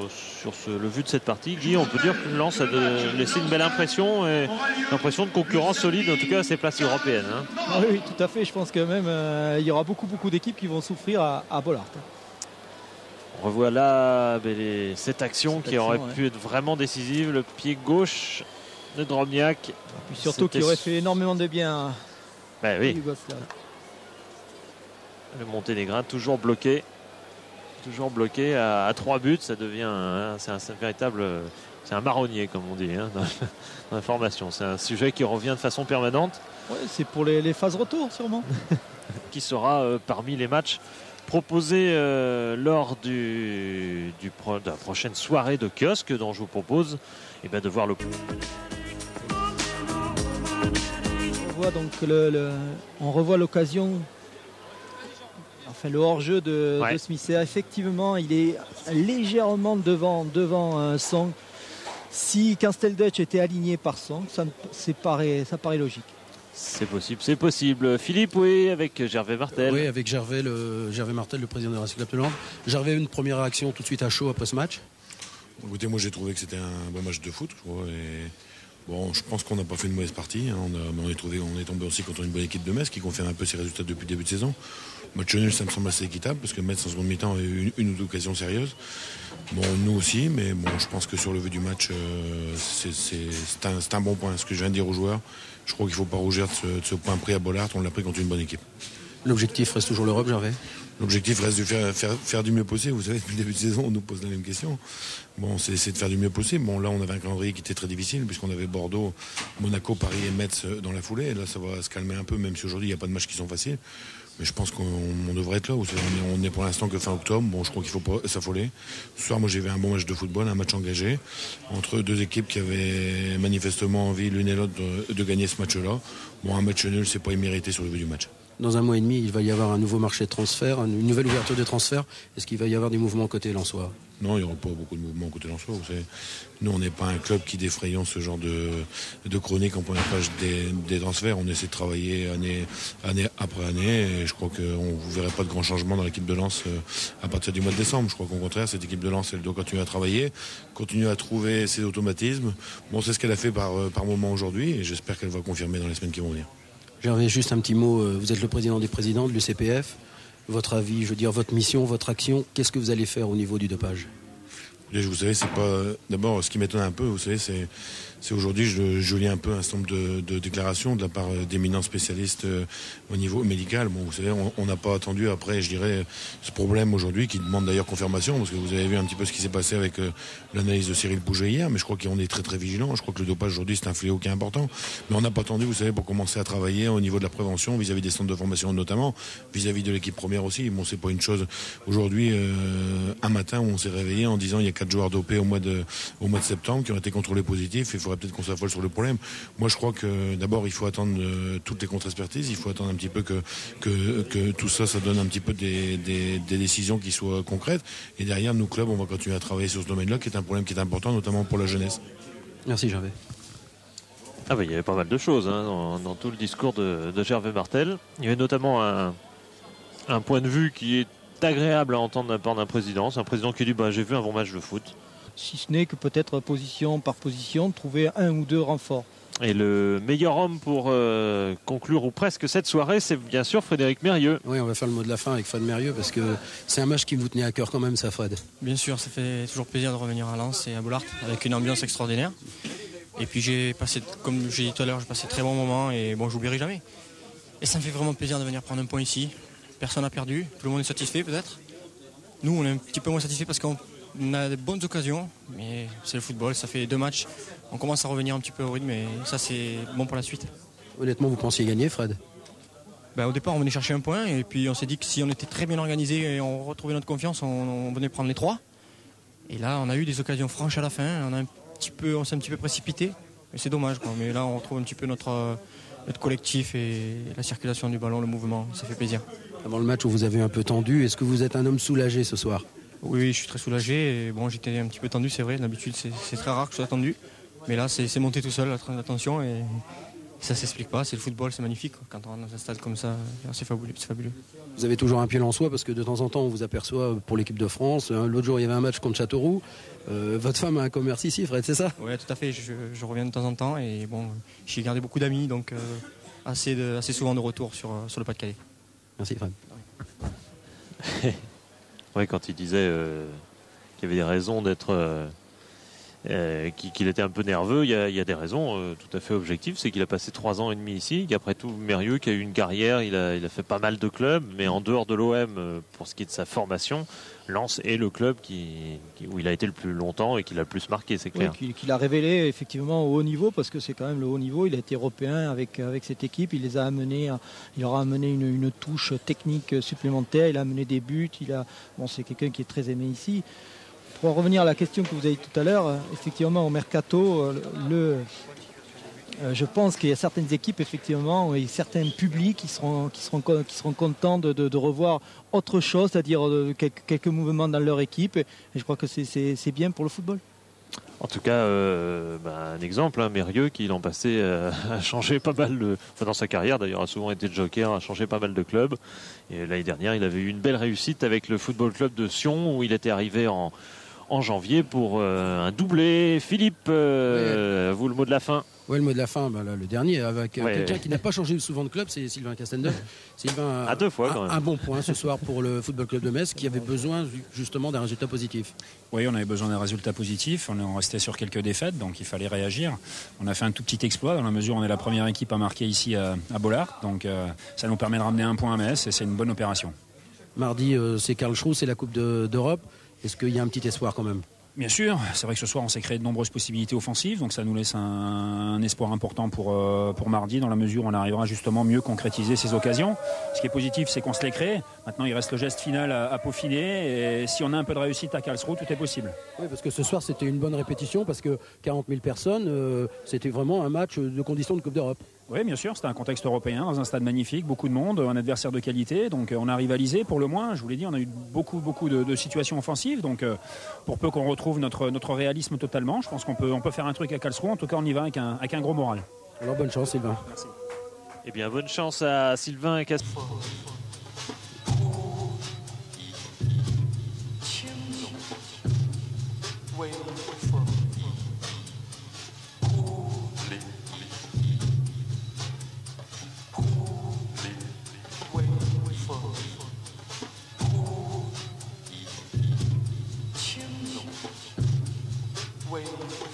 sur le vu de cette partie, Guy, on peut dire que Lens a laissé une belle impression, et l'impression de concurrence solide, en tout cas à ces places européennes. Oui, tout à fait. Je pense que même il y aura beaucoup d'équipes qui vont souffrir à Bollaert. On revoit là cette action qui aurait pu être vraiment décisive. Le pied gauche de Drobniak. Surtout qui aurait fait énormément de bien. Oui. Le Monténégrin toujours bloqué. Toujours bloqué à 3 buts. Ça devient c'est un marronnier, comme on dit dans la formation. C'est un sujet qui revient de façon permanente. Ouais, c'est pour les phases retour sûrement. Qui sera parmi les matchs proposés lors de la prochaine soirée de kiosque, dont je vous propose de voir le... On revoit l'occasion, le hors-jeu de Smith. Effectivement, il est légèrement devant Song. Si Castelldeutsch était aligné par Song, ça paraît logique. C'est possible. Philippe, oui, avec Gervais Martel. Oui, avec Gervais Martel, le président de Racing Club de Lens. Gervais, une première réaction tout de suite à chaud après ce match. Écoutez, moi j'ai trouvé que c'était un bon match de foot. Je pense qu'on n'a pas fait une mauvaise partie. On est tombé aussi contre une bonne équipe de Metz qui confirme un peu ses résultats depuis le début de saison. Match nul, ça me semble assez équitable parce que Metz en seconde mi-temps a eu une ou deux occasions sérieuses. Nous aussi, mais je pense que sur le vu du match, c'est un bon point. Ce que je viens de dire aux joueurs, je crois qu'il ne faut pas rougir de ce point pris à Bollaert. On l'a pris contre une bonne équipe. L'objectif reste toujours l'Europe, Gervais? L'objectif reste de faire du mieux possible. Vous savez, depuis le début de saison, on nous pose la même question. C'est de faire du mieux possible. Là, on avait un calendrier qui était très difficile puisqu'on avait Bordeaux, Monaco, Paris et Metz dans la foulée. Et là, ça va se calmer un peu, même si aujourd'hui, il n'y a pas de matchs qui sont faciles. Mais je pense qu'on devrait être là. On est pour l'instant que fin octobre. Bon, je crois qu'il ne faut pas s'affoler. Ce soir, moi, j'ai vu un bon match de football, un match engagé, entre deux équipes qui avaient manifestement envie, l'une et l'autre, de gagner ce match-là. Bon, un match nul, c'est pas immérité sur le niveau du match. Dans un mois et demi, il va y avoir un nouveau marché de transfert, une nouvelle ouverture de transfert. Est-ce qu'il va y avoir des mouvements côté lensois? Non, il n'y aura pas beaucoup de mouvements côté lensois. Nous, on n'est pas un club qui défrayons ce genre de chronique en première page des transferts. On essaie de travailler année après année. Et je crois qu'on ne verrait pas de grands changements dans l'équipe de Lens à partir du mois de décembre. Je crois qu'au contraire, cette équipe de Lens, elle doit continuer à travailler, continuer à trouver ses automatismes. Bon, c'est ce qu'elle a fait par moment aujourd'hui et j'espère qu'elle va confirmer dans les semaines qui vont venir. J'avais juste un petit mot. Vous êtes le président des présidents de l'UCPF. Votre avis, je veux dire, votre mission, votre action, qu'est-ce que vous allez faire au niveau du dopage? Vous savez, c'est pas. D'abord, ce qui m'étonne un peu, vous savez, c'est aujourd'hui, je lis un peu un certain nombre de déclarations de la part d'éminents spécialistes au niveau médical. Bon, vous savez, on n'a pas attendu après, je dirais, ce problème aujourd'hui qui demande d'ailleurs confirmation, parce que vous avez vu un petit peu ce qui s'est passé avec l'analyse de Cyril Pouget hier, mais je crois qu'on est très très vigilant. Je crois que le dopage aujourd'hui, c'est un fléau qui est important. Mais on n'a pas attendu, vous savez, pour commencer à travailler au niveau de la prévention, vis-à-vis des centres de formation notamment, vis-à-vis de l'équipe première aussi. Bon, c'est pas une chose aujourd'hui, un matin où on s'est réveillé en disant il y a 4 joueurs dopés au mois de septembre qui ont été contrôlés positifs. Il faudrait peut-être qu'on s'affole sur le problème. Moi, je crois que d'abord, il faut attendre toutes les contre-expertises. Il faut attendre un petit peu que tout ça, ça donne un petit peu des décisions qui soient concrètes. Et derrière, nous, clubs, on va continuer à travailler sur ce domaine-là, qui est un problème qui est important, notamment pour la jeunesse. Merci, Gervais. Ah ben, il y avait pas mal de choses dans tout le discours de Gervais Martel. Il y avait notamment un point de vue qui est agréable à entendre de la part d'un président. C'est un président qui dit j'ai vu un bon match de foot. Si ce n'est que peut-être position par position, trouver un ou deux renforts. Et le meilleur homme pour conclure ou presque cette soirée, c'est bien sûr Frédéric Mérieux. Oui, on va faire le mot de la fin avec Fred Mérieux parce que c'est un match qui vous tenait à cœur quand même, ça, Fred. Bien sûr, ça fait toujours plaisir de revenir à Lens et à Bollaert avec une ambiance extraordinaire. Et puis j'ai passé, comme j'ai dit tout à l'heure, j'ai passé de très bons moments et bon, j'oublierai jamais. Et ça me fait vraiment plaisir de venir prendre un point ici. Personne n'a perdu, tout le monde est satisfait peut-être. Nous, on est un petit peu moins satisfait parce qu'on a de bonnes occasions, mais c'est le football, ça fait 2 matchs. On commence à revenir un petit peu au rythme et ça, c'est bon pour la suite. Honnêtement, vous pensiez gagner, Fred? Au départ, on venait chercher un point et puis on s'est dit que si on était très bien organisé et on retrouvait notre confiance, on venait prendre les 3. Et là, on a eu des occasions franches à la fin. On s'est un petit peu précipité, mais c'est dommage, quoi. Mais là, on retrouve un petit peu notre collectif et la circulation du ballon, le mouvement, ça fait plaisir. Avant le match où vous avez un peu tendu, est-ce que vous êtes un homme soulagé ce soir? Oui, je suis très soulagé. Et bon, j'étais un petit peu tendu, c'est vrai. D'habitude, c'est très rare que je sois tendu. Mais là, c'est monté tout seul, la tension. Et ça ne s'explique pas. C'est le football, c'est magnifique. Quand on rentre dans un stade comme ça, c'est fabuleux. Vous avez toujours un pied lensois parce que de temps en temps, on vous aperçoit pour l'équipe de France. L'autre jour, il y avait un match contre Châteauroux. Votre femme a un commerce ici, Fred, c'est ça? Oui, tout à fait. Je reviens de temps en temps. Et bon, j'ai gardé beaucoup d'amis. Donc, assez souvent de retour sur le Pas-de-Calais. Merci, Fred. Oui, quand il disait qu'il y avait des raisons d'être... qu'il était un peu nerveux, il y a des raisons tout à fait objectives. C'est qu'il a passé 3 ans et demi ici. Après tout, Mérieux qui a eu une carrière, il a fait pas mal de clubs, mais en dehors de l'OM, pour ce qui est de sa formation, Lens est le club où il a été le plus longtemps et qui l'a le plus marqué, c'est clair. Oui, qu'il a révélé effectivement au haut niveau, parce que c'est quand même le haut niveau. Il a été européen avec cette équipe. Il leur a amené une touche technique supplémentaire. Il a amené des buts. C'est quelqu'un qui est très aimé ici. Pour revenir à la question que vous avez dit tout à l'heure, effectivement au mercato, je pense qu'il y a certaines équipes effectivement et certains publics qui seront contents de revoir autre chose, c'est-à-dire quelques mouvements dans leur équipe. Et je crois que c'est bien pour le football. En tout cas, un exemple, Mérieux qui l'an passé a changé pas mal dans sa carrière d'ailleurs, a souvent été joker, a changé pas mal de clubs. Et l'année dernière, il avait eu une belle réussite avec le Football Club de Sion où il était arrivé en janvier pour un doublé. Philippe, vous le mot de la fin? Oui, le mot de la fin, le dernier, avec quelqu'un qui n'a pas changé souvent de club, c'est Sylvain Castendeuf. Sylvain à 2 fois, quand même. Un bon point ce soir pour le Football Club de Metz qui avait besoin justement d'un résultat positif. Oui, on avait besoin d'un résultat positif. On restait sur quelques défaites, donc il fallait réagir. On a fait un tout petit exploit dans la mesure où on est la première équipe à marquer ici à Bollaert. Donc ça nous permet de ramener un point à Metz et c'est une bonne opération. Mardi, c'est Karlsruhe, c'est la Coupe d'Europe. Est-ce qu'il y a un petit espoir quand même? Bien sûr, c'est vrai que ce soir on s'est créé de nombreuses possibilités offensives, donc ça nous laisse un espoir important pour mardi, dans la mesure où on arrivera justement mieux concrétiser ces occasions. Ce qui est positif, c'est qu'on se les crée. Maintenant il reste le geste final à peaufiner, et si on a un peu de réussite à Karlsruhe, tout est possible. Oui, parce que ce soir c'était une bonne répétition, parce que 40 000 personnes, c'était vraiment un match de conditions de Coupe d'Europe. Oui, bien sûr, c'était un contexte européen, dans un stade magnifique, beaucoup de monde, un adversaire de qualité, donc on a rivalisé pour le moins. Je vous l'ai dit, on a eu beaucoup de situations offensives, donc pour peu qu'on retrouve notre réalisme totalement, je pense qu'on peut faire un truc à Karlsruhe. En tout cas, on y va avec un gros moral. Alors bonne chance, Sylvain. Merci. Eh bien, bonne chance à Sylvain Casper. Waiting